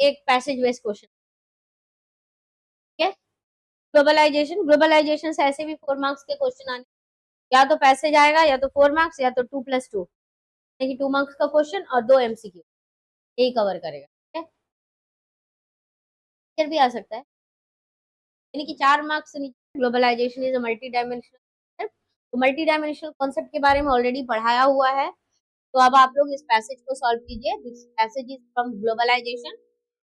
एक passage based question, ठीक है। ग्लोबलाइजेशन से ऐसे भी 4 मार्क्स के क्वेश्चन आने, या तो पैसेज आएगा या तो 4 मार्क्स या तो 2+2, यानी कि 2 मार्क्स का क्वेश्चन और 2 MCQ, यही कवर करेगा, ठीक है। फिर भी आ सकता है, यानी कि 4 मार्क्स से नीचे। Globalisation is a multi dimensional concept, तो मल्टी डायमेंशनल कॉन्सेप्ट के बारे में ऑलरेडी पढ़ाया हुआ है। तो अब आप लोग इस पैसेज को सॉल्व कीजिए। This passage is from globalisation.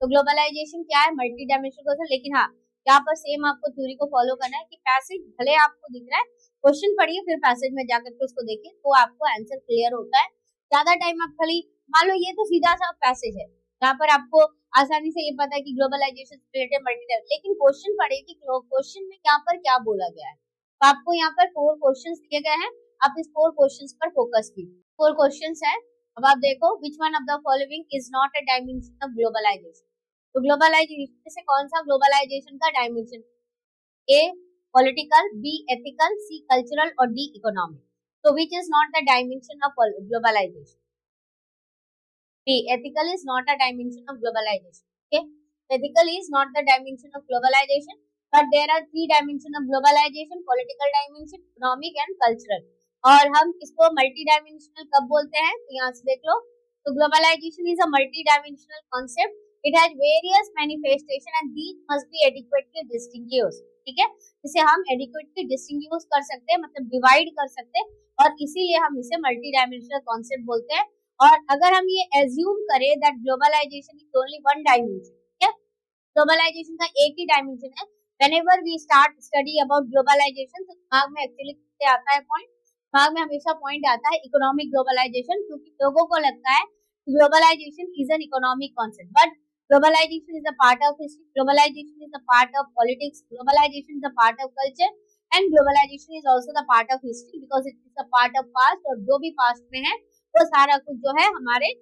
तो ग्लोबलाइजेशन क्या है, मल्टी डायमेंशनल कॉन्सेप्ट, लेकिन हाँ यहाँ पर सेम आपको थ्योरी को फॉलो करना है कि पैसेज भले आपको दिख रहा है, क्वेश्चन पढ़िए फिर पैसेज में जाकर के उसको देखिए, तो आपको आंसर क्लियर होता है। ज्यादा टाइम आप खाली मान लो ये तो सीधा सा पैसेज है, जहाँ पर आपको आसानी से ये पता है कि ग्लोबलाइजेशन से रिलेटेड मल्टी, लेकिन क्वेश्चन पढ़िए कि क्वेश्चन में यहाँ पर क्या बोला गया है। तो आपको यहाँ पर 4 क्वेश्चन दिए गए हैं, आप इस 4 क्वेश्चन पर फोकस कीजिए। 4 क्वेश्चन है। अब आप देखो, which one of the following is not a dimension of globalisation. तो ग्लोबलाइजेशन से कौन सा ग्लोबलाइजेशन का dimension, A political, B ethical, C cultural और डी इकोनॉमिक। तो which is not the dimension of globalisation, B ethical is not a dimension of globalisation, okay. Ethical is not the dimension of globalisation, but there are 3 dimension of globalization: political dimension, economic and cultural। और हम इसको multi dimensional कब बोलते हैं, तो यहाँ से देख लो। तो globalisation is a multi dimensional concept, it has various manifestation and these must be adequately distinguished, ठीक है। इसे हम एडिक्वेटली डिस्टिंग्विश कर सकते हैं, मतलब डिवाइड कर सकते हैं, और इसीलिए हम इसे मल्टी डायमेंशनल कॉन्सेप्ट बोलते हैं। और अगर हम ये एज्यूम करें that globalisation is only one dimension, ठीक है, ग्लोबलाइजेशन का एक ही डायमेंशन है, whenever we start study about globalization, तो दिमाग में एक्चुअली क्या आता है पॉइंट, दिमाग में हमेशा पॉइंट आता है इकोनॉमिक ग्लोबलाइजेशन, क्योंकि लोगों को लगता है globalisation is an economic concept, but globalisation is a part of history, globalisation is a part of politics, globalisation is a part of culture, and globalisation is also the part of history because it is a part of past, और जो भी past में है वो सारा कुछ जो है हमारे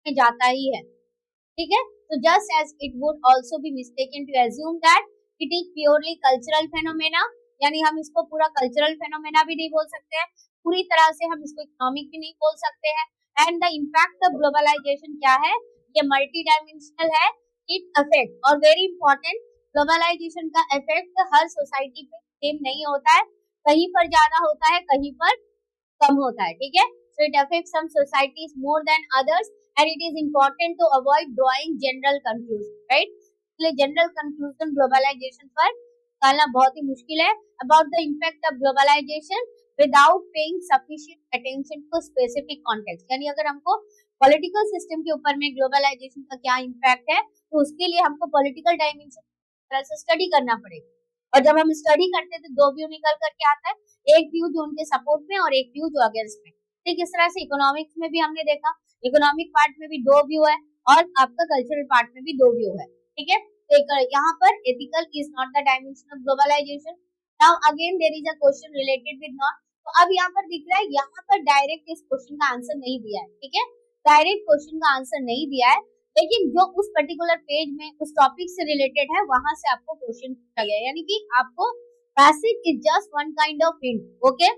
में जाता ही है, ठीक है। तो just as it would also be mistaken to assume that it is purely cultural phenomena, यानी हम इसको पूरा कल्चरल फेनोमेना भी नहीं बोल सकते हैं, पूरी तरह से हम इसको इकोनॉमिक भी नहीं बोल सकते हैं। And the impact of globalisation क्या है, ये मल्टी डायमेंशनल है। इट अफेक्ट, और वेरी इंपॉर्टेंट, ग्लोबलाइजेशन का इफेक्ट हर सोसाइटी पे सेम नहीं होता है, कहीं पर ज्यादा होता है, कहीं पर कम होता है, ठीक है। So it affects some societies more than others, and it is important to avoid drawing general conclusion, right? इसलिए जनरल कंक्लूजन ग्लोबलाइजेशन पर निकालना बहुत ही मुश्किल है। About the impact of globalisation without paying sufficient attention to specific context, यानी अगर हमको पॉलिटिकल सिस्टम के ऊपर में ग्लोबलाइजेशन का क्या इम्पैक्ट है, तो उसके लिए हमको पॉलिटिकल डायमेंशन तरह से स्टडी करना पड़ेगा। और जब हम स्टडी करते हैं तो 2 व्यू निकल करके आता है, एक व्यू जो उनके सपोर्ट में और एक व्यू जो अगेंस्ट में। ठीक इस तरह से इकोनॉमिक्स में भी हमने देखा, इकोनॉमिक पार्ट में भी 2 व्यू है और आपका कल्चरल पार्ट में भी 2 व्यू है, ठीक है। तो यहाँ पर ethical is not the dimension of globalisation. Now again there is a question related with not, तो अब यहाँ पर दिख रहा है, यहाँ पर डायरेक्ट इस क्वेश्चन का आंसर नहीं दिया है, ठीक है, डायरेक्ट क्वेश्चन का आंसर नहीं दिया है, लेकिन जो उस पर्टिकुलर पेज में उस टॉपिक से रिलेटेड है वहां से आपको क्वेश्चन पूछा गया है, यानी कि आपको passive is just one kind of hint, okay.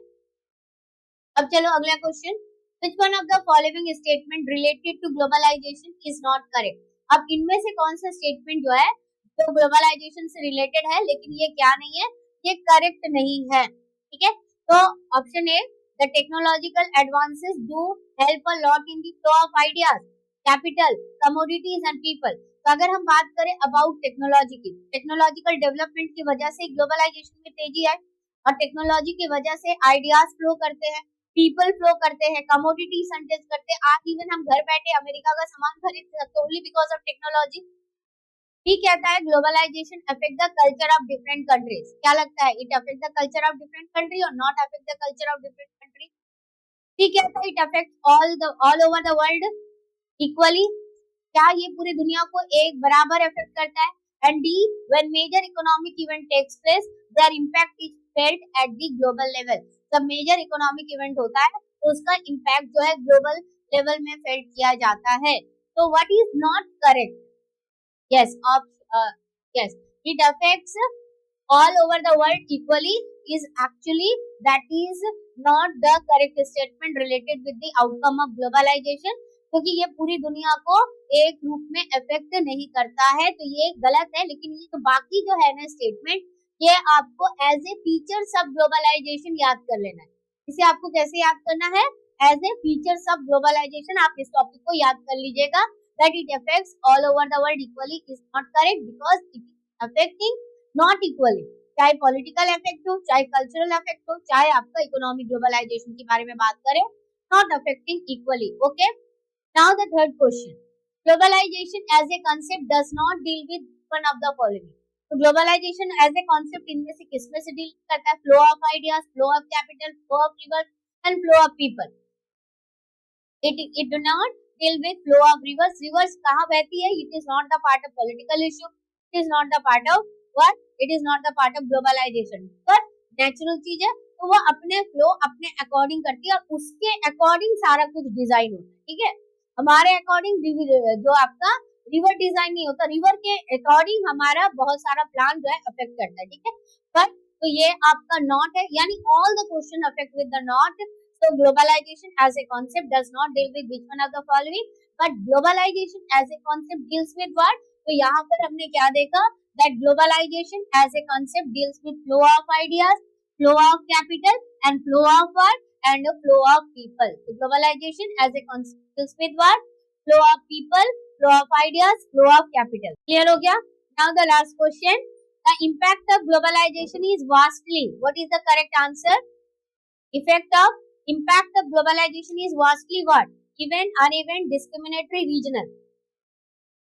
अब चलो अगला question, which one of the following statement related to globalization is not correct। अब इनमें से कौन सा स्टेटमेंट जो है जो ग्लोबलाइजेशन से रिलेटेड है लेकिन ये क्या नहीं है, ये करेक्ट नहीं है, ठीक है। तो option A, the technological advances do help a lot in the flow of ideas, capital, commodities and people. तो अगर हम बात करें अबाउट टेक्नोलॉजी की, टेक्नोलॉजिकल डेवलपमेंट की वजह से ग्लोबलाइजेशन में तेजी आई, और टेक्नोलॉजी की वजह से आइडियाज फ्लो करते हैं, पीपल फ्लो करते हैं, कमोडिटी संटेज करते हैं। आज इवन हम घर बैठे अमेरिका का सामान खरीद सकते हैं ओनली बिकॉज ऑफ टेक्नोलॉजी। ठीक कहता है globalisation affect the culture of different countries, क्या लगता है, it affect the culture of different country और not affect the culture of different country. ठीक कहता है it affect all over the world equally, क्या ये पूरी दुनिया को एक बराबर अफेक्ट करता है। And D, when major economic event takes place their impact is felt at the global level. जब मेजर इकोनॉमिक इवेंट होता है तो उसका इंपैक्ट जो है ग्लोबल लेवल में फेल्ट किया जाता है। तो what is not correct, yes yes, it affects all over the world equally is actually, that is not the correct statement related with the outcome of globalization, क्योंकि ये पूरी दुनिया को एक ग्रुप में इफेक्ट नहीं करता है, तो ये गलत है। लेकिन ये जो बाकी जो है ना स्टेटमेंट, ये आपको एज ए फीचर सब ग्लोबलाइजेशन याद कर लेना है। इसे आपको कैसे याद करना है? एज ए फीचर सब ग्लोबलाइजेशन। आप इस टॉपिक को याद कर लीजिएगा। That it affects all over the world equally is not correct, because it is affecting not equally. चाहे पॉलिटिकल इफेक्ट हो, चाहे कल्चरल इफेक्ट हो, चाहे आपका इकोनॉमिक ग्लोबलाइजेशन के बारे में बात करें, not affecting equally. Okay, now the third question, globalisation as a concept does not deal with one of the following. तो ग्लोबलाइजेशन एज ए कॉन्सेप्ट इनमें से किसमें से डील करता है? Flow of ideas, flow of capital, flow of rivers and flow of people. It do not deal with flow of rivers. Rivers कहाँ बहती है? It is not the part of political issue, it is not the part of what, it is not the part of globalisation. पर natural चीज है, तो वो अपने flow अपने अकॉर्डिंग करती है और उसके अकॉर्डिंग सारा कुछ डिजाइन होता है। ठीक है, हमारे अकॉर्डिंग जो आपका रिवर डिजाइन नहीं होता, रिवर के अकॉर्डिंग हमारा बहुत सारा प्लान जो है अफेक्ट करता है। ठीक है, पर तो ये आपका नॉट है, यानी all the question affect with the not. So globalization as a concept does not deal with which one of the following, but globalization as a concept deals with what? तो यहाँ पर हमने क्या देखा? That globalization as a concept deals with flow of ideas, flow of capital, and flow of what? And the flow of people. So globalization as a concept deals with what? Flow of people, flow of ideas, flow of capital. Clear हो गया? Now the last question. The impact of globalization is vastly. What is the correct answer? Impact of globalization is vastly what? Even, uneven, discriminatory, regional.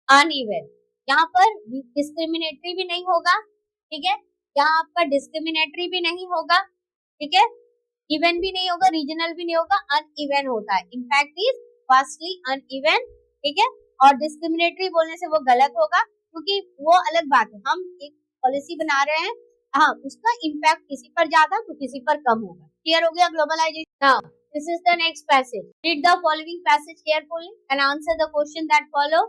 Uneven. यहाँ पर discriminatory भी नहीं होगा, ठीक है, यहाँ आपका discriminatory भी नहीं होगा, ठीक है, even भी नहीं होगा, regional भी नहीं होगा, uneven होता है। Impact is vastly uneven, ठीक है, और discriminatory बोलने से वो गलत होगा, क्योंकि वो अलग बात है। हम एक पॉलिसी बना रहे हैं, हाँ, उसका इम्पैक्ट किसी पर ज्यादा तो किसी पर कम होगा। क्लियर हो गया globalisation? Now this is the next passage. Read the following passage carefully and answer the question that follow.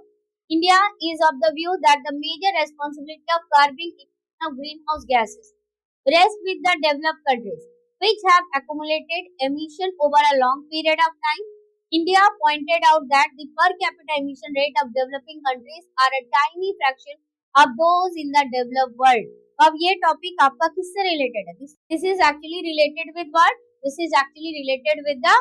India is of the view that the major responsibility of curbing emission of greenhouse gases rests with the developed countries, which have accumulated emission over a long period of time. India pointed out that the per capita emission rate of developing countries are a tiny fraction of those in the developed world. अब ये topic आपका किससे related है? This is actually related with what? This is actually related with the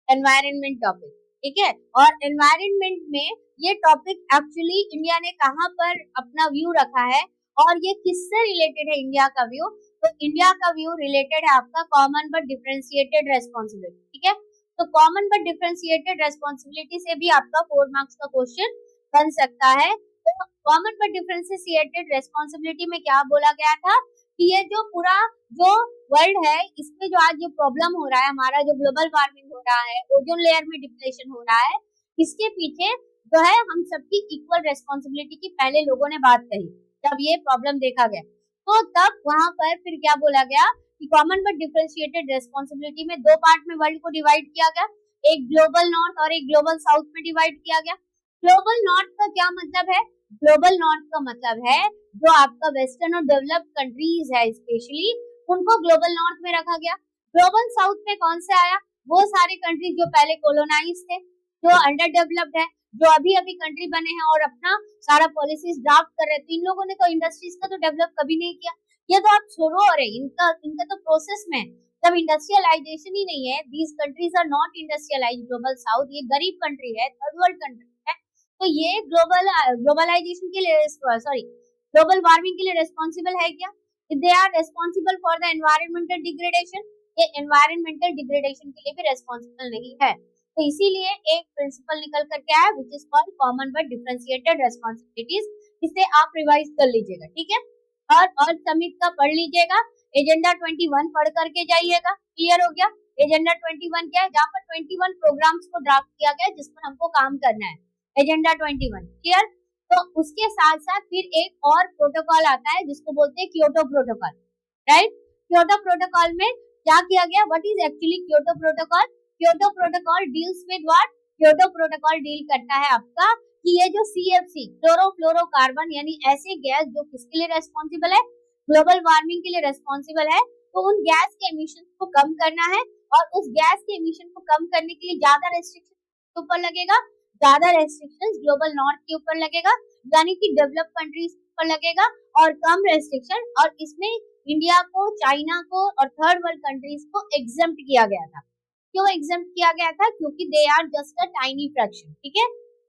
environment topic. ठीक है, और environment में ये टॉपिक एक्चुअली इंडिया ने कहाँ पर अपना व्यू रखा है और ये किससे रिलेटेड है इंडिया का व्यू? तो इंडिया का व्यू रिलेटेड है आपका कॉमन बट डिफरेंशिएटेड रेस्पॉन्सिबिलिटी। ठीक है, तो कॉमन बट डिफरेंशिएटेड रेस्पॉन्सिबिलिटी से भी आपका 4 मार्क्स का क्वेश्चन बन सकता है। तो कॉमन बट डिफरेंशिएटेड रेस्पॉन्सिबिलिटी में क्या बोला गया था कि ये जो पूरा जो वर्ल्ड है, इसमें जो आज जो प्रॉब्लम हो रहा है, हमारा जो ग्लोबल वार्मिंग हो रहा है, ओजोन लेयर में डिप्लेशन हो रहा है, इसके पीछे जो है हम सबकी इक्वल रेस्पॉन्सिबिलिटी की पहले लोगों ने बात कही जब ये प्रॉब्लम देखा गया। तो तब वहां पर फिर क्या बोला गया कि कॉमन बट डिफरेंशिएटेड रेस्पॉन्सिबिलिटी में 2 पार्ट में वर्ल्ड को डिवाइड किया गया, एक ग्लोबल नॉर्थ और एक ग्लोबल साउथ में डिवाइड किया गया। ग्लोबल नॉर्थ का क्या मतलब है? ग्लोबल नॉर्थ का मतलब है जो आपका वेस्टर्न और डेवलप्ड कंट्रीज है स्पेशली, उनको ग्लोबल नॉर्थ में रखा गया। ग्लोबल साउथ में कौन से आया? वो सारे कंट्रीज जो पहले कोलोनाइज थे, जो अंडर डेवलप्ड है, जो अभी अभी कंट्री बने हैं और अपना सारा पॉलिसीज ड्राफ्ट कर रहे थे। इन लोगों ने तो इंडस्ट्रीज का तो डेवलप कभी नहीं किया, ये तो आप छोड़ो, और इनका तो प्रोसेस में जब इंडस्ट्रियलाइजेशन ही नहीं है। These countries are not industrialised. Global south ये गरीब कंट्री है, थर्ड वर्ल्ड कंट्री है, तो ये ग्लोबलाइजेशन के लिए ग्लोबल वार्मिंग के लिए रेस्पॉन्सिबल है क्या? They are responsible for the environmental degradation. ये एनवायरमेंटल डिग्रेडेशन के लिए भी रेस्पॉन्सिबल नहीं है। तो इसीलिए एक प्रिंसिपल निकल करके आया which is called common but differentiated responsibilities. इसे आप रिवाइज कर लीजिएगा, ठीक है, और समिट का पढ़ लीजिएगा, एजेंडा 21 पढ़ करके जाइएगा। क्लियर हो गया? एजेंडा 21 क्या है? जहाँ पर 21 प्रोग्राम्स को ड्राफ्ट किया गया जिस पर हमको काम करना है, एजेंडा 21। क्लियर? तो उसके साथ साथ फिर एक और प्रोटोकॉल आता है जिसको बोलते हैं Kyoto protocol, right? Kyoto Protocol में क्या किया गया? What is actually Kyoto protocol? Kyoto protocol deals with what? Kyoto protocol deal करता है आपका कि ये जो CFC क्लोरोफ्लोरोकार्बन यानी ऐसे गैस जो किसके लिए रेस्पॉन्सिबल है? ग्लोबल वार्मिंग के लिए रेस्पॉन्सिबल है। तो उन गैस के एमिशन को कम करना है और उस गैस के एमिशन को कम करने के लिए ज्यादा रेस्ट्रिक्शन ऊपर लगेगा, ज्यादा रेस्ट्रिक्शंस ग्लोबल नॉर्थ के ऊपर लगेगा, यानी कि डेवलप कंट्रीज पर लगेगा, और कम रेस्ट्रिक्शन, और इसमें इंडिया को, चाइना को और थर्ड वर्ल्ड कंट्रीज को एग्जेम्प्ट किया गया था। क्यों एग्जेम्प्ट किया गया था? क्योंकि they are just a tiny fraction, ठीक है,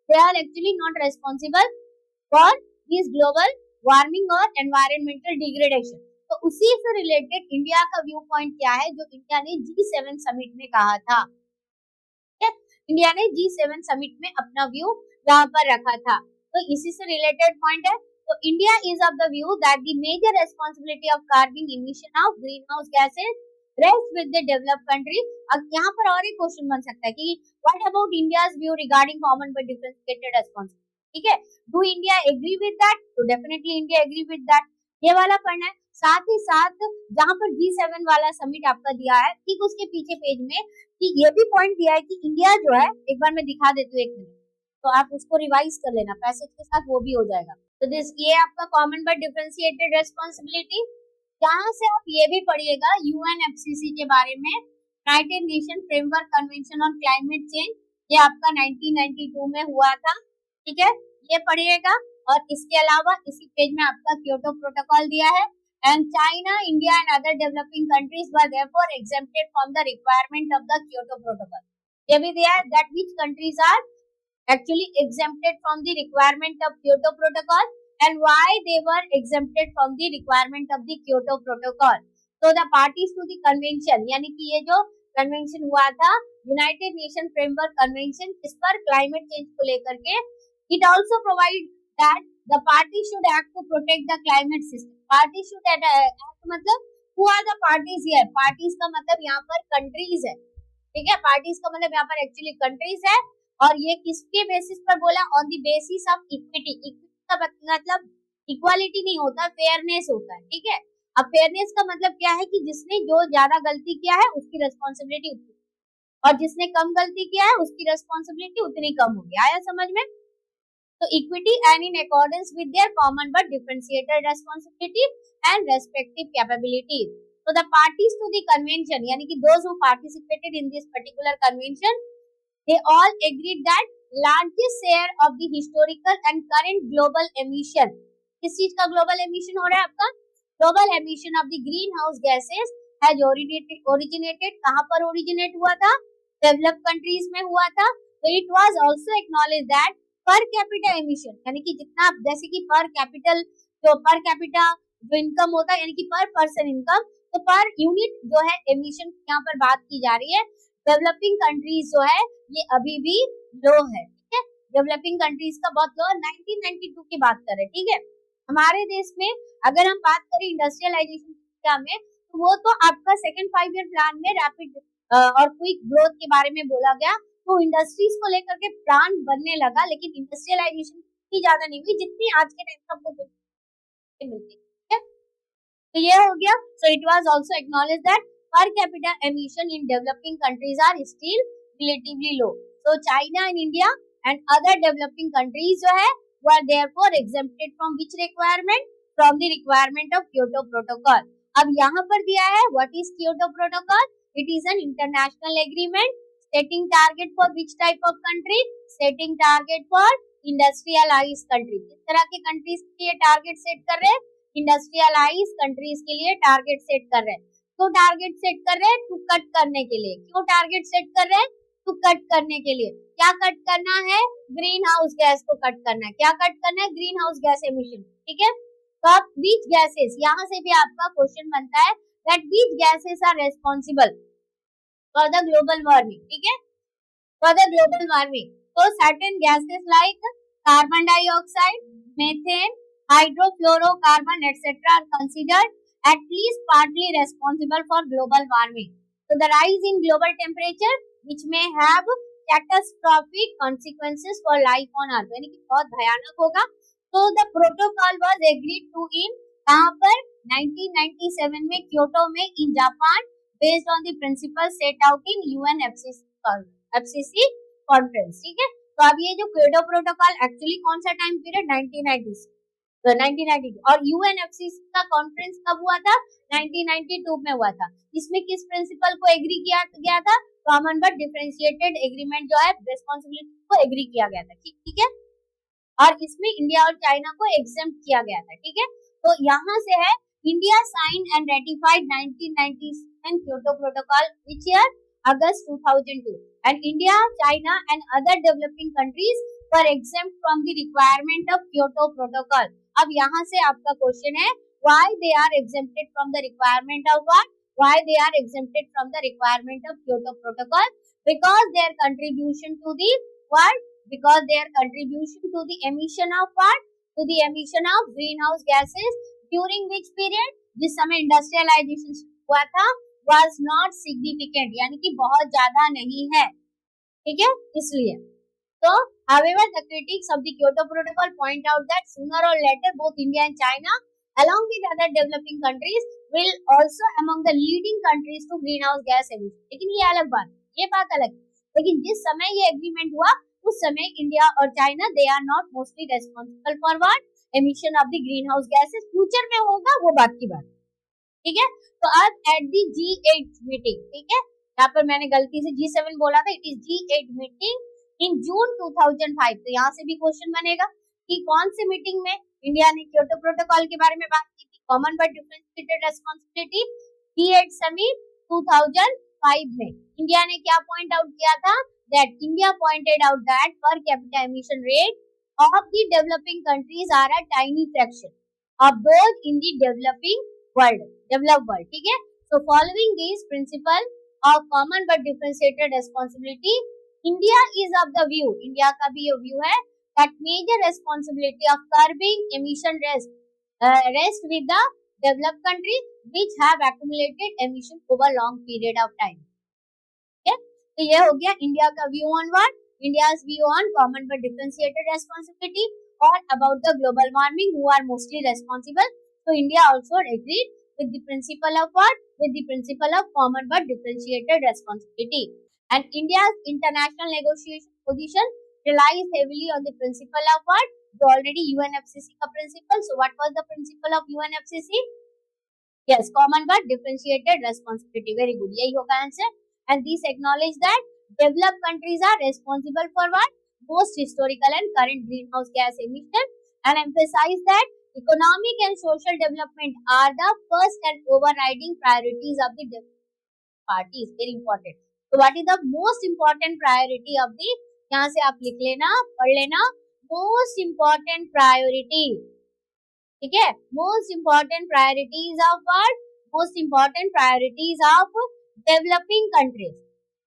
they are actually not responsible for this global warming और एनवायरमेंटल डिग्रेडेशन। तो उसी से रिलेटेड इंडिया का व्यू पॉइंट क्या है, जो इंडिया ने G7 समिट में कहा था। इंडिया ने G7 समिट में अपना व्यू यहाँ पर रखा था। तो इसी से रिलेटेड पॉइंट है। तो India is of the view that the major responsibility of curbing emission of greenhouse gases rest with the developed country. अब यहाँ पर और एक क्वेश्चन बन सकता है कि what about India's view regarding common but differentiated responsibility, ठीक है, do India agree with that? तो definitely India agree with that, ये वाला पढ़ना है। साथ ही साथ जहां पर G7 वाला समिट आपका दिया है, ठीक उसके पीछे पेज में कि ये भी पॉइंट दिया है कि इंडिया जो है, एक बार मैं दिखा देती हूँ, एक मिनट, तो आप उसको रिवाइज कर लेना पैसेज के साथ, वो भी हो जाएगा। तो दिस ये आपका कॉमन बट डिफरेंशिएटेड रेस्पॉन्सिबिलिटी। यहाँ से आप ये भी पढ़िएगा UNFCCC के बारे में, United nation framework convention on climate change, ये आपका 1992 में हुआ था, ठीक है, ये पढ़िएगा। और इसके अलावा इसी पेज में आपका क्योटो प्रोटोकॉल दिया है, and China, India and other developing countries were therefore exempted from the requirement of the Kyoto Protocol. ये भी दिया है that which countries are actually exempted from the requirement of Kyoto Protocol and why they were exempted from the requirement of the Kyoto Protocol. So the parties to the convention, यानी कि ये जो convention हुआ था United nation framework convention इस पर climate change को लेकर के, it also provide that the party should act to protect the climate system. Party should act मतलब who are the parties here? Parties का मतलब यहाँ पर countries है, ठीक है, parties का मतलब यहाँ पर actually countries है। और ये किसके बेसिस पर बोला? On the basis of equity. Equity का मतलब इक्वालिटी नहीं होता, फेयरनेस होता है, ठीक है। अब फेयरनेस का मतलब क्या है कि जिसने जो ज्यादा गलती किया है उसकी रेस्पॉन्सिबिलिटी उतनी, और जिसने कम गलती किया है उसकी रेस्पॉन्सिबिलिटी उतनी कम होगी। आया समझ में? तो equity and in accordance with their common but differentiated responsibility and respective capabilities. So the parties to the convention, यानी कि those who participated in this particular convention, they all agreed that largest share of the historical and current global emission, किस चीज का global emission हो रहा है आपका? Global emission of the greenhouse gases has originated कहाँ पर originate हुआ था? Developed countries में हुआ था। So it was also acknowledged that पर कैपिटा एमिशन, यानी कि जितना जैसे कि पर कैपिटल जो पर कैपिटा जो इनकम होता है, यानी कि पर पर्सन इनकम, तो पर यूनिट जो है एमिशन यहाँ पर बात की जा रही है। डेवलपिंग कंट्रीज जो है ये अभी भी लो है, ठीक है, डेवलपिंग कंट्रीज का बहुत लो। 1992 की बात करें, ठीक है, हमारे देश में अगर हम बात करें इंडस्ट्रियलाइजेशन में, तो वो तो आपका सेकेंड 5 ईयर प्लान में रैपिड और क्विक ग्रोथ के बारे में बोला गया। तो इंडस्ट्रीज को लेकर के प्लान बनने लगा, लेकिन इंडस्ट्रियलाइजेशन इतनी ज्यादा नहीं हुई जितनी आज के टाइम आपको मिलती है। तो ये हो गया। So it was also acknowledge that per capita emission in developing countries are still relatively low. So China and India and other developing countries जो है were therefore exempted from which requirement? From the requirement of Kyoto protocol. अब यहाँ पर दिया है what is Kyoto Protocol? It is an international agreement setting target for which type of country? Setting target for industrialized country। किस तरह के countries के लिए टारगेट सेट कर रहे हैं? इंडस्ट्रियलाइज कंट्रीज के लिए टारगेट सेट कर रहे हैं। तो टारगेट सेट कर रहे हैं टू कट करने के लिए। क्यों टारगेट सेट कर रहे हैं? टू कट करने के लिए। क्या कट करना है? ग्रीन हाउस गैस को कट करना है। क्या कट करना है? ग्रीन हाउस गैस एमिशन, ठीक है। तो अब which gases, यहाँ से भी आपका क्वेश्चन बनता है that which gases are responsible for the global warming, ठीक है, for the global warming। तो certain gases like carbon dioxide, methane, hydrofluorocarbon etc. are considered at least partly responsible for global warming। So the rise in global temperature which may have catastrophic consequences for life on earth, यानी कि बहुत भयानक होगा। So the protocol was agreed to in कहाँ पर? 1997 में Kyoto में in Japan, based on the principles set out in UNFCCC conference, ठीक है। तो अब ये जो क्योटो प्रोटोकॉल एक्चुअली कौन सा टाइम पीरियड? 1992। और UNFCCC का कॉन्फ्रेंस कब हुआ था? 1992 में हुआ था। इसमें किस प्रिंसिपल को एग्री किया गया था? कॉमन बट डिफरेंशिएटेड एग्रीमेंट जो है रेस्पॉन्सिबिलिटी को एग्री किया गया था, ठीक है। और इसमें इंडिया और चाइना को एग्जेम्प्ट किया गया था, ठीक है। तो यहाँ से है India sign and ratified 1997 Kyoto protocol which year August 2002 and India China and other developing countries were exempt from the requirement of Kyoto protocol. अब यहाँ से आपका क्वेश्चन है why they are exempted from the requirement of what, why they are exempted from the requirement of Kyoto protocol, because their contribution to the world, because their contribution to the emission of what, to the emission of greenhouse gases during which period, जिस समय industrialisation हुआ था, was not significant, यानी कि बहुत ज्यादा नहीं है, ठीक है। इसलिए तो however the critics of the Kyoto Protocol point out that sooner or later both India and China along with other developing countries will also among the leading countries to greenhouse gas emission। लेकिन ये अलग बात, ये बात अलग, लेकिन जिस समय ये एग्रीमेंट हुआ उस समय इंडिया और China they are not mostly responsible for what, emission of the green house gases. Future में होगा वो बात की बात, ठीक है। तो अब एट दी G8 मीटिंग, ठीक है, यहाँ पर मैंने गलती से G7 बोला था, it is G8 meeting in June 2005। तो यहाँ से भी क्वेश्चन बनेगा कि कौन सी मीटिंग में इंडिया ने क्योटो प्रोटोकॉल के बारे में बात की थी, common but differentiated responsibility G8 summit 2005 में इंडिया ने क्या पॉइंट आउट किया था, that India pointed out that per capita emission rate of the developing countries are a tiny fraction of those in the developed world, ठीक है। So following these principle of common but differentiated responsibility, India is of the view, India का भी ये view है that major responsibility of curbing emission rest with the developed countries which have accumulated emission over long period of time, okay? तो ये हो गया India का view on what, India's view on common but differentiated responsibility और about the global warming who are mostly responsible. तो India also agreed with the principle of what, with the principle of common but differentiated responsibility, and India's international negotiation position relies heavily on the principle of what, the already UNFCCC का principle। So what was the principle of UNFCCC? Yes, common but differentiated responsibility, very good, यही होगा answer. And these acknowledge that developed countries are responsible for what, most historical and current greenhouse gas emission, and emphasize that economic and social development are the first and overriding priorities of the developing parties, very important। So what is the most important priority of the, यहाँ से आप लिख लेना, पढ़ लेना, most important priority, ठीक है, most important priorities of what, most important priorities of developing countries,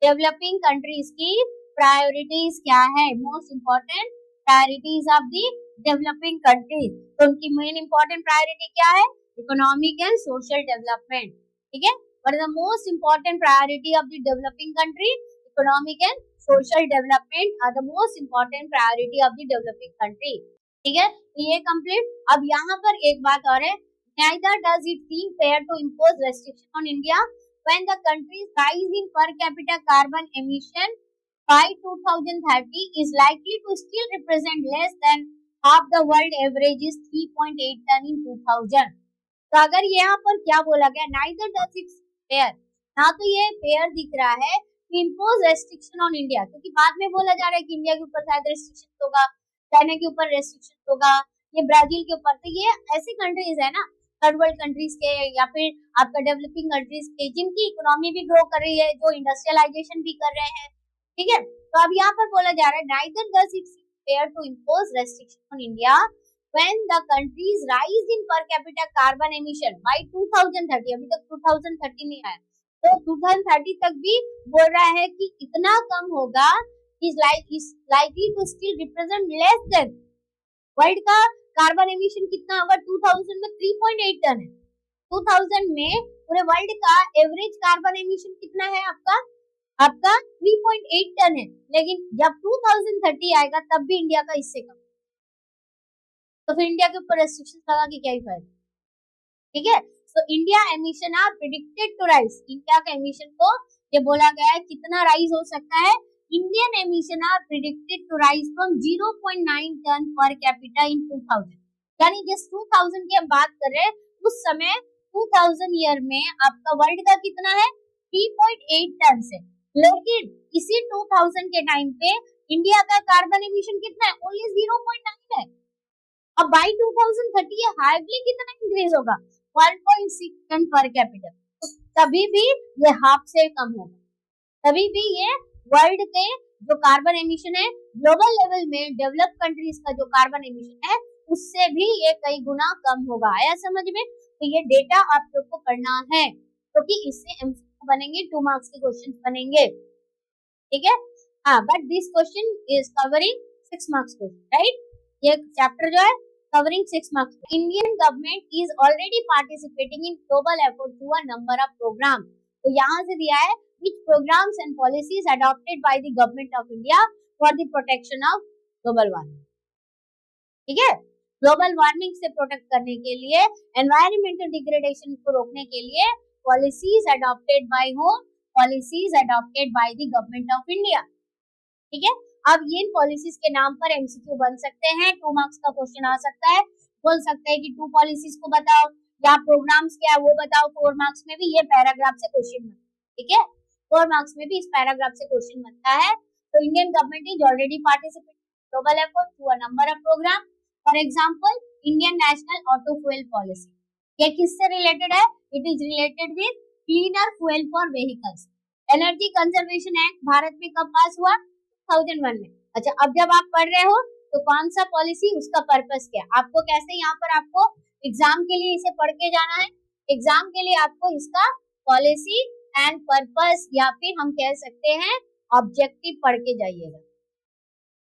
developing countries की प्रायोरिटीज क्या है, most important priorities of the developing countries. तो उनकी मेन इंपॉर्टेंट प्रायोरिटी क्या है, इकोनॉमिक एंड सोशल डेवलपमेंट, ठीक है। What is the most important priority of the developing country, economic and social development are the most important priority of the developing country, ठीक है। तो ये कंप्लीट। अब यहाँ पर एक बात और है, neither does it seem fair to impose restriction on India when the country's rise in per capita carbon emission by 2030 is likely to still represent less than half the world average is 3.8 ton in 2000। तो अगर यहाँ पर क्या बोला गया, neither does it fair, ना तो ये fair दिख रहा है to impose restriction on India, क्योंकि बाद में बोला जा रहा है कि इंडिया के ऊपर शायद रेस्ट्रिक्शन होगा, चाइना के ऊपर रेस्ट्रिक्शन होगा, ये ब्राजील के ऊपर। तो ये ऐसी कंट्रीज है ना, थर्ड वर्ल्ड कंट्रीज के या फिर आपका डेवलपिंग कंट्रीज के, जिनकी इकोनॉमी भी ग्रो कर रही है, जो इंडस्ट्रियलाइजेशन भी कर रहे हैं, ठीक है। तो अब यहाँ पर बोला जा रहा है neither does it fair to impose restriction on India when the country's rise in per capita carbon emission by 2030, अभी तक 2030 नहीं आया, तो 2030 तक भी बोल रहा है कि इतना कम होगा, is likely to still represent less than, world का कार्बन एमिशन कितना होगा 2000 में 3.8 टन है, 2000 में पूरे वर्ल्ड का एवरेज कार्बन एमिशन कितना है आपका 3.8 टन है, लेकिन जब 2030 आएगा तब भी इंडिया का इससे कम, तो फिर इंडिया के ऊपर रेस्ट्रिक्शन लगा के क्या ही फायदा, ठीक है। So India emission are predicted to rise, India का एमिशन को ये बोला गया है कितना राइज हो सकता है, Indian emission are predicted to rise from 0.9 ton per capita in 2000, यानी जिस 2000 की हम बात कर रहे हैं उस समय 2000 ईयर में आपका वर्ल्ड का कितना है 3.8 टन है, लेकिन इसी 2000 के टाइम पे इंडिया का कार्बन एमिशन कितना है? ओनली 0.9 है। अब बाई 2030 ये हार्डली कितना इंक्रीज होगा? 1.6 टन पर कैपिटल। तो तभी भी ये हाफ से कम होगा, तभी भी ये वर्ल्ड के जो कार्बन एमिशन है ग्लोबल लेवल में डेवलप कंट्रीज का जो कार्बन एमिशन है उससे भी ये कई गुना कम होगा। आया समझ में? तो ये डेटा आप लोग को पढ़ना है क्योंकि इससे एमसीक्यू बनेंगे, 2 मार्क्स के क्वेश्चन बनेंगे, ठीक है? हाँ, but this question is covering 6 marks question, right? ये चैप्टर जो है covering 6 marks. Indian government is already participating in global effort through a number of programme. तो यहाँ से दिया है which programs and policies adopted by the government of India for the protection of global warming। ठीक है? Global warming से protect करने के लिए, एनवायरमेंटल डिग्रेडेशन को रोकने के लिए policies adopted by home? Policies adopted by the government of India. ठीक है? अब ये पॉलिसीज के नाम पर एमसीक्यू बन सकते हैं, 2 मार्क्स का क्वेश्चन आ सकता है। बोल सकते हैं कि 2 पॉलिसीज को बताओ या प्रोग्राम्स क्या है वो बताओ। 4 मार्क्स में भी ये पैराग्राफ से क्वेश्चन बनता है, ठीक है? 4 मार्क्स में भी इस पैराग्राफ से क्वेश्चन बनता है। तो Indian government is already participating global effort through a number of programme. For example Indian national auto fuel policy, ये किससे रिलेटेड है? It is related with cleaner fuel for vehicles. Energy conservation act Bharat में कब पास हुआ? 2001 में। अच्छा, अब जब आप पढ़ रहे हो तो कौन सा पॉलिसी, उसका पर्पस क्या? आपको कैसे यहाँ पर आपको एग्जाम के लिए इसे पढ़ के जाना है। एग्जाम के लिए आपको इसका पॉलिसी एंड पर्पस या फिर हम कह सकते हैं ऑब्जेक्टिव पढ़ के जाइएगा।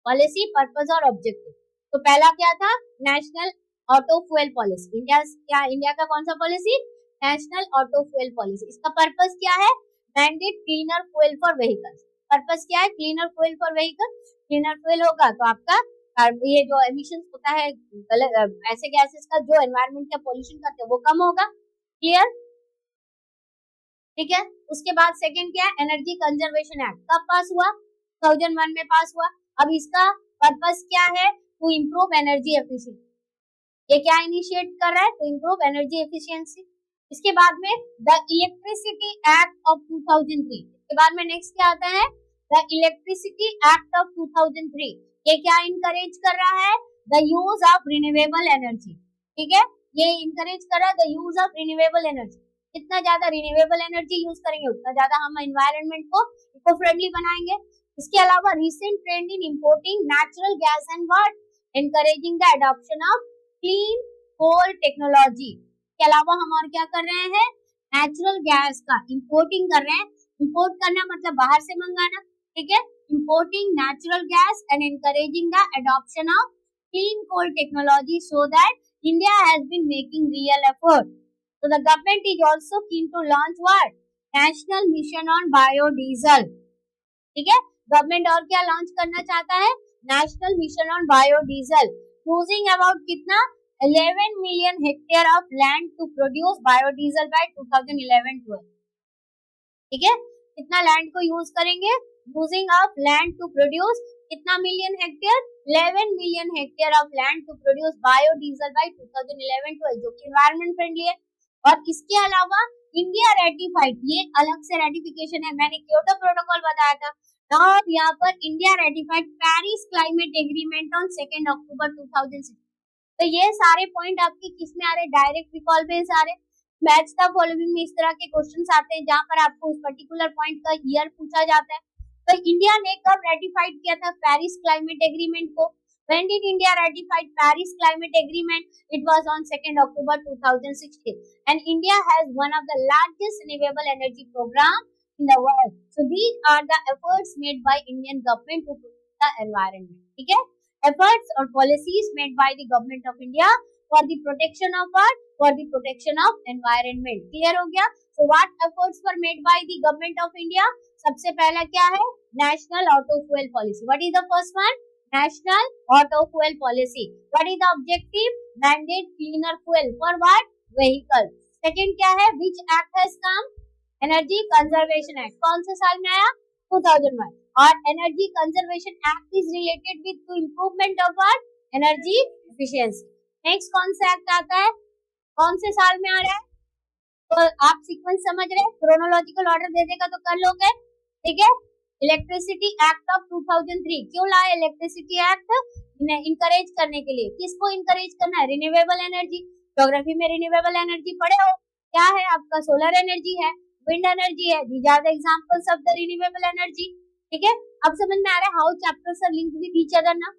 पॉलिसी, पर्पस और ऑब्जेक्टिव। तो पहला क्या था? National auto fuel policy. India का कौन सा policy? National auto fuel policy. इसका पर्पस क्या है? Mandate cleaner fuel for vehicles. Purpose क्या है? Cleaner fuel for vehicle. Cleaner fuel होगा तो आपका ये जो एमिशन होता है ऐसे गैसेस का जो एनवायरनमेंट का पोल्यूशन करते हैं वो कम होगा। क्लियर? ठीक है? उसके बाद सेकंड क्या है? एनर्जी कंजर्वेशन एक्ट कब पास हुआ? 2001 में पास हुआ। अब इसका पर्पस क्या है? To improve energy efficiency. ये क्या इनिशिएट कर रहा है? To improve energy efficiency. इसके बाद में द इलेक्ट्रिसिटी एक्ट ऑफ 2003। इसके बाद में नेक्स्ट क्या आता है? The electricity act of 2003। ये क्या इनकरेज कर रहा है? The use of renewable energy. ठीक है? ये इनकरेज कर रहा है the use of renewable energy. जितना ज्यादा रिन्यूएबल एनर्जी यूज करेंगे उतना ज्यादा हम एनवायरनमेंट को इको फ्रेंडली बनाएंगे। इसके अलावा recent trend in importing natural gas and what encouraging the adoption of clean coal technology. के अलावा हम और क्या कर रहे हैं? नेचुरल गैस का इंपोर्टिंग कर रहे हैं। इंपोर्ट करना मतलब बाहर से मंगाना, ठीक है? Importing natural gas and encouraging the adoption of clean coal technology so that India has been making real effort. So the government is also keen to launch what? National mission on biodiesel. ठीक है? Government और क्या launch करना चाहता है? National mission on biodiesel using about कितना? 11 million hectare of land to produce biodiesel by 2011-12। ठीक है? कितना लैंड को यूज करेंगे? Using of land to produce कितना million hectare? 11 million hectare of land to produce biodiesel by 2011-12, जो कि environment friendly है। और इसके अलावा इंडिया रेटिफाइड, ये अलग से रेटिफिकेशन है, मैंने क्योटो प्रोटोकॉल बताया था। और यहाँ पर India ratified Paris climate agreement on 2 अक्टूबर 2006। तो ये सारे पॉइंट आपके किस में आ रहे? डायरेक्ट रिकॉल में सारे। मैच द फॉलोइंग में इस तरह के क्वेश्चंस आते हैं जहां पर आपको उस पर्टिकुलर पॉइंट का ईयर पूछा जाता है। तो इंडिया ने कब रेटिफाइड किया था पेरिस क्लाइमेट एग्रीमेंट को? When did India ratify Paris Climate Agreement? It was on 2 October 2016. And India has one of the largest renewable energy program in the world. So these are the efforts made by Indian government to protect the environment. ठीक है? Efforts or policies made by the government of India for the protection of what? For the protection of environment. Clear हो गया? So what efforts were made by the government of India? सबसे पहला क्या है? National Auto Fuel Policy. What is the first one? National Auto Fuel Policy. What is the objective? Mandate cleaner fuel for what? Vehicle. Second क्या है? Which act has come? Energy Conservation Act. कौन से साल में आया? 2001. और Energy Conservation Act is related with to improvement of what? Energy efficiency. Next कौन सा एक्ट आता है? कौन से साल में आ रहा है? तो आप सीक्वेंस समझ रहे हैं? क्रोनोलॉजिकल ऑर्डर दे देगा तो कर लोगे। ठीक है। इलेक्ट्रिसिटी एक्ट ऑफ 2003, क्यों लाया इलेक्ट्रिसिटी एक्ट? इनकरेज करने के लिए। किसको इनकरेज करना है? Renewable energy. ज्योग्राफी में रिन्यूएबल एनर्जी पढ़े हो, क्या है आपका? सोलर एनर्जी है, विंड एनर्जी है। These are the examples of the renewable energy. ठीक है, अब समझ में आ रहा है how chapters are linked with each other ना।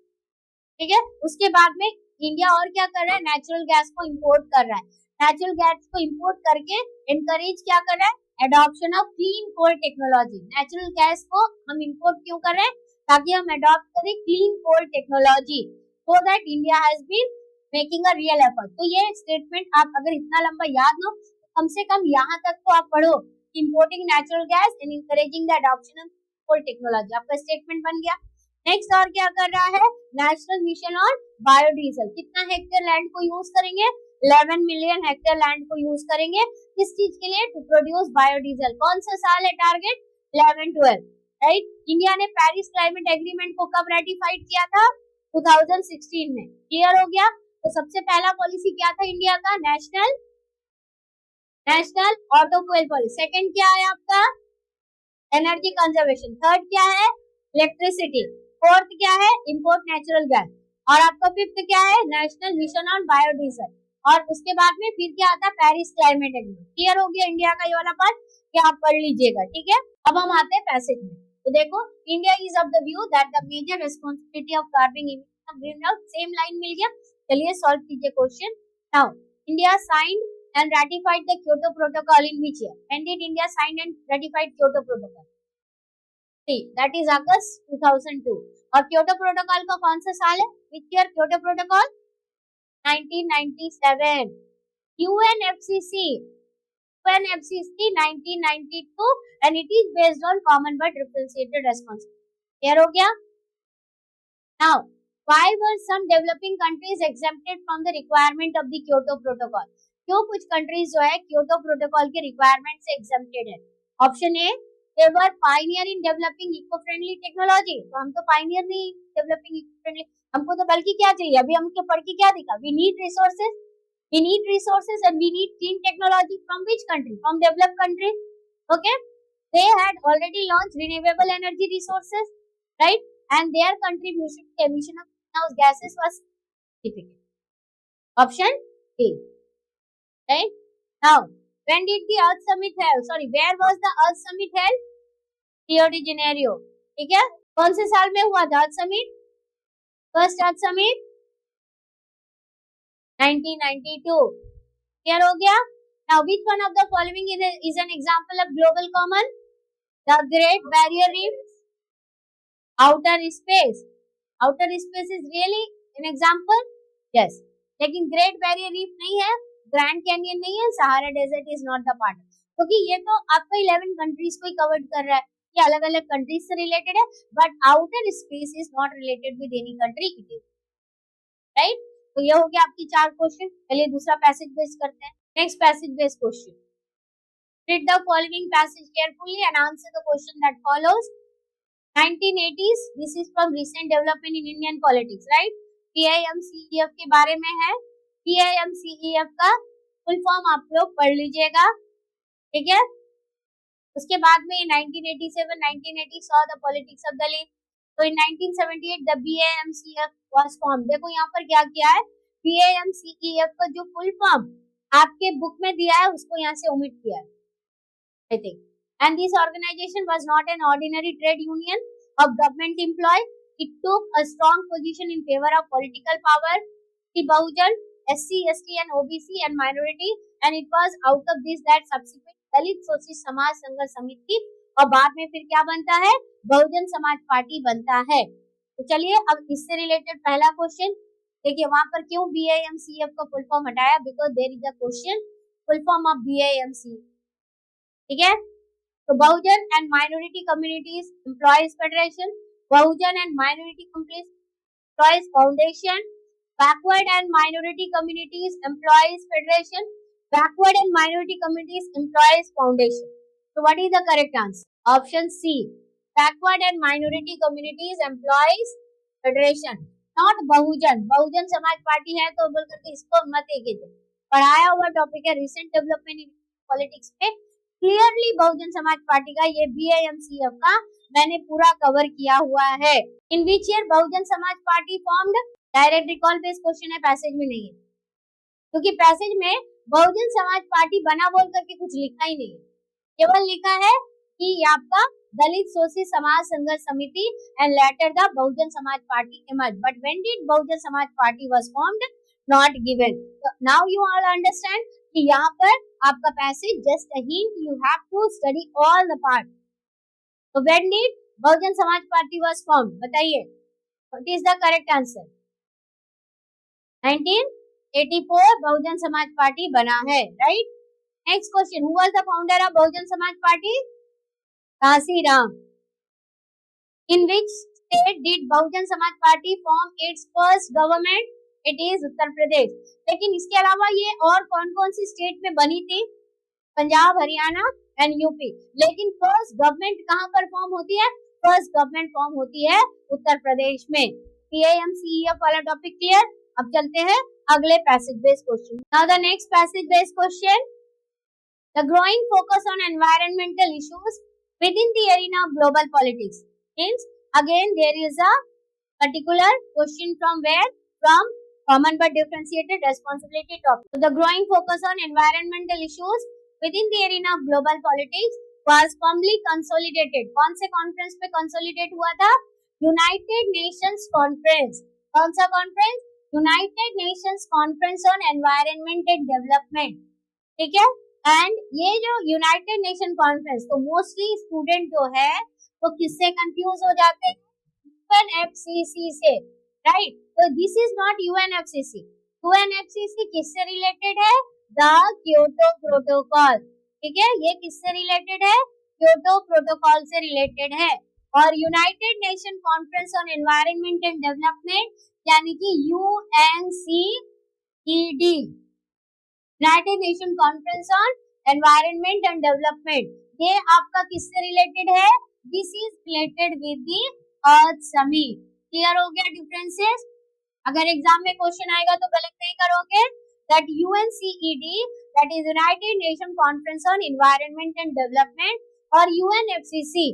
ठीक है, उसके बाद में इंडिया और क्या कर रहा है? नेचुरल गैस को इंपोर्ट कर रहा है। नेचुरल गैस को इंपोर्ट करके इनकरेज क्या कर रहा है? Adoption of clean coal technology. Natural gas को हम इंपोर्ट क्यों कर रहे हैं? ताकि हम अडॉप्ट करें clean coal technology, so that India has been making a real effort. तो ये स्टेटमेंट आप अगर इतना लंबा याद लो, कम से कम यहाँ तक तो आप पढ़ो, importing natural gas and encouraging the adoption of coal technology. आपका स्टेटमेंट बन गया। नेक्स्ट और क्या कर रहा है? National mission on biodiesel. कितना हेक्टेयर लैंड को यूज करेंगे? 11 मिलियन हेक्टेयर लैंड को यूज करेंगे। किस चीज के लिए? To produce biodiesel. कौन सा साल है टारगेट? 11-12, राइट। इंडिया ने पेरिस क्लाइमेट एग्रीमेंट को कब रेटिफाइड किया था? 2016 में। क्लियर हो गया? तो सबसे पहला पॉलिसी क्या था इंडिया का? National automobile policy. सेकंड क्या है आपका? Energy conservation. थर्ड क्या है? इलेक्ट्रिसिटी। फोर्थ क्या है? Import natural gas. और आपका फिफ्थ क्या है? National mission on biodiesel. और उसके बाद में फिर क्या आता है? Paris climate agreement. क्लियर हो गया इंडिया का ये वाला पार्ट, क्या आप पढ़ लीजिएगा। ठीक है, अब हम आते हैं पैसेज में। तो देखो, India is of the view that the major responsibility of curbing emission of greenhouse. Same line मिल गया। चलिए सॉल्व कीजिए question. Now India signed and ratified the Kyoto Protocol in which year? When did India sign and ratified Kyoto Protocol? See, that is August 2002. और Kyoto Protocol का कौन सा साल है? Which year Kyoto Protocol? 1997. UNFCCC 1992 and it is based on common but differentiated responsibility. Clear हो गया? Now, why were some developing countries exempted from the requirement of the Kyoto Protocol? क्यों कुछ countries जो है क्योटो प्रोटोकॉल के requirement से exempted है? Option A, they were pioneer in developing eco friendly technology. तो हम तो पायनियर नहीं डेवलपिंग इको फ्रेंडली, हमको तो बल्कि क्या चाहिए? अभी हमको पढ़ के क्या दिखा? We need resources and we need clean technology from which country? From developed country. Okay, they had already launch renewable energy resources, right, and their contribution to emission of greenhouse gases was significant. Option A, right? Now, when did the Earth Summit held? Sorry, where was the Earth Summit held? Rio de Janeiro. ठीक है, कौन से साल में हुआ था Earth Summit? First Earth Summit 1992. Clear हो गया? Now, which one of the following is an example of global common? The Great Barrier Reef, outer space. Outer space is really an example? Yes. लेकिन Great Barrier Reef नहीं है, grand Canyon नहीं है, Sahara desert is not the part, क्योंकि ये तो आपका 11 countries को ही कवर कर रहा है। ये अलग अलग कंट्रीज से रिलेटेड है, but outer space is not related with any country, it is, right. तो ये हो गया आपकी 4 क्वेश्चन। चलिए दूसरा पैसेज बेस करते हैं। Next passage base question, read the following passage carefully and answer the question that follows. 1980s, this is from recent development in Indian politics, right? PIMCEF के बारे में है। PIMCEF का फुल फॉर्म आप लोग पढ़ लीजिएगा, ठीक है। उसके बाद में 1987, 1980 saw the politics of the league. तो in 1978 the BIMCF was formed. देखो यहाँ पर क्या किया है, PIMCEF का जो फुल फॉर्म आपके बुक में दिया है उसको यहाँ से ओमिट किया है, I think. And this organization was not an ordinary trade union of government employee. It took a strong position in favor of political power, the Bahujan, SC, ST and OBC and minority, and it was out of this that subsequent दलित शोषित समाज संघर्ष समिति और बाद में फिर क्या बनता है? बहुजन समाज पार्टी बनता है। तो चलिए अब इससे रिलेटेड पहला क्वेश्चन देखिए, वहां पर क्यों BIMCF का फुल फॉर्म हटाया? Because there is a question full form of BIMC, ठीक है। तो Bahujan and minority communities employees federation, Bahujan and minority employees foundation, backward and minority communities employees federation, backward and minority communities employees foundation. So what is the correct answer? Option C, backward and minority communities employees federation, not Bahujan. Bahujan Samaj party है तो बोल करके इसको मत कीजिए, पढ़ाया हुआ topic है, रिसेंट डेवलपमेंट इन पॉलिटिक्स पे क्लियरली बहुजन समाज पार्टी का ये BAMCF का मैंने पूरा कवर किया हुआ है। इन which year Bahujan Samaj party formed, direct recall based question है, पैसेज में नहीं है, क्योंकि पैसेज में बहुजन समाज पार्टी बना बोल करके कुछ लिखा ही नहीं है, केवल लिखा है कि आपका दलित शोषित समाज संघर्ष समिति and later the Bahujan Samaj Party emerge, but when did Bahujan Samaj Party was formed, not given. Now you all understand कि यहाँ पर आपका passage just a hint, you have to study all the part. तो when did Bahujan Samaj Party was formed, बताइए what is the correct answer. 1984 Bahujan Samaj Party बना है, right. Next question, who was the founder of Bahujan Samaj Party? Kanshiram. In which state did Bahujan Samaj Party form its first government? It is Uttar Pradesh. लेकिन इसके अलावा ये और कौन कौन सी स्टेट में बनी थी? Punjab, Haryana and UP. लेकिन फर्स्ट गवर्नमेंट कहां पर फॉर्म होती है? फर्स्ट गवर्नमेंट फॉर्म होती है उत्तर प्रदेश में। PAMCEF वाला टॉपिक क्लियर। अब चलते हैं अगले passage based question. Now the next passage based question, the growing focus on environmental issues within the arena of global politics means, again there is a particular question from where, from common but differentiated responsibility topic. So the growing focus on environmental issues within the arena of global politics was firmly consolidated. कौन से conference पे consolidate हुआ था? United Nations conference. कौन सा conference? United Nations conference on environment and development, ठीक है। And ये जो यूनाइटेड नेशन कॉन्फ्रेंस, तो मोस्टली स्टूडेंट जो है वो किससे कंफ्यूज हो जाते हैं? UNFCCC से, राइट। तो this is not UNFCCC। UNFCCC किससे रिलेटेड है? द क्योटो प्रोटोकॉल, ठीक है। ये किससे रिलेटेड है? क्योटो प्रोटोकॉल से रिलेटेड है। और United nation conference on environment and development यानी कि UNCED, United nation conference on environment and development, ये आपका किससे रिलेटेड है? This is related with the earth summit. Clear हो गया डिफरेंसेस? अगर एग्जाम में क्वेश्चन आएगा तो गलत नहीं करोगे। That UNCED, that is United nation conference on environment and development, और UNFCCC,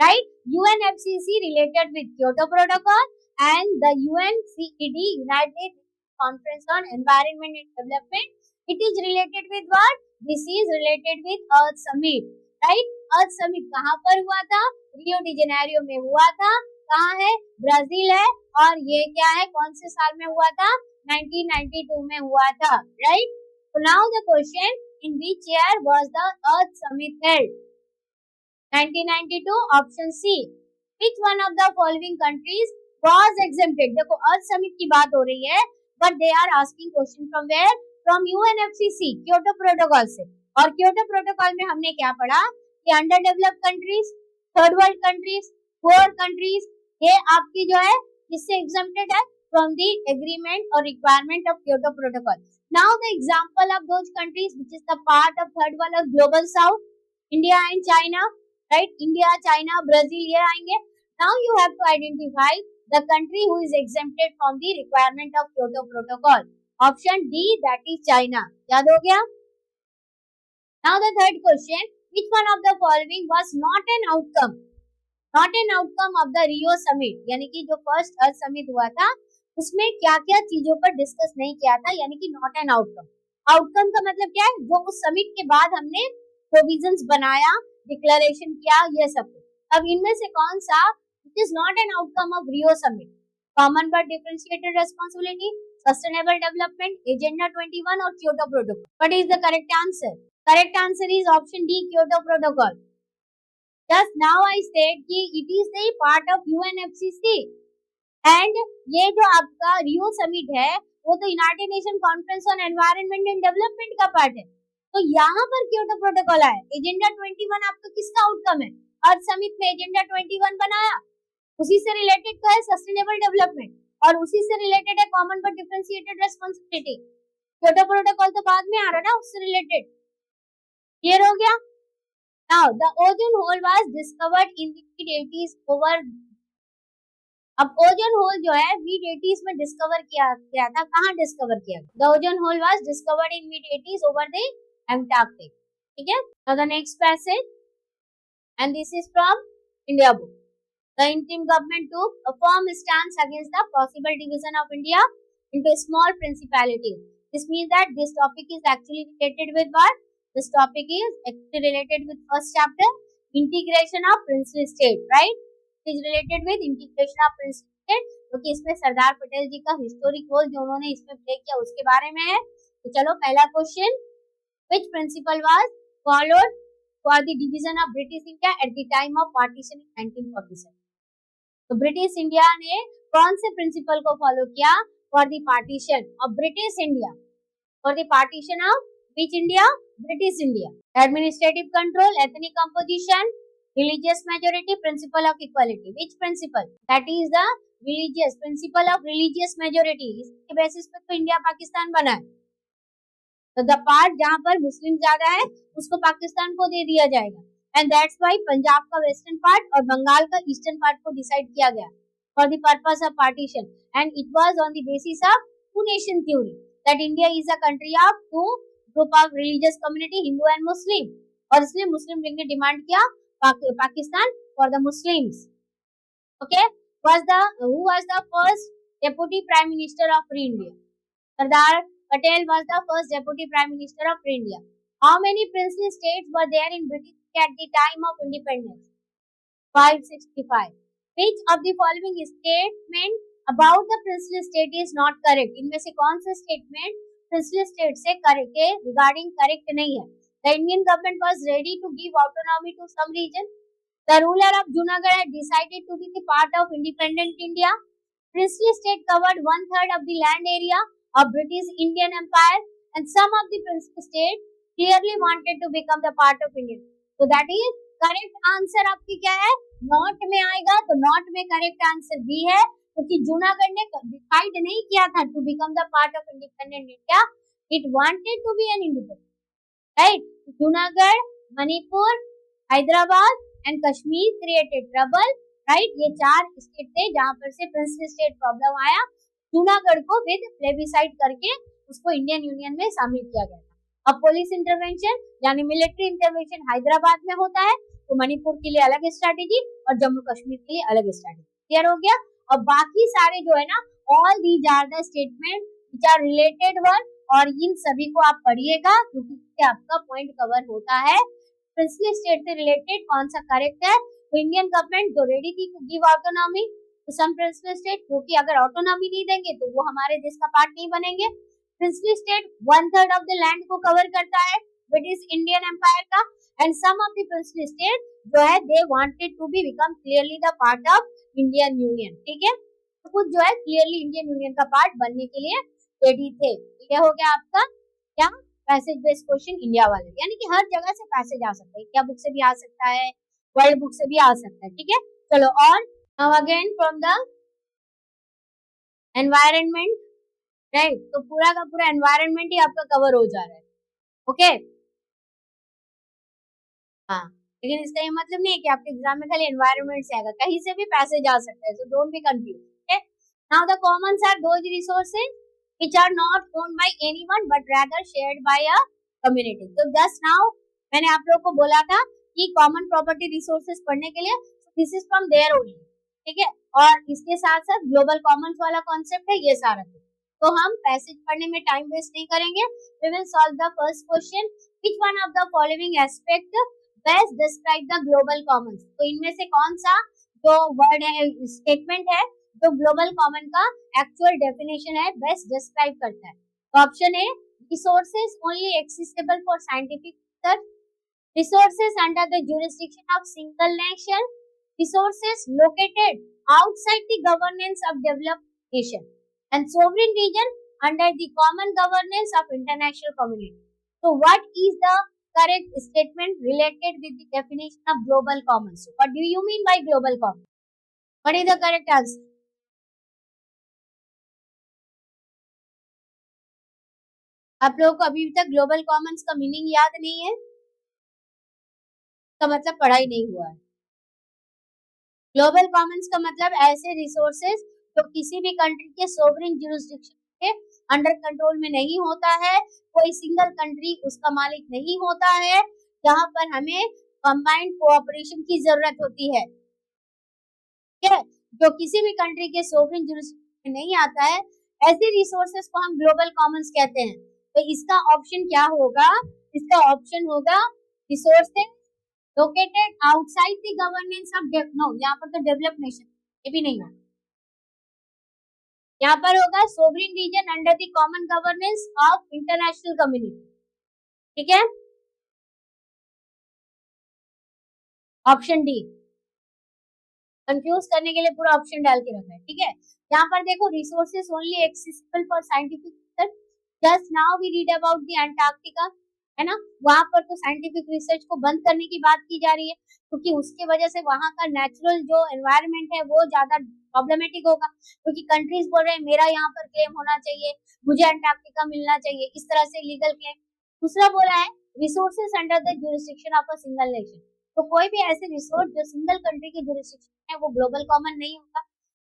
right. UNFCCC related with Kyoto protocol and the UNCED, United Conference on Environment and Development, it is related with what? This is related with Earth Summit, right? Earth Summit कहाँ पर हुआ था? Rio de Janeiro में हुआ था। कहाँ है? Brazil है। और ये क्या है? कौन से साल में हुआ था? 1992 में हुआ था, right? So now the question, in which year was the Earth Summit held? 1992, option C. Which one of the following countries was exempted? देखो Earth Summit की बात हो रही है, but they are asking question from where? From UNFCCC, Kyoto Protocol से। और Kyoto Protocol में हमने क्या पढ़ा कि underdeveloped countries, third world countries, poor countries, ये आपकी जो है किससे एग्जम्प्टेड है? फ्रॉम द एग्रीमेंट और requirement of Kyoto Protocol. Now the example of those countries which is the part of third world और global south, India and China, right. India, China, Brazil, ये आएंगे। Now you have to identify the country who is exempted from the requirement of Kyoto Protocol. Option D, that is China. याद हो गया? Now the third question, which one of the following was not an outcome? Not an outcome of the Rio Summit, यानी कि जो first अर्थ summit हुआ था उसमें क्या क्या चीजों पर डिस्कस नहीं किया था, यानी कि नॉट एन आउटकम। आउटकम का मतलब क्या है? जो उस समिट के बाद हमने प्रोविजंस बनाया, डिक्लेरेशन किया, ये सब। अब इनमें से कौन सा It is not an outcome of Rio Summit? Common but differentiated responsibility, sustainable development, Agenda 21 or Kyoto Protocol? What is the correct answer? Correct answer is option D, Kyoto Protocol. Just now I said कि it is the part of UNFCCC and ये जो आपका Rio Summit है वो तो United Nation Conference on Environment and Development का part है। तो यहाँ पर Kyoto Protocol आया। Agenda 21 आपका किसका आउटकम है? अर्थ समिट में Agenda 21 बनाया, उसी से रिलेटेड तो है सस्टेनेबल डेवलपमेंट, और उसी से रिलेटेड है common but differentiated responsibility. Kyoto protocol तो बाद में आ रहा ना, उससे रिलेटेड। क्लियर हो गया? Now the ozone hole was discovered in the mid 80s over. अब ओजोन होल जो है मिड 80s में डिस्कवर किया गया था। कहाँ डिस्कवर किया? The ozone hole was discovered in mid 80s over the Antarctic, ठीक है। Now the next passage, and this is from India book. The interim government took a firm stance against the possible division of India into small principalities. This means that this topic is actually related with what? This topic is actually related with first chapter, integration of princely state, right? It is related with integration of princely state, क्योंकि इसमें सरदार पटेल जी का historic role जो उन्होंने इसमें play किया उसके बारे में है। तो चलो पहला question, which principle was followed for the division of British India at the time of partition in 1947? तो ब्रिटिश इंडिया ने कौन से प्रिंसिपल को फॉलो किया for the partition of British India, for the partition of which India? British India. Administrative control, ethnic composition, religious majority, principle of equality. Which principle? That is the religious principle of religious majority. इसके basis पे तो India Pakistan बना है। तो the part जहां पर मुस्लिम ज्यादा है उसको पाकिस्तान को दे दिया जाएगा, एंड दैट्स व्हाई पंजाब का वेस्टर्न पार्ट और बंगाल का ईस्टर्न पार्ट को डिसाइड किया गया for the purpose of partition, and it was on the basis of two nation theory that India is a country of two group of religious community, Hindu and Muslim, और इसलिए मुस्लिम लीग ने demand किया Pakistan for the Muslims. Okay, who was the first deputy prime minister of free India? Sardar Patel was the first deputy prime minister of India. How many princely states were there in Britain at the time of independence? 565. Which of the following statement about the princely state is not correct? इनमें से कौन सा statement princely state से correct है regarding correct नहीं है? The Indian government was ready to give autonomy to some region. The ruler of Junagadh had decided to be the part of independent India. Princely state covered 1/3 of the land area of British Indian Empire, and some of the princely states clearly wanted to become the part of India. So that is correct answer आपकी क्या है? Not में आएगा, तो not में correct answer B है, क्योंकि जूनागढ़ ने डिसाइड नहीं किया था to become the part of independent India, it wanted to be an independent, right? Junagadh, Manipur, Hyderabad and Kashmir created trouble, right? ये चार स्टेट थे जहां पर से प्रिंसली स्टेट प्रॉब्लम आया। जूनागढ़ को विद प्लेबिसाइड करके उसको इंडियन यूनियन में शामिल किया गया था। अब पुलिस इंटरवेंशन यानी मिलिट्री इंटरवेंशन हैदराबाद में होता है, तो मणिपुर के लिए अलग स्ट्रैटेजी और जम्मू कश्मीर के लिए अलग स्ट्रैटेजी। क्लियर हो गया? और बाकी सारे जो है ना, all these are the statement which are related one, और इन सभी को आप पढ़िएगा क्योंकि इससे आपका पॉइंट कवर होता है। प्रिंसली स्टेट से रिलेटेड कौन सा करेक्ट है? तो इंडियन गवर्नमेंट जो रेडी थी टू गिव ऑटोनॉमी तो सम प्रिंसली स्टेट, क्योंकि अगर ऑटोनॉमी नहीं देंगे तो वो हमारे देश का पार्ट नहीं बनेंगे। Princely state 1/3 of the land को कवर करता है ब्रिटिश इंडियन एम्पायर का, and some of the princely state जो है they wanted to be become clearly the part of Indian union. ठीक है, तो कुछ जो है क्लियरली इंडियन यूनियन का पार्ट बनने के लिए रेडी थे। ये हो गया आपका क्या पैसेज बेस्ड क्वेश्चन इंडिया वाले, यानी कि हर जगह से पैसेज आ सकता है, क्या बुक से भी आ सकता है, वर्ल्ड बुक से भी आ सकता है। ठीक है, चलो और now again from the environment, right? तो पूरा का पूरा environment ही आपका कवर हो जा रहा है। ओके, हाँ, लेकिन इसका ये मतलब नहीं है कि आपके एग्जाम में खाली एनवायरनमेंट से आएगा, कहीं से भी पैसेज आ सकता है, so don't be confused. Okay, now the commons are those resources which are not owned by anyone but rather shared by a community. तो just now मैंने आप लोगों को बोला था कि कॉमन प्रॉपर्टी रिसोर्सेज पढ़ने के लिए this is from there only. ठीक है, और इसके साथ साथ ग्लोबल कॉमन्स वाला कॉन्सेप्ट है ये सारा। तो हम पैसेज पढ़ने में टाइम वेस्ट नहीं करेंगे, we will solve the first question, which one of the following aspect best describe the global commons. तो इनमें से कौन सा जो वर्ड है, स्टेटमेंट है जो ग्लोबल कॉमन का एक्चुअल डेफिनेशन है बेस्ट डिस्क्राइब करता है? तो option A, resources only accessible for scientific research, resources under the jurisdiction of single nation, resources located outside the governance of developed nation, and sovereign region under the common governance of international community. So what is the correct statement related with the definition of global commons? So what do you mean by global commons? What is the correct answer? आप लोगों को अभी तक global Commons का meaning याद नहीं है, का मतलब पढ़ाई नहीं हुआ है। ग्लोबल कॉमन्स का मतलब ऐसे रिसोर्सेज जो किसी भी कंट्री के सोवरेन ज्यूरिसडिक्शन के अंडर कंट्रोल में नहीं होता है, कोई सिंगल कंट्री उसका मालिक नहीं होता है, जहाँ पर हमें कंबाइंड कोऑपरेशन की जरूरत होती है, ठीक है, जो किसी भी कंट्री के सोवरेन जुरिस्डिक्शन में नहीं आता है, ऐसे रिसोर्सेस को हम ग्लोबल कॉमन्स कहते हैं। तो इसका ऑप्शन क्या होगा? इसका ऑप्शन होगा resources located outside the governance of no, यहाँ पर तो डेवलप नेशन, ये भी नहीं होगा, यहाँ पर होगा sovereign region under the common governance of international community, ठीक है, ऑप्शन डी। कंफ्यूज करने के लिए पूरा ऑप्शन डाल के रखा है, ठीक है। यहाँ पर देखो resources only accessible for scientific research, just now we read about the Antarctica, है ना, वहां पर तो साइंटिफिक रिसर्च को बंद करने की बात की जा रही है, क्योंकि उसकी वजह से वहां का नेचुरल जो एनवायरनमेंट है वो ज्यादा प्रॉब्लमेटिक होगा, क्योंकि कंट्रीज बोल रहे हैं मेरा यहाँ पर क्लेम होना चाहिए, मुझे अंटार्कटिका मिलना चाहिए, इस तरह से लीगल क्लेम। दूसरा बोला है resources under the jurisdiction of a single nation, तो कोई भी ऐसे रिसोर्स जो सिंगल कंट्री की जुरिस्डिक्शन है वो ग्लोबल कॉमन नहीं होगा।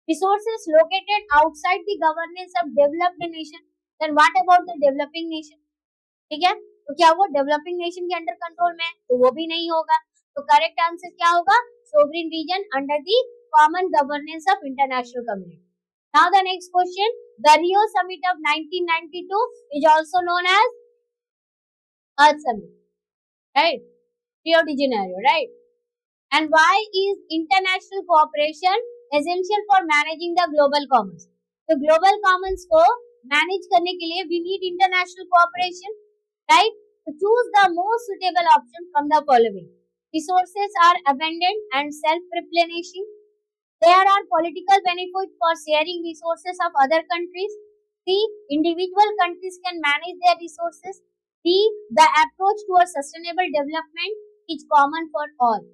Resources located outside the governance of developed nation, then what about the developing nation, ठीक है, तो क्या वो डेवलपिंग नेशन के अंडर कंट्रोल में है? तो वो भी नहीं होगा। तो करेक्ट आंसर क्या होगा? Sovereign region under the common governance of international community. Now the next question, the Rio summit of 1992 is also known as earth summit, right, Rio de Janeiro, right. And why is international cooperation essential for managing the global commons? तो global commons को manage करने के लिए we need international cooperation, right? So choose the most suitable option from the following. Resources are abundant and self-replenishing. There are political benefits for sharing resources of other countries. C. Individual countries can manage their resources. D. The approach towards sustainable development is common for all.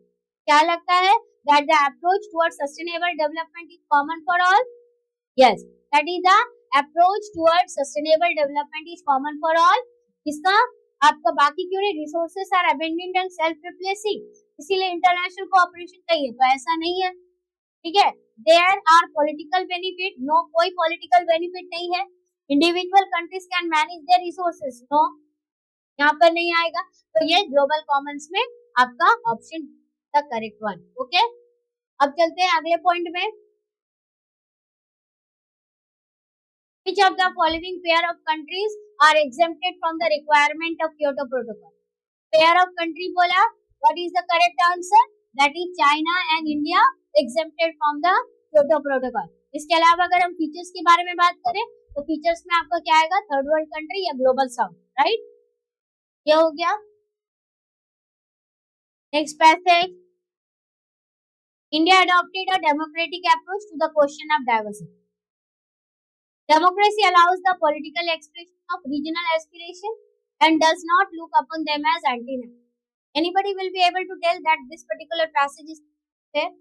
क्या लगता है? That the approach towards sustainable development is common for all? Yes, that is the approach towards sustainable development is common for all. इसका आपका बाकी क्यों नहीं? Resources are abundant and self-replacing, इसीलिए international cooperation चाहिए, तो ऐसा नहीं है, ठीक है। There are political benefit, no, कोई political benefit नहीं है। Individual countries can manage their resources, no, यहाँ पर नहीं आएगा, तो ये ग्लोबल कॉमन्स में आपका option the correct one, okay. अब चलते हैं अगले पॉइंट में। Which of the following pair of countries are exempted from the requirement of Kyoto Protocol? Pair of country बोला, what is the correct answer? That is China and India exempted from the Kyoto Protocol. इसके अलावा अगर हम features के बारे में बात करें तो फीचर्स में आपका क्या आएगा? थर्ड वर्ल्ड कंट्री या ग्लोबल साउथ, राइट, ये हो गया। Next passage, India adopted a democratic approach to the question of diversity. Democracy allows the political expression of regional aspiration and does not look upon them as anti-national. Anybody will be able to tell that this particular passage is there?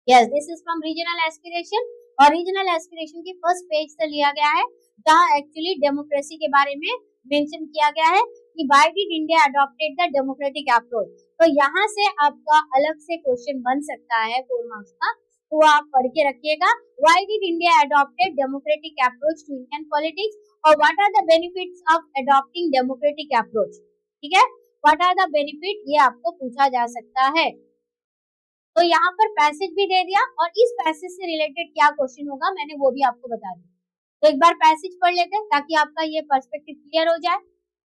Yes, this is from regional aspiration, और regional aspiration के first page से लिया गया है, जहाँ actually democracy के बारे में मेंशन किया गया है कि why did India adopted the democratic approach. तो यहाँ से आपका अलग से क्वेश्चन बन सकता है 4 मार्क्स का, तो आप पढ़ के रखिएगा। Why did India adopted democratic approach to Indian politics और what are the benefits of adopting democratic approach, ठीक है, what are the benefit, ये आपको पूछा जा सकता है। तो यहाँ पर पैसेज भी दे दिया और इस पैसेज से रिलेटेड क्या क्वेश्चन होगा मैंने वो भी आपको बता दिया। तो एक बार पैसेज पढ़ लेते हैं ताकि आपका ये पर्सपेक्टिव क्लियर हो जाए।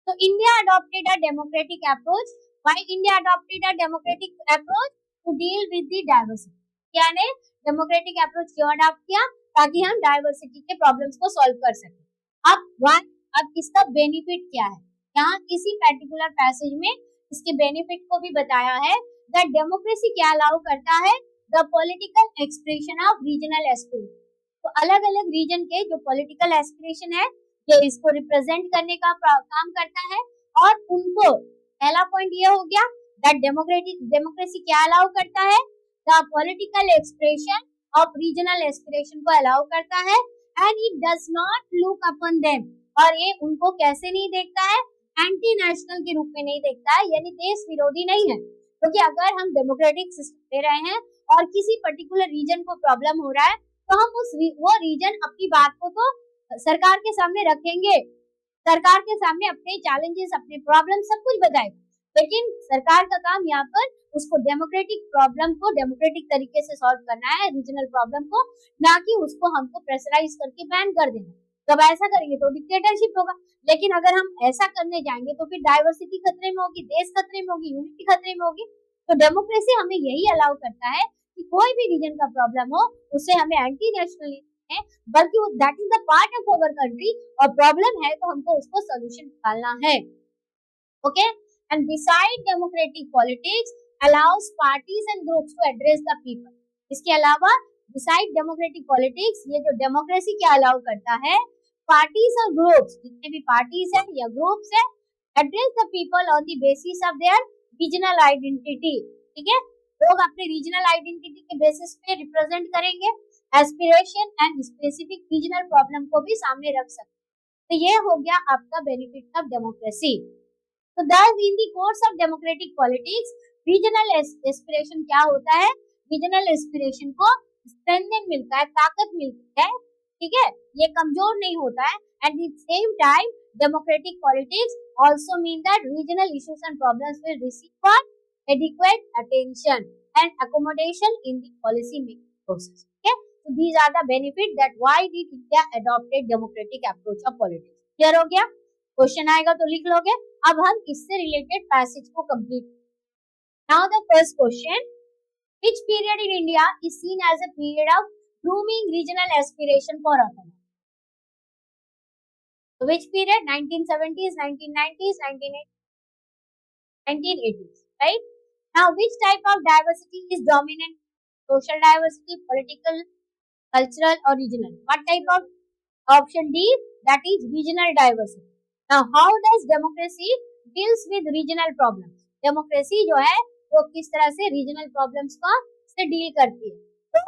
तो India adopted a democratic approach, why India adopted a democratic approach to deal with the diversity, क्या ने डेमोक्रेटिक अप्रोच क्यों अडॉप्ट किया? ताकि हम डाइवर्सिटी के प्रॉब्लम्स को सॉल्व कर सके। अब इसका बेनिफिट क्या है? यहाँ इसी पर्टिकुलर पैसेज में इसके बेनिफिट को भी बताया है। द डेमोक्रेसी क्या अलाउ करता है? The political expression of regional aspiration, तो अलग अलग रीजन के जो पॉलिटिकल एस्पिरेशन है ये इसको रिप्रेजेंट करने का काम करता है, और उनको पहला पॉइंट ये हो गया दैट डेमोक्रेसी क्या अलाउ करता है? The political expression of regional aspiration को अलाउ करता है, and it does not look upon them, और ये उनको कैसे नहीं देखता है? एंटी नेशनल के रूप में नहीं देखता है, यानी देश विरोधी नहीं है। क्योंकि अगर हम डेमोक्रेटिक सिस्टम दे रहे हैं और किसी पर्टिकुलर रीजन को प्रॉब्लम हो रहा है तो हम वो रीजन अपनी बात को तो सरकार के सामने रखेंगे, सरकार के सामने अपने चैलेंजेस अपने प्रॉब्लम सब कुछ बताएगा। लेकिन सरकार का काम यहाँ पर उसको डेमोक्रेटिक प्रॉब्लम को डेमोक्रेटिक तरीके से सॉल्व करना है, रीजनल प्रॉब्लम को, ना कि उसको हमको प्रेशराइज करके बैन कर देना। जब ऐसा करेंगे तो डिक्टेटरशिप होगा। लेकिन अगर हम ऐसा करने जाएंगे तो फिर डाइवर्सिटी खतरे में होगी, देश खतरे में होगी, यूनिटी खतरे में होगी। तो डेमोक्रेसी हमें यही अलाउ करता है कि कोई भी रीजन का प्रॉब्लम हो उसे हमें एंटी नेशनलिज्म है, बल्कि that is the part of our country, और प्रॉब्लम है तो हमको उसको सोल्यूशन निकालना है। Okay, and beside democratic politics allows parties and groups to address the people. इसके अलावा बिसाइड डेमोक्रेटिक पॉलिटिक्स, ये जो डेमोक्रेसी क्या अलाउ करता है, पार्टीज और ग्रुप्स, जितने भी पार्टीज हैं या ग्रुप्स हैं, address the people on the basis of their regional identity. ठीक है, लोग अपने रीजनल आइडेंटिटी के बेसिस पे रिप्रेजेंट करेंगे, aspiration and specific regional problem को भी सामने रख सकते हैं। तो ये हो गया आपका बेनिफिट ऑफ डेमोक्रेसी। तो thus in the course of democratic politics, regional aspiration क्या होता है, रीजनल एस्पिरेशन को स्ट्रेंथन मिलता है, ताकत मिलती है। ठीक है, ये कमजोर नहीं होता है। At the same time democratic politics also mean that regional issues and problems will receive for adequate attention and accommodation in the policy making process. Okay, so these are the benefits that why did India adopted democratic approach of politics. Clear हो गया? Question आएगा तो लिख लोगे। अब हम इससे related passage को complete. Now the first question, which period in India is seen as a period of grooming regional aspiration for autonomy? So which period? 1970s, 1990s, 1980s, right? Now which type of diversity is dominant? Social diversity, political, cultural or regional? What type of? Option D, that is regional diversity. Now how does democracy deals with regional problems? Democracy जो है वो किस तरह से regional problems का से deal करती है? तो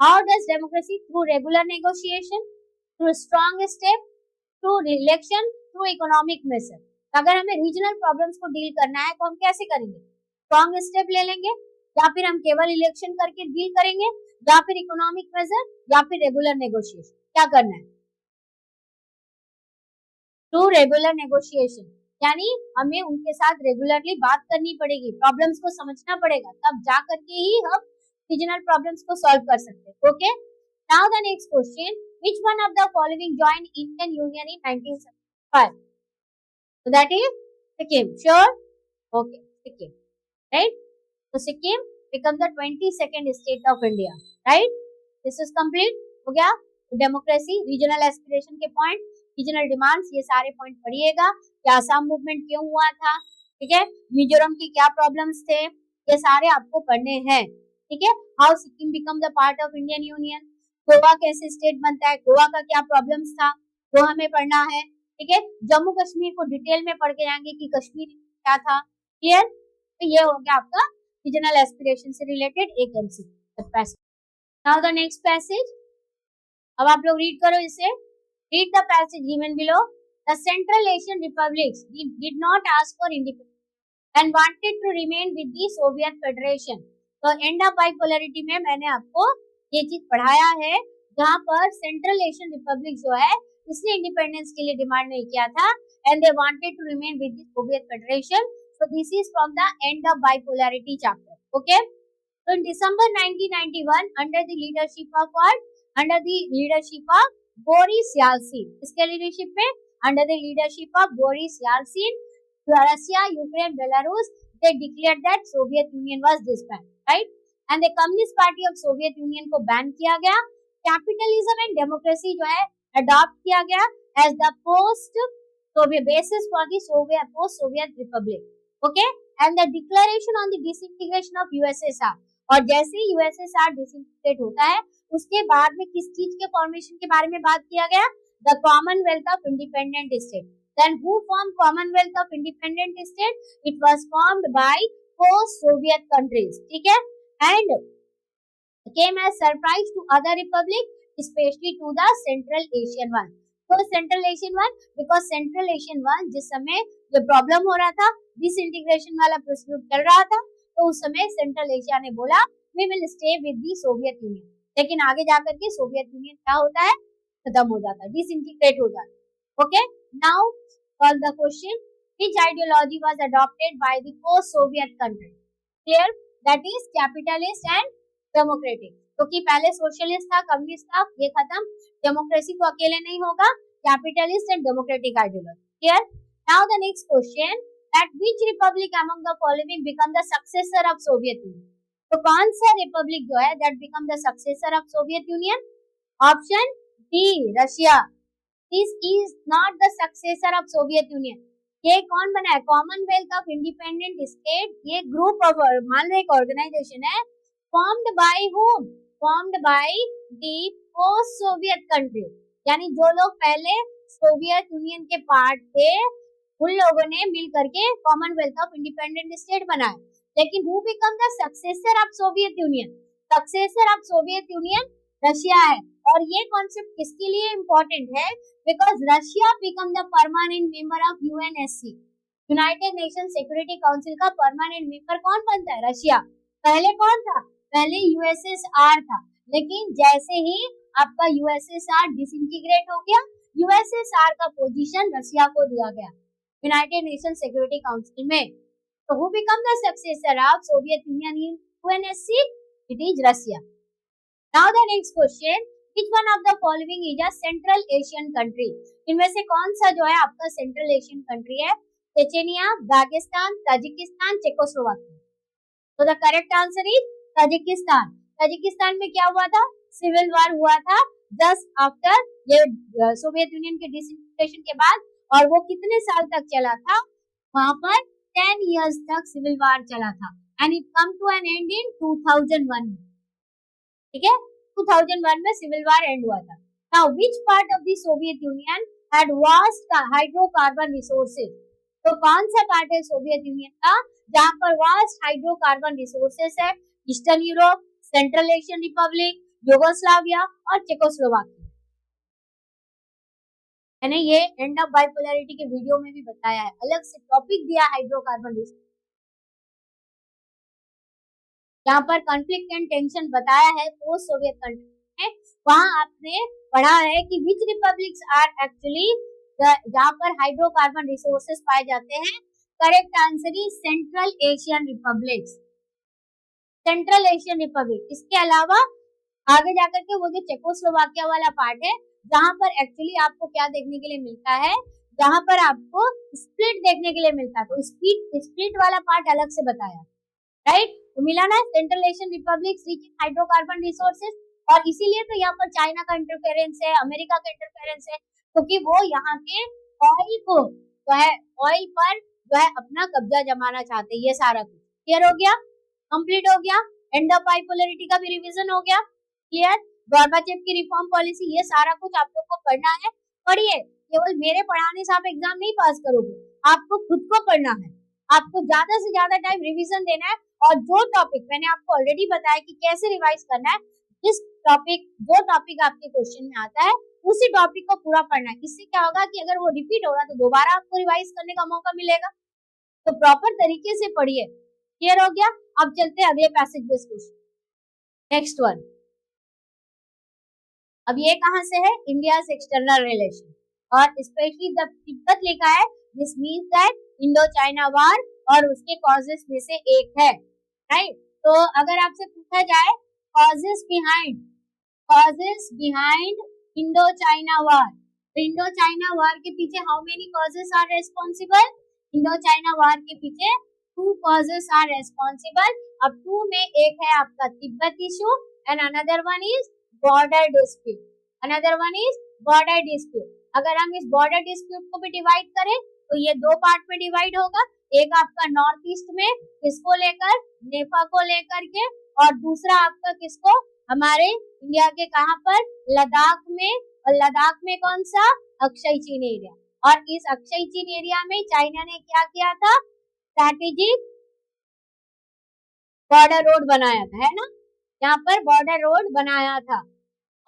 how does democracy? Through regular negotiation, through strong step, through election, through economic measure. अगर हमें रीजनल प्रॉब्लम्स को डील करना है तो हम कैसे करेंगे? स्ट्रॉन्ग स्टेप ले लेंगे, या फिर हम केवल इलेक्शन करके डील करेंगे, या फिर इकोनॉमिक मेजर, या फिर रेगुलर नेगोशिएशन। क्या करना है? थ्रू रेगुलर नेगोशिएशन, यानी हमें उनके साथ रेगुलरली बात करनी पड़ेगी, प्रॉब्लम्स को समझना पड़ेगा, तब जा करके ही हम रीजनल प्रॉब्लम्स को सॉल्व कर सकते हैं। Okay, now the next question, which one of the following joined Indian union in 1975? So that is Sikkim. Sure? Okay, Sikkim. Right? So Sikkim become the 22nd state of India. Right? This is complete. हो गया? Democracy, regional aspiration के point, regional demands, ये सारे point पढ़िएगा कि Assam movement क्यों हुआ था। ठीक है, मिजोरम की क्या प्रॉब्लम्स थे, ये सारे आपको पढ़ने हैं। ठीक है, how Sikkim become the part of Indian union, Goa कैसे स्टेट बनता है, गोवा का क्या प्रॉब्लम्स था वो हमें पढ़ना है। ठीक है, जम्मू कश्मीर को डिटेल में पढ़ के जाएंगे कि कश्मीर क्या था। क्लियर? तो ये हो गया आपका रीजनल एस्पिरेशन से रिलेटेड एक MCQ. Now the next passage, अब आप लोग रीड करो इसे। Read the passage given below. The Central Asian republics did not ask for independence and wanted to remain with the Soviet federation. तो end of bipolarity में मैंने आपको ये चीज पढ़ाया है, जहां पर सेंट्रल एशियन रिपब्लिक जो है इसने इंडिपेंडेंस के लिए डिमांड नहीं किया था, and they wanted to remain with the Soviet federation. So this is from the end of bipolarity chapter. Okay, so in December 1991 under the leadership of what? Under the leadership of Boris Yeltsin. इसके leadership में under the leadership of Boris Yeltsin, Russia, Ukraine, Belarus, they declared that Soviet Union was disbanded, right? And the Communist Party of Soviet Union को ban किया गया। Capitalism and democracy जो है adopt किया गया as the post Soviet basis for the Soviet post Soviet Republic. Okay, and the declaration on the disintegration of USSR, और जैसे ही USSR disintegrate होता है उसके बाद में किस चीज के फॉर्मेशन के बारे में बात किया गया? The Commonwealth of independent state. Then who form Commonwealth of independent state? It was formed by post Soviet countries. ठीक है, and came as surprise to other republic, especially to the Central Asian one. तो Central Asian one, because Central Asian one जिस समय ये problem हो रहा था, disintegration वाला प्रोसीड्यूर चल रहा था, तो उस समय सेंट्रल एशिया ने बोला we will stay with the Soviet union. लेकिन आगे जाकर के सोवियत यूनियन क्या होता है? खत्म हो जाता है, डिसइंटीग्रेट हो जाता है। Okay, now call the question, which ideology was adopted by the post-Soviet country? Clear? That is capitalist and democratic. क्योंकि पहले सोशलिस्ट था, कम्युनिस्ट था, ये खत्म, डेमोक्रेसी तो अकेले नहीं होगा, capitalist and democratic ideology. Clear? Now the next question, that which republic among the following become the successor of Soviet Union? तो कौन सा रिपब्लिक जो है that become the successor of Soviet Union? Option D Russia. This is not the successor of Soviet Union. ये कौन बना है? Commonwealth of independent state. ये ग्रुप ऑफ, मान लो एक ऑर्गेनाइजेशन है, formed by whom? Formed by the post Soviet country. यानी जो लोग पहले सोवियत यूनियन के पार्ट थे, उन लोगों ने मिल करके कॉमनवेल्थ ऑफ इंडिपेंडेंट स्टेट बनाया. लेकिन who become the successor of Soviet Union? Successor of Soviet Union Russia है. और ये कॉन्सेप्ट किसके लिए इम्पोर्टेंट है? Because Russia become the permanent member of UNSC. United nation security council का परमानेंट मेंबर कौन बनता है? रशिया. पहले कौन था? पहले यूएसएसआर था. लेकिन जैसे ही आपका यूएसएसआर डिसइंटीग्रेट हो गया, यूएसएसआर का पोजीशन रशिया को दिया गया यूनाइटेड नेशन सिक्योरिटी काउंसिल में. तो who become the successor of Soviet union in UNSC? It is Russia. Now the next question, which one of the following is a Central Asian country? इनमें से कौन सा जो है आपका सेंट्रल एशियन कंट्री है? Chechnya, Dagestan, Tajikistan, Czechoslovakia. तो the correct answer is Tajikistan. Tajikistan में क्या हुआ था? सिविल वॉर हुआ था जस्ट आफ्टर ये सोवियत यूनियन के डिसइंटीग्रेशन के बाद. और वो कितने साल तक चला था? वहां पर 10 years तक सिविल वॉर चला था. And it come to an end in 2001. ठीक है, 2001 में सिविल वॉर एंड हुआ था. Now which part of the Soviet union had vast hydrocarbon resources? तो कौन सा पार्ट है सोवियत यूनियन का जहां पर वास्ट हाइड्रोकार्बन रिसोर्सेज है? Eastern Europe, central Asian Republic, Yugoslavia और चेकोस्लोवाकिया. मैंने ये एंड ऑफ बाइपोलैरिटी के वीडियो में भी बताया है, अलग से टॉपिक दिया हाइड्रोकार्बन रिसोर्स. यहाँ पर कॉन्फ्लिक्ट एंड टेंशन बताया है पोस्ट सोवियत कंट्री में. वहां आपने पढ़ा है कि विच रिपब्लिक्स आर एक्चुअली जहाँ पर हाइड्रोकार्बन रिसोर्सेज पाए जाते हैं. Correct answer is central Asian republics. Central Asian Republic. इसके अलावा आगे जाकर के वो जो चेकोस्लोवाकिया वाला पार्ट है, जहाँ पर एक्चुअली आपको क्या देखने के लिए मिलता है? जहाँ पर आपको स्प्लिट देखने के लिए मिलता है. तो स्प्लिट वाला पार्ट अलग से बताया, राइट? तो मिला ना, central Asian Republic rich in hydrocarbon resources. और इसीलिए तो यहाँ पर चाइना का इंटरफेरेंस है, अमेरिका का इंटरफेरेंस है, क्योंकि वो यहाँ के ऑयल को जो है, ऑयल पर जो है अपना कब्जा जमाना चाहते हैं. ये सारा कुछ क्लियर हो गया, कंप्लीट हो गया. एंड ऑफ बाइपोलैरिटी का भी रिवीजन हो गया. क्लियर? गॉर्बाचेव की रिफॉर्म पॉलिसी, ये सारा कुछ आप लोग को पढ़ना है. पढ़िए, केवल मेरे पढ़ाने से आप एग्जाम नहीं पास करोगे, आपको खुद को पढ़ना है. आपको ज्यादा से ज्यादा टाइम रिवीजन देना है. और जो टॉपिक मैंने आपको ऑलरेडी बताया कि कैसे रिवाइज करना है, जो टॉपिक आपके क्वेश्चन में आता है उसी टॉपिक को पूरा पढ़ना है. इससे क्या होगा कि अगर वो रिपीट होगा तो दोबारा आपको रिवाइज करने का मौका मिलेगा. तो प्रॉपर तरीके से पढ़िए. क्लियर हो गया? अब चलते हैं अगले passage based question. Next one. अब ये कहां से है? India's external relation. और स्पेशली द तिब्बत लिखा है. This means that Indo China war और उसके कॉजेस में से एक है, राइट? तो अगर आपसे पूछा जाए causes behind Indo China war, तो इंडो चाइना वॉर के पीछे how many causes are responsible? Indo China war के पीछे 2 कॉजेस आर रेस्पॉन्सिबल. अब 2 में एक है आपका Tibet issue and another one is border dispute. अगर हम इस बॉर्डर डिस्प्यूट को भी डिवाइड करें तो ये 2 पार्ट में डिवाइड होगा. एक आपका नॉर्थ ईस्ट में किसको लेकर? नेपा को लेकर के. और दूसरा आपका किसको? हमारे इंडिया के कहां पर? लद्दाख में. और लद्दाख में कौन सा? अक्षय चीन एरिया. और इस अक्षय चीन एरिया में चाइना ने क्या किया था? स्ट्रैटेजिक बॉर्डर रोड बनाया था, है ना? यहाँ पर बॉर्डर रोड बनाया था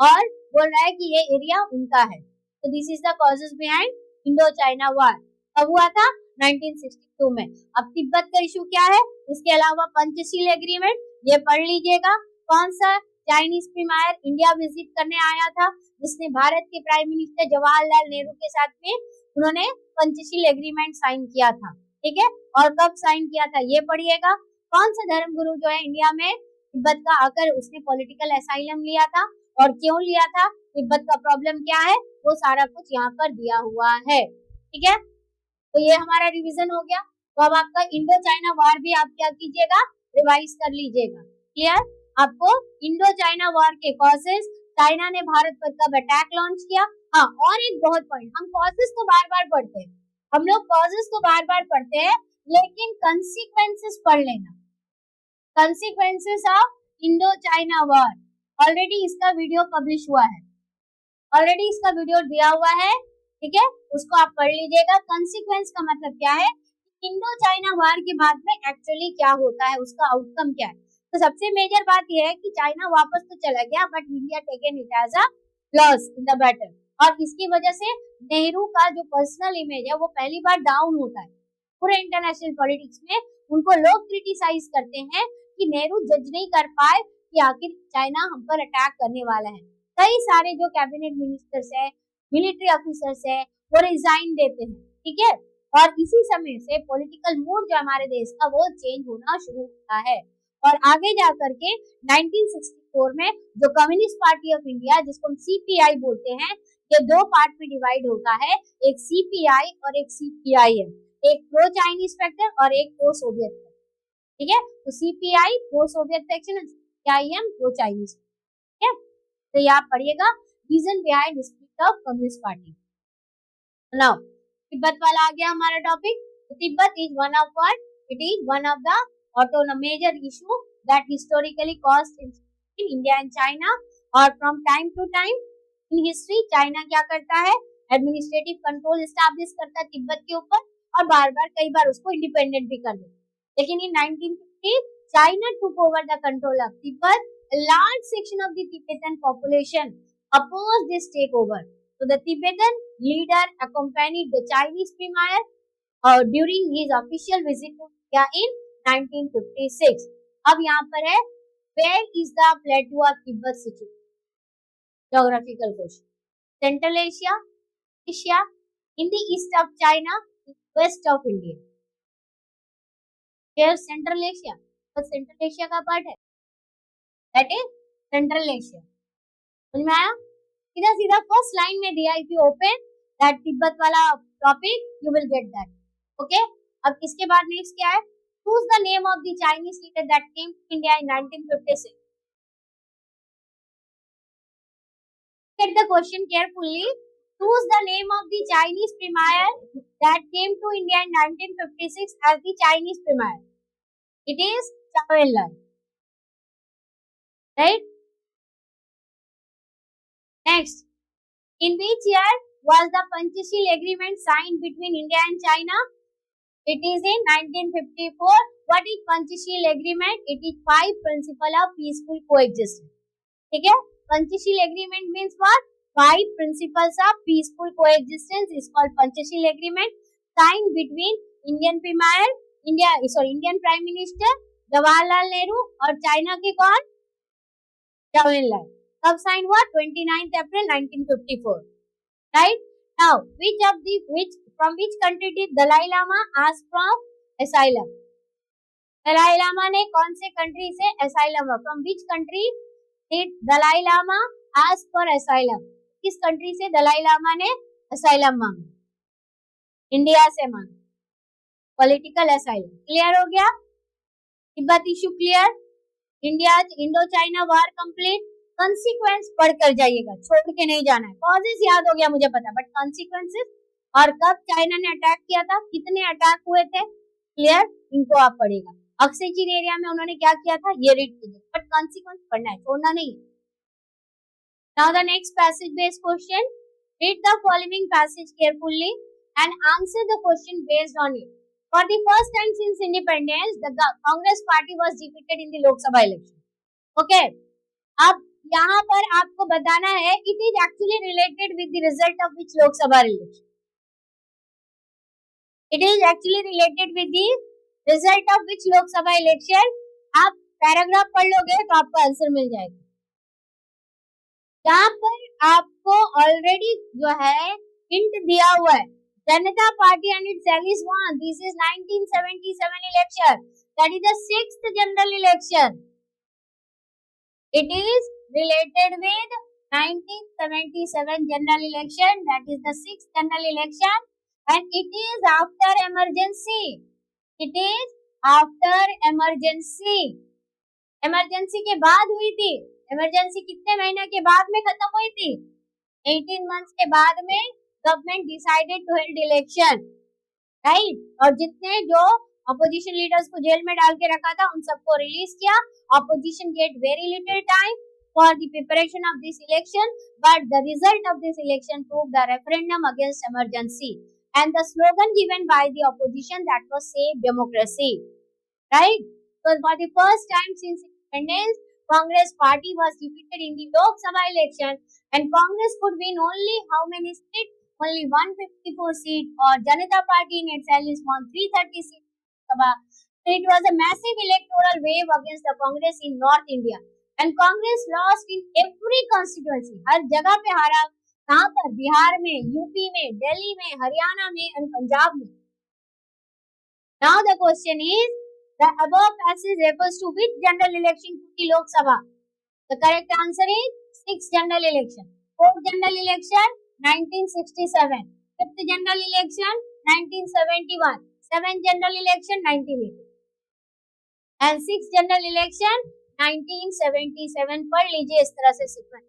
और बोल रहा है कि ये एरिया उनका है. तो this is the causes behind Indo China war. कब हुआ था? 1962 में. अब तिब्बत का इशू क्या है? इसके अलावा पंचशील एग्रीमेंट, ये पढ़ लीजिएगा. कौन सा? चाइनीज प्रीमायर इंडिया विजिट करने आया था, जिसने भारत के प्राइम मिनिस्टर जवाहरलाल नेहरू के साथ में उन्होंने पंचशील एग्रीमेंट साइन किया था, ठीक है, और कब साइन किया था ये पढ़िएगा। कौन सा धर्मगुरु जो है इंडिया में तिब्बत का आकर उसने पॉलिटिकल असाइलम लिया था और क्यों लिया था, तिब्बत का प्रॉब्लम क्या है, वो सारा कुछ यहाँ पर दिया हुआ है, ठीक है। तो ये हमारा रिवीजन हो गया। तो अब आपका इंडो चाइना वार भी आप क्या कीजिएगा, रिवाइज कर लीजिएगा। क्लियर, आपको इंडो चाइना वार के कॉजेस, चाइना ने भारत पर कब अटैक लॉन्च किया। हाँ, और एक बहुत पॉइंट, हम कॉजेस तो बार बार पढ़ते हैं, हम लोग कॉजेस तो बार बार पढ़ते हैं, लेकिन कंसिक्वेंसेस पढ़ लेना। Consequences of Indo China war, already इसका वीडियो पब्लिश हुआ है, ऑलरेडी इसका वीडियो दिया हुआ है, ठीक है, उसको आप पढ़ लीजिएगा। कंसिक्वेंस का मतलब क्या है, इंडो चाइना वार के बाद में एक्चुअली क्या होता है, उसका आउटकम क्या है। तो सबसे मेजर बात यह है कि चाइना वापस तो चला गया, but India taken it as a loss in the battle, और इसकी वजह से नेहरू का जो पर्सनल इमेज है वो पहली बार डाउन होता है। पूरे इंटरनेशनल पॉलिटिक्स में उनको लोग क्रिटिसाइज करते हैं कि नेहरू जज नहीं कर पाए कि आखिर चाइना हम पर अटैक करने वाला है। कई सारे जो कैबिनेट मिनिस्टर्स है, मिलिट्री ऑफिसर्स है, वो रिजाइन देते हैं, ठीक है, और इसी समय से पॉलिटिकल मूड जो हमारे देश का वो चेंज होना शुरू होता है। और आगे जाकर के 1964 में जो कम्युनिस्ट पार्टी ऑफ इंडिया, जिसको हम सीपीआई बोलते हैं, ये दो पार्ट में डिवाइड होता है, एक सीपीआई और एक सीपीआईएम, एक प्रो चाइनीज फैक्टर और एक प्रो सोवियत फैक्टर, ठीक है। तो CPI pro Soviet section, CPIM pro Chinese, ठीक है। तो ये आप पढ़िएगा, reason behind split of communist party. Now Tibet वाला आ गया हमारा टॉपिक। तो Tibet is one of what, it is one of the autonomous major issue that historically caused in India and China, और from time to time in history China क्या करता है, administrative control establish करता है तिब्बत के ऊपर, और बार बार कई बार उसको इंडिपेंडेंट भी कर देता है। लेकिन इन 1950 China took over the control of Tibet. A large section of the Tibetan population opposed this takeover. So the Tibetan leader accompanied the Chinese premier during his official visit to India in 1956. अब यहाँ पर है, where is the plateau of Tibet situated? Geographical question. Central Asia, Asia, in the east of China, west of India. Here Central Asia, तो Central Asia का part है, that is Central Asia. समझ में आया? सीधा सीधा फर्स्ट लाइन में दिया, if you open that Tibet वाला topic, you will get that. Okay? अब इसके बाद नेक्स्ट क्या है? Who's the name of the Chinese leader that came to India in 1956? Get the question carefully. Who's the name of the Chinese premier that came to India in 1956 as the Chinese premier? It is Zhou Enlai. Right? Next. In which year was the Panchashil agreement signed between India and China? It is in 1954. What is Panchashil agreement? It is 5 principles of peaceful coexistence. ठीक है, Panchashil agreement means what? 5 principles of peaceful coexistence is called Panchashil agreement, signed between Indian Prime Minister Jawaharlal Nehru और China के कौन, Zhou Enlai. कब sign हुआ? 29 अप्रैल 1954. Right? Now, from which country did Dalai Lama ask for asylum? Dalai Lama ने कौन से country से asylum, from which country did Dalai Lama ask for asylum? किस कंट्री से दलाई लामा ने asylum मांगा? इंडिया से मांगा, पॉलिटिकल asylum. क्लियर हो गया? Tibet issue clear? India Indo China war complete. Consequence पढ़कर जाइएगा, छोड़ के नहीं जाना है। कॉजेस याद हो गया मुझे पता, बट कंसिक्वेंसेस और कब चाइना ने अटैक किया था, कितने अटैक हुए थे, क्लियर, इनको आप पढ़ेगा। अक्सई चीन एरिया में उन्होंने क्या किया था ये रीड कीजिए, बट कंसिक्वेंस पढ़ना है, छोड़ना नहीं है। Now the next passage based question, read the following passage carefully and answer the question based on it. For the first time since independence, the Congress party was defeated in the Lok Sabha election. Okay. अब यहाँ पर आपको बताना है, it is actually related with the result of which Lok Sabha election. It is actually related with the result of which Lok Sabha election. आप paragraph पढ़ लोगे तो आपको आंसर मिल जाएगा। यहाँ पर आपको ऑलरेडी जो है हिंट दिया हुआ है, Janata Party and its allies won. This is 1977 election. That is the 6th general election. It is related with 1977 general election. That is the 6th general election, and it is after emergency. It is after emergency. emergency के बाद हुई थी. emergency कितने महीने के बाद में खत्म हुई थी? 18 months के बाद में government decided to held election, right. और जितने जो अपोजिशन लीडर्स को जेल में डाल के रखा था उन सबको रिलीज किया. Opposition get very little time for the preparation of this election, but the result of this election proved the referendum against emergency and the slogan given by the opposition, that was save democracy, right. So for the first time since independence, Congress party was defeated in the Lok Sabha election, and Congress could win only how many seats? Only 154 seats, or Janata Party in its allies won 330 seats in Sabha. So it was a massive electoral wave against the Congress in North India. And Congress lost in every constituency. हर जगह पे हारा. कहाँ पर? बिहार में, UP में, दिल्ली में, हरियाणा में और पंजाब में. Now the question is, the above passage refers to which general election to the Lok Sabha? The correct answer is 6th general election. 4th general election 1967. 5th general election 1971. 7th general election 1980. And 6th general election 1977. पढ़ लीजिए इस तरह से sequence.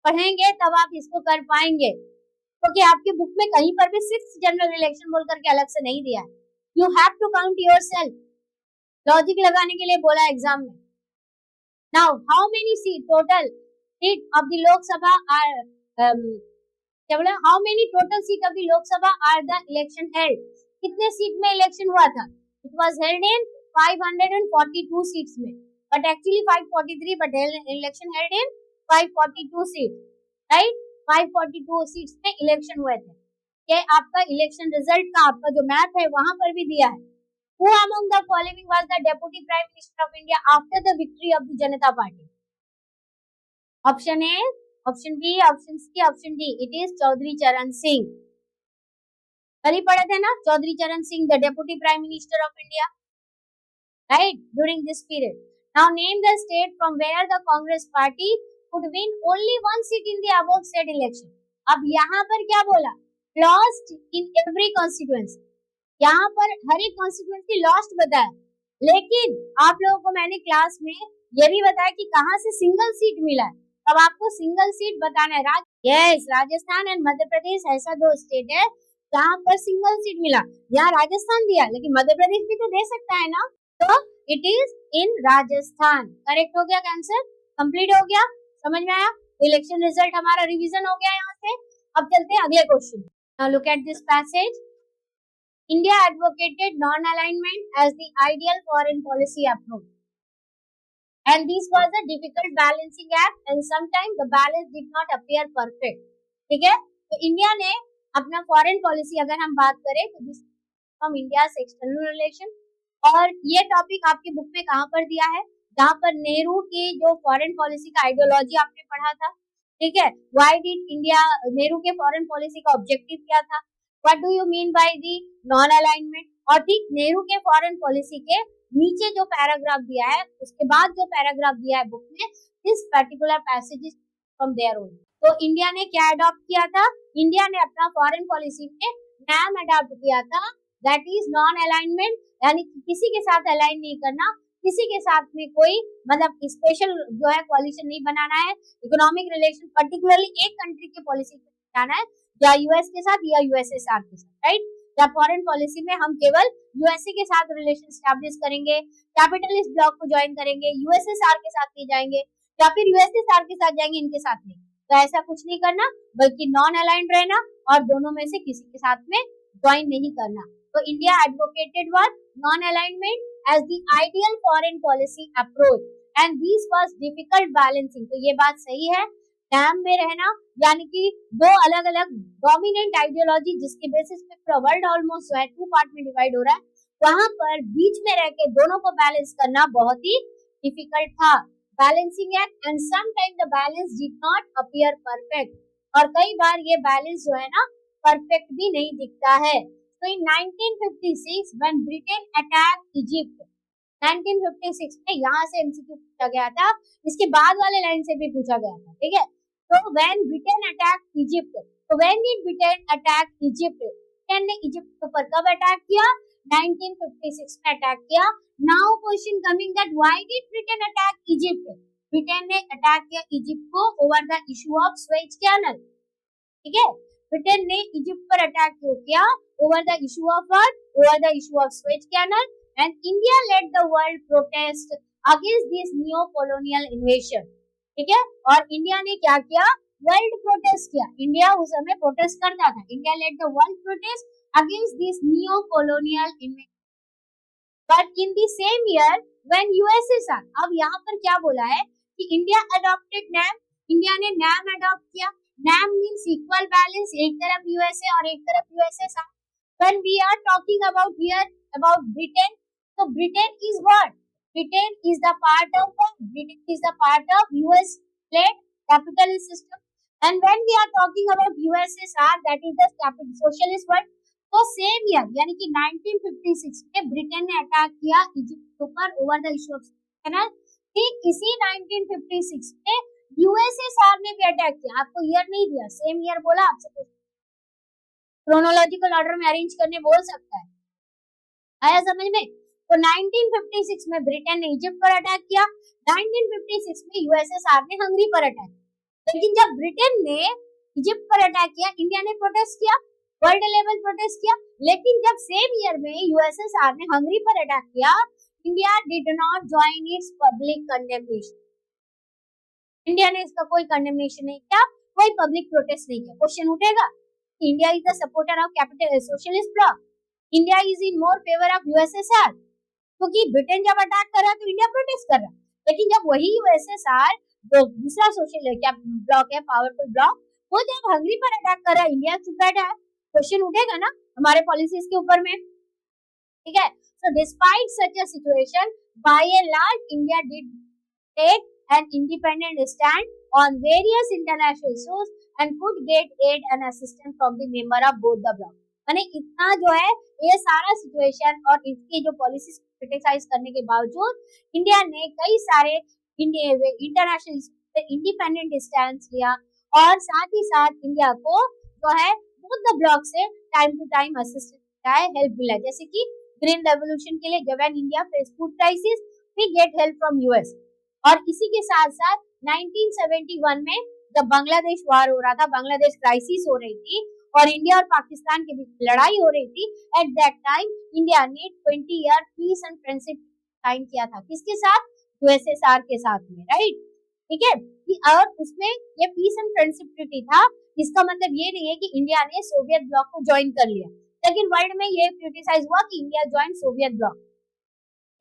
पढ़ेंगे तब आप इसको कर पाएंगे, क्योंकि आपके बुक में कहीं पर भी 6th जनरल इलेक्शन बोल करके अलग से नहीं दिया है. You have to count yourself. Logic लगाने के लिए बोला एग्जाम में. Now how many seat total seat of the Lok Sabha are क्या बोला? How many total seat of the Lok Sabha are the election held. कितने सीट में इलेक्शन हुआ था? It was held in 542 seats में, but actually 543, but election held in 542 seats, right. 542 seats में election हुए थे. ये आपका इलेक्शन रिजल्ट का आपका जो मैप है वहां पर भी दिया है. Who among the following was the Deputy Prime Minister of India after the victory of the Janata Party? Option A, option B, option C, option D. It is Chaudhary Charan Singh. कल ही पढ़े थे ना, चौधरी चरण Singh, the Deputy Prime Minister of India, right, during this period. Now name the state from where the Congress party could win only one seat in the above said election. अब यहाँ पर क्या बोला? Lost in every constituency. यहाँ पर हर एक constituency lost बताया, लेकिन आप लोगों को मैंने क्लास में ये भी बताया कि कहाँ से सिंगल सीट मिला है. अब आपको सिंगल सीट बताना है. यस, राजस्थान एंड मध्य प्रदेश ऐसा दो स्टेट है जहाँ पर सिंगल सीट मिला. यहाँ राजस्थान दिया, लेकिन मध्य प्रदेश भी तो दे सकता है ना. तो it is in Rajasthan. Correct हो गया आंसर, कंप्लीट हो गया, समझ में आया. इलेक्शन रिजल्ट हमारा रिवीजन हो गया यहाँ से. अब चलते हैं अगले question. Now look at this passage. India advocated non alignment as the ideal foreign policy approach, and this was a difficult balancing act and sometimes the balance did not appear perfect. ठीक है, तो India ने अपना foreign policy अगर हम बात करें तो this from India's external relation, और ये टॉपिक आपके बुक में कहाँ पर दिया है? जहाँ पर नेहरू की जो फॉरेन पॉलिसी का आइडियोलॉजी आपने पढ़ा था. ठीक है, व्हाई डिड इंडिया, नेहरू के फॉरेन पॉलिसी का ऑब्जेक्टिव क्या था? What do you mean by the non alignment? और ठीक नेहरू के फॉरेन पॉलिसी के नीचे जो पैराग्राफ दिया है, उसके बाद जो पैराग्राफ दिया है बुक में, this particular passage is from there only. तो इंडिया ने क्या अडॉप्ट किया था? इंडिया ने अपना फॉरेन पॉलिसी में नाम अडॉप्ट किया था, दैट इज नॉन अलाइनमेंट, यानी किसी के साथ अलाइन नहीं करना, किसी के साथ में कोई मतलब स्पेशल जो है कोalition नहीं बनाना है. इकोनॉमिक रिलेशन पर्टिकुलरली एक कंट्री के पॉलिसी बनाना है, या यूएस के साथ या यूएसएसआर के साथ, राइट. या फॉरेन पॉलिसी में हम केवल यूएसए के साथ रिलेशन स्टैब्लिश करेंगे, कैपिटलिस्ट ब्लॉक को ज्वाइन करेंगे, यूएसएसआर के साथ नहीं जाएंगे, या फिर यूएसएसआर के साथ जाएंगे, इनके साथ नहीं. तो ऐसा कुछ नहीं करना, बल्कि नॉन अलाइंड रहना और दोनों में से किसी के साथ में ज्वाइन नहीं करना. तो India advocated what? Non alignment as the ideal foreign policy approach, and this was difficult balancing. तो ये बात सही है. डैम में रहना यानी कि दो अलग अलग डोमिनेंट आइडियोलॉजी जिसके बेसिस पे पूरा वर्ल्ड ऑलमोस्ट जो है 2 पार्ट में डिवाइड हो रहा है, वहां पर बीच में रह के दोनों को बैलेंस करना बहुत ही डिफिकल्ट था. Balancing act, and sometime the balance did not appear perfect, और कई बार ये बैलेंस जो है ना परफेक्ट भी नहीं दिखता है। तो इन 1956 व्हेन ब्रिटेन अटैक इजिप्ट, 1956 में यहाँ से एमसीक्यू पूछा गया था, इसके बाद वाले लाइन से भी पूछा गया था, ठीक है। तो व्हेन ब्रिटेन अटैक इजिप्ट, तो when did Britain attack Egypt, Britain ने इजिप्ट के ऊपर कब अटैक किया? 1956 में अटैक किया। Now question coming that why did Britain attack Egypt? Britain ने अटैक किया इजिप्ट को over the issue of Suez canal, ठीक है। ब्रिटेन ने इजिप्ट पर अटैक क्यों किया? Over the issue of what? Over the issue of Suez canal, and India led the world protest against this new colonial इन्वेशन, ठीक है। और इंडिया ने क्या किया? वर्ल्ड प्रोटेस्ट किया। इंडिया उस समय प्रोटेस्ट करता था। India led the world protest against this new colonial invasion, but in the same year when USSR, अब यहाँ पर क्या बोला है कि इंडिया अडॉप्टेड नैम, इंडिया ने नैम अडॉप्ट किया। नैम मींस इक्वल बैलेंस, एक तरफ यूएसए और एक तरफ USSR. When we are talking about here about Britain, तो Britain is what? Britain is the part of what? Britain is the part of US plate capitalist system, and when we are talking about USSR, that is the capital socialist world. तो same year यानी कि 1956 में Britain ने attack किया Egypt के ऊपर over the issue of canal. ठीक इसी 1956 में यूएसएसआर ने भी अटैक किया। आपको ईयर नहीं दिया, सेम ईयर बोला, आपसे क्रोनोलॉजिकल ऑर्डर में अरेंज करने बोल सकता है। आया समझ में? तो 1956 में ब्रिटेन ने इजिप्ट पर अटैक किया, 1956 में यूएसएसआर ने हंगरी पर अटैक किया। लेकिन जब ब्रिटेन ने इजिप्ट पर अटैक किया, इंडिया ने प्रोटेस्ट किया, वर्ल्ड लेवल प्रोटेस्ट किया। लेकिन जब सेम ईयर में यूएसएसआर ने हंगरी पर अटैक किया, India did not join it's public condemnation. India ने इसका कोई कंडेमनेशन नहीं किया, कोई पब्लिक प्रोटेस्ट नहीं किया। क्वेश्चन उठेगा, India is the supporter of capital socialist block, India is in more favour of USSR, क्योंकि ब्रिटेन जब अटैक कर रहा तो इंडिया प्रोटेस्ट कर रहा। लेकिन जब वही यूएसएसआर जो दूसरा सोशल क्या ब्लॉक है, पावरफुल ब्लॉक, वो जब हंगरी पर अटैक कर रहा है, इंडिया चुप बैठा है। क्वेश्चन उठेगा ना हमारे पॉलिसीज के ऊपर में, ठीक है। So despite such a situation, by and large India did take an independent stand on various international issues and could get aid and assistance from the member of both the block. माने इतना जो है ये सारा situation और इसकी जो policies criticise करने के बावजूद इंडिया ने कई सारे इंटरनेशनल इंडिपेंडेंट स्टैंड लिया, और साथ ही साथ इंडिया को जो है बोथ द ब्लॉक से टाइम टू टाइम असिस्टेंस मिला है, हेल्प मिला है। जैसे कि ग्रीन रेवोल्यूशन के लिए जब India face food crisis, we get help from US. और इसी के साथ साथ 1971 में जब बांग्लादेश वार हो रहा था, बांग्लादेश क्राइसिस हो रही थी और इंडिया और पाकिस्तान के बीच लड़ाई हो रही थी, एट दैट टाइम इंडिया ने 20 year peace and friendship sign किया था। किसके साथ? यूएसएसआर के साथ में, राइट, ठीक है। और उसमें ये पीस एंड फ्रेंडशिप ट्रीटी था। इसका मतलब ये नहीं है कि इंडिया ने सोवियत ब्लॉक को ज्वाइन कर लिया, लेकिन वर्ल्ड में ये क्रिटिसाइज हुआ कि इंडिया ज्वाइन सोवियत ब्लॉक,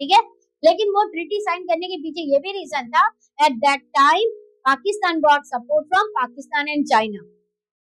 ठीक है। लेकिन वो ट्रीटी साइन करने के पीछे ये भी रीजन था, at that time Pakistan got support from Pakistan and China,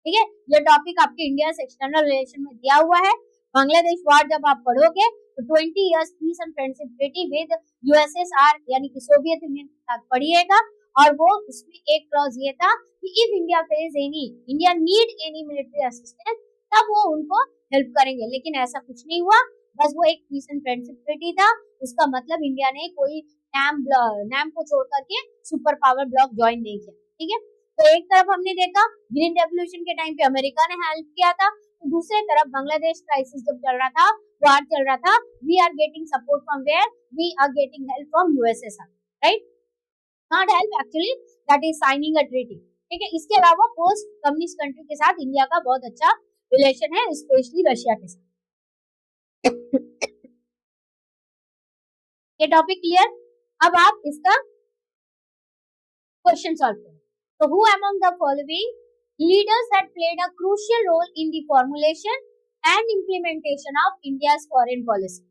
ठीक है। ये टॉपिक आपके इंडिया एक्सटर्नल रिलेशन में दिया हुआ है। बांग्लादेश वॉर जब आप पढ़ोगे तो 20 years peace and friendship treaty with USSR यानी कि सोवियत यूनियन के साथ पढ़िएगा, और वो उसमें एक क्लॉज ये था कि if India face any, India need any military assistance, तब वो उनको हेल्प करेंगे। लेकिन ऐसा कुछ नहीं हुआ, बस वो एक पीस एंड फ्रेंडशिप ट्रीटी था। उसका मतलब इंडिया ने कोई नैम को छोड़ करके सुपर पावर ब्लॉक ज्वाइन नहीं किया, ठीक है। तो एक तरफ हमने देखा ग्रीन रेवोल्यूशन के टाइम पे अमेरिका ने हेल्प किया था, तो दूसरे तरफ बांग्लादेश क्राइसिस जब चल रहा था, वार चल रहा था, we are getting support from where, we are getting help from USSR, right, not help actually, that is signing a treaty, ठीक है। इसके अलावा पोस्ट कम्युनिस्ट कंट्री के साथ इंडिया का बहुत अच्छा रिलेशन है, स्पेशली रशिया के साथ। ये टॉपिक क्लियर? अब आप इसका क्वेश्चन सॉल्व करो। So who among the following leaders had played a crucial role in the formulation and implementation of India's foreign policy?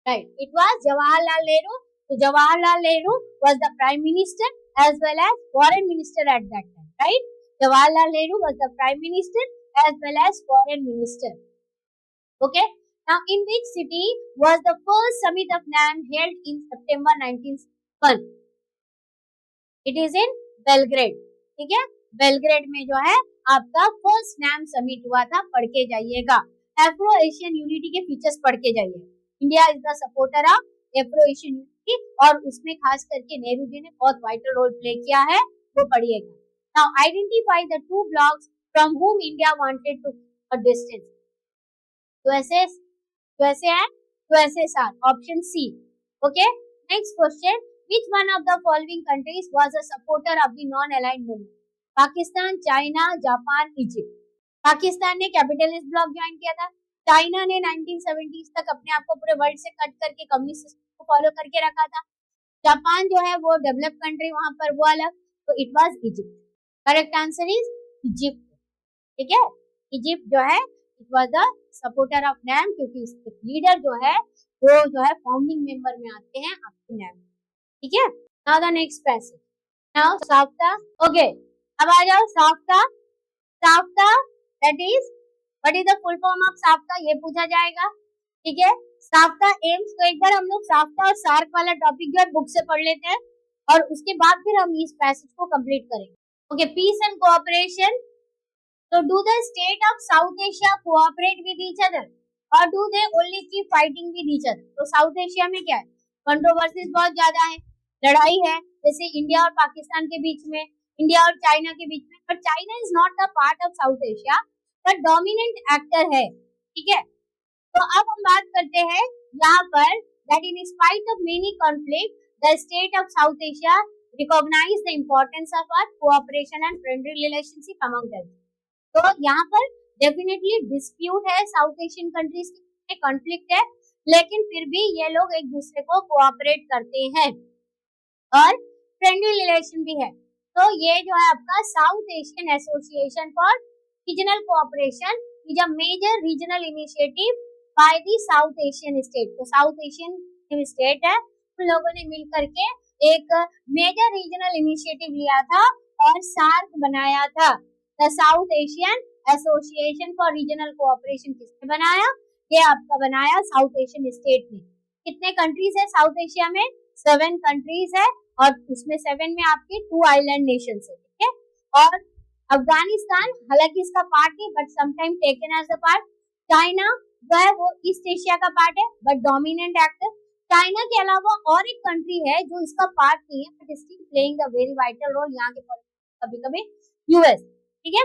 Right, it was Jawaharlal Nehru. So Jawaharlal Nehru was the prime minister as well as foreign minister at that time, right? Jawaharlal Nehru was the prime minister as well as foreign minister. Okay. Now, in which city was the first summit of NAM held in September 1961? It is in Belgrade, ठीक है। Belgrade में जो है आपका first नाम summit हुआ था, पढ़ के जाइएगा। एफ्रो एशियन यूनिटी के फीचर्स पढ़ के जाइए। India is the supporter of Afro Asian unity, और उसमें खास करके नेहरू जी ने बहुत वाइटल रोल प्ले किया है, वो पढ़िएगा। Now identify the two blocks from whom India wanted to a distance. USSR, option C. Okay, next question. Which one of the following countries was a supporter of the non-aligned movement? Pakistan, China, Japan, Egypt. Pakistan ने capitalist block join किया था। China ने 1970s तक अपने आप को पूरे world से कट करके कम्युनिस्ट सिस्टम को फॉलो करके रखा था। जापान जो है वो डेवलप कंट्री, वहां पर वो अलग, तो it was Egypt. Correct answer is Egypt. ठीक है, इजिप्ट जो है it was the supporter of NAM, क्योंकि इसके लीडर जो है वो जो है फाउंडिंग मेंबर में आते हैं आपके नैम। ठीक है, now the next passage. Now SAFTA. Okay, अब आ जाओ SAFTA. SAFTA that is, what is the full form of SAFTA, ये पूछा जाएगा। ठीक है, साफ्ता एम्स, तो एक बार हम लोग साफ्ता और सार्क वाला टॉपिक जो है बुक से पढ़ लेते हैं, और उसके बाद फिर हम इस पैसेज को कंप्लीट करेंगे। Okay, peace and cooperation. So do the state of South Asia cooperate with each other or do they only keep fighting with each other? तो साउथ एशिया में क्या है, कंट्रोवर्सीज बहुत ज्यादा है, लड़ाई है, जैसे इंडिया और पाकिस्तान के बीच में, इंडिया और चाइना के बीच में, but China is not the part of South Asia, but dominant actor है। ठीक है, तो अब हम बात करते हैं यहाँ पर that in spite of many conflicts, the state of South Asia recognize the importance of our cooperation and friendly relationship among them. तो यहाँ पर डेफिनेटली डिस्प्यूट है, साउथ एशियन कंट्रीज के कॉन्फ्लिक्ट है, लेकिन फिर भी ये लोग एक दूसरे को कोऑपरेट करते हैं और फ्रेंडली रिलेशन भी है। तो ये जो है आपका South Asian association for regional cooperation is a major regional initiative by the South Asian state. तो साउथ एशियन स्टेट है, उन लोगों ने मिलकर के एक मेजर रीजनल इनिशिएटिव लिया था और सार्क बनाया था। The South Asian association for regional cooperation किसने बनाया, ये आपका बनाया साउथ एशियन स्टेट ने। कितने कंट्रीज है साउथ एशिया में, 7 कंट्रीज है, और उसमें 7 में आपके 2 आइलैंड नेशंस है। ठीक है, और अफगानिस्तान हालांकि इसका पार्ट है but sometime taken as a part. China जो है वो ईस्ट एशिया का पार्ट है बट डोमिनेंट एक्टर। चाइना के अलावा और एक कंट्री है जो इसका पार्ट नहीं है but still playing the very vital role यहाँ के कभी-कभी, यूएस। ठीक है,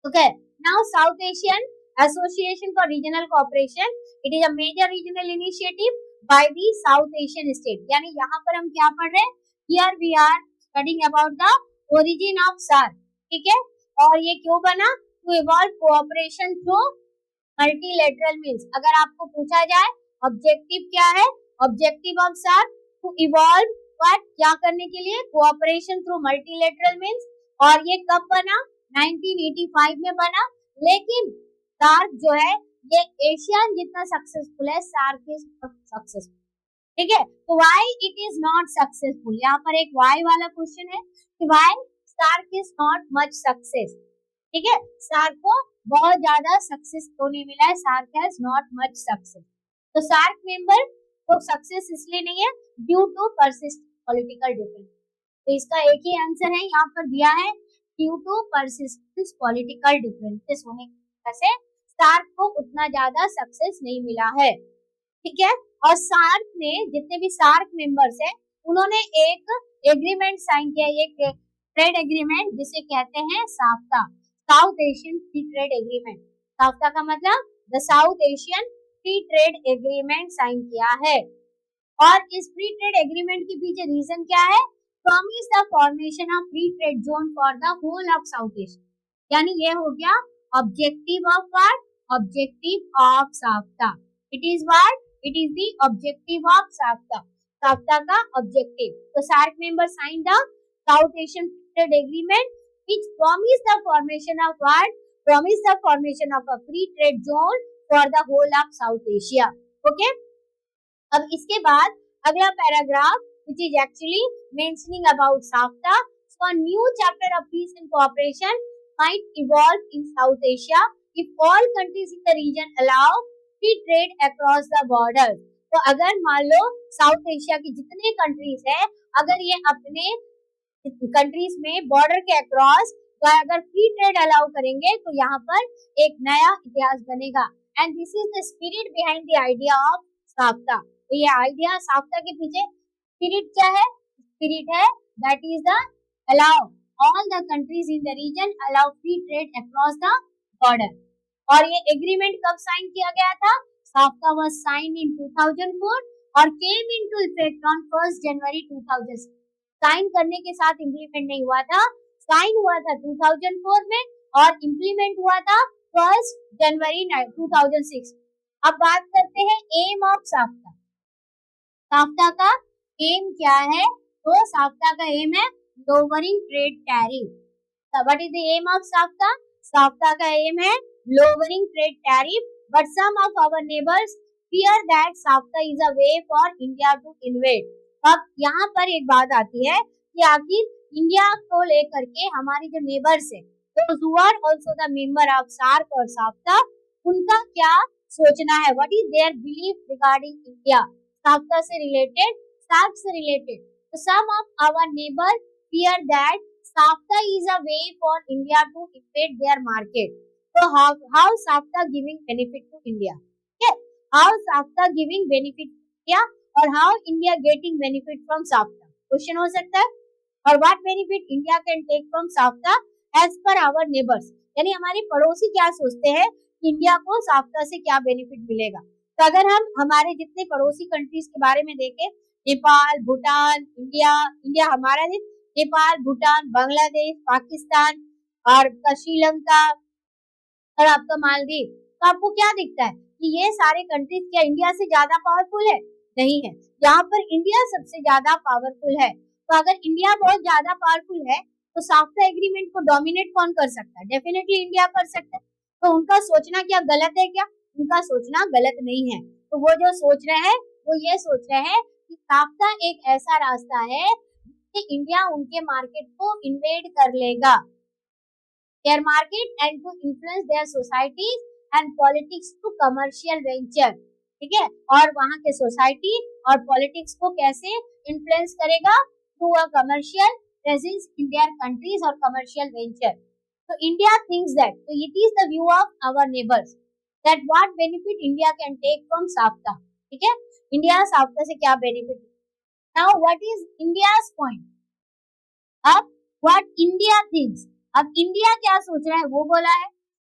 okay, now South Asian association for regional cooperation, it is a major regional initiative by the South Asian state. यानी यहाँ पर हम क्या पढ़ रहे हैं, here we are studying about the origin of SAARC. ठीक है, और ये क्यों बना, to evolve cooperation through multilateral means. अगर आपको पूछा जाए ऑब्जेक्टिव क्या है, objective of SAARC to evolve what, क्या करने के लिए, कोऑपरेशन थ्रू मल्टीलेटरल मीन्स। और ये कब बना, 1985 में बना, लेकिन सार्क जो है ये एशियन जितना सक्सेसफुल है, सार्क इज सक्सेसफुल। ठीक है, तो why it is not successful, यहाँ पर एक व्हाई वाला क्वेश्चन है कि why SAARC is not much success. ठीक है, सार्क को बहुत ज्यादा सक्सेस तो नहीं मिला है, SAARC has not much success. तो सार्क मेंबर को सक्सेस इसलिए नहीं है due to persistent political difference. तो इसका एक ही आंसर है यहाँ पर दिया है, due to persistent political differences होने की वजह से सार्क को उतना ज्यादा सक्सेस नहीं मिला है। ठीक है, और सार्क ने जितने भी सार्क मेंबर्स हैं उन्होंने एक एग्रीमेंट साइन किया, एक ट्रेड एग्रीमेंट जिसे कहते हैं SAFTA, South Asian Free Trade Agreement. SAFTA का मतलब the South Asian Free Trade Agreement sign किया है। और इस फ्री ट्रेड एग्रीमेंट के पीछे रीजन क्या है, promise the formation of free trade zone for the whole of South Asia. यानी ये हो गया objective of what, objective of SAFTA. It is what, it is the objective of SAFTA, SAFTA का objective. तो SAARC member sign the South Asian Free Trade Agreement which promise the formation of what, promise the formation of a free trade zone for the whole of South Asia. Okay, अब इसके बाद अगला paragraph which is actually mentioning about SAFTA. So a new chapter of peace and cooperation might evolve in South Asia if all countries in the region allow free trade across the borders. तो अगर मान लो south Asia की जितने countries है, अगर ये अपने countries में बॉर्डर के अक्रॉस अगर फ्री ट्रेड अलाउ करेंगे तो यहाँ पर एक नया इतिहास बनेगा। And this is the spirit behind the idea of SAFTA. तो ये आइडिया साफ्ता के पीछे स्पिरिट क्या है? स्पिरिट है that is the allow all the countries in the region allow free trade across the border। और ये एग्रीमेंट कब साइन किया गया था? साफ्ता वाज साइन इन 2004 और came into effect on 1 January 2006। Sign करने के साथ इम्प्लीमेंट नहीं हुआ था, साइन हुआ था 2004 में और इम्प्लीमेंट हुआ था 1 जनवरी 2006। अब बात करते हैं एम ऑफ साफ्ता। साफ्ता का एम क्या है? तो साफ्ता का एम है lowering trade tariff. What is the aim of SAFTA? SAFTA का एम है lowering trade tariff, but some of our neighbours fear that SAFTA is a way for India to invade। अब यहाँ पर एक बात आती है कि आखिर इंडिया को लेकर के हमारे जो नेबर्स है, those who are also the member of SAARC और SAFTA, उनका क्या सोचना है? What is their belief regarding India? SAFTA से रिलेटेड, SAARC से related. So some of our neighbors fear that SAFTA is a way for India to invade their market। So how SAFTA giving benefit to India? Okay? How SAFTA giving benefit to India और how India getting benefit from SAFTA? Question हो सकता है। और what benefit India can take from SAFTA as per our neighbors? यानी हमारे पड़ोसी क्या सोचते हैं कि इंडिया को SAFTA से क्या बेनिफिट मिलेगा। तो अगर हम हमारे जितने पड़ोसी कंट्रीज के बारे में देखें, नेपाल, भूटान, इंडिया हमारा नेपाल, भूटान, बांग्लादेश, पाकिस्तान और श्रीलंका और आपका मालदीव, तो आपको क्या दिखता है कि ये सारे कंट्रीज क्या इंडिया से ज्यादा पावरफुल है? नहीं है। यहाँ पर इंडिया सबसे ज्यादा पावरफुल है। तो अगर इंडिया बहुत ज्यादा पावरफुल है तो साफ्टा एग्रीमेंट को डोमिनेट कौन कर सकता है? डेफिनेटली इंडिया कर सकता है। तो उनका सोचना क्या गलत है क्या? उनका सोचना गलत नहीं है। तो वो जो सोच रहे हैं वो ये सोच रहे हैं कि साफ्टा एक ऐसा रास्ता है कि इंडिया उनके मार्केट को इन्वेड कर लेगा, their market, and to influence their societies and politics to commercial venture। ठीक है, और वहां के सोसाइटी और पॉलिटिक्स को कैसे इन्फ्लुएंस करेगा? Through a commercial presence in their countries और कमर्शियल वेंचर। तो इंडिया थिंक्स दैट, तो it is the view of our neighbours that what benefit India can take from SAFTA. ठीक है, इंडिया साफ्ता से क्या benefit? Now what is India's point? अब what India thinks, अब India क्या सोच रहा है वो बोला है।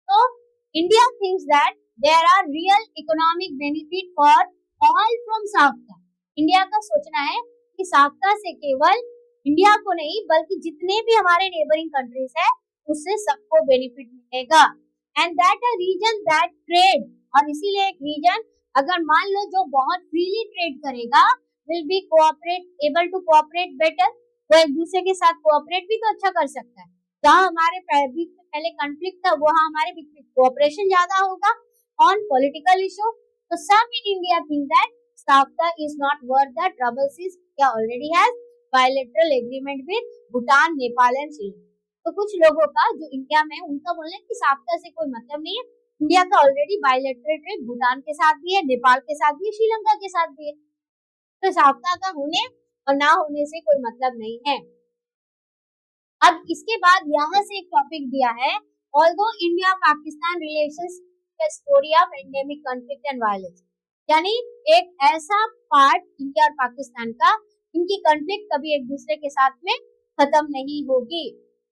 तो India thinks that there are real economic benefit for all from साफ्ता। India का सोचना है कि साफ्ता से केवल इंडिया को नहीं बल्कि जितने भी हमारे नेबरिंग कंट्रीज है उससे सबको बेनिफिट मिलेगा। And that a region that trade, और इसीलिए एक रीजन अगर मान लो जो बहुत फ्रीली ट्रेड करेगा will be cooperate able to cooperate better, वो एक दूसरे के साथ कोऑपरेट भी तो अच्छा कर सकता है। जहाँ हमारे बीच में पहले कॉन्फ्लिक्ट था वहाँ हमारे बीच में कोऑपरेशन ज्यादा होगा ऑन पॉलिटिकल इशू। तो some in India think that SAFTA is not worth the trouble since India already has bilateral agreement with Bhutan, Nepal and Sri Lanka. तो कुछ लोगों का जो इंडिया में उनका बोलना है कि साफ्ता से कोई मतलब नहीं है, इंडिया का ऑलरेडी बायलैटरल ट्रेड भूटान के साथ भी है, नेपाल के साथ भी है, श्रीलंका के साथ भी है। तो साफ्ता का होने और ना होने से कोई मतलब नहीं है। अब इसके बाद यहाँ से एक टॉपिक दिया है, although India Pakistan relations story of endemic conflict and violence. यानी एक ऐसा पार्ट इंडिया और पाकिस्तान का, इनकी कॉन्फ्लिक्ट कभी एक दूसरे के साथ में खत्म नहीं होगी।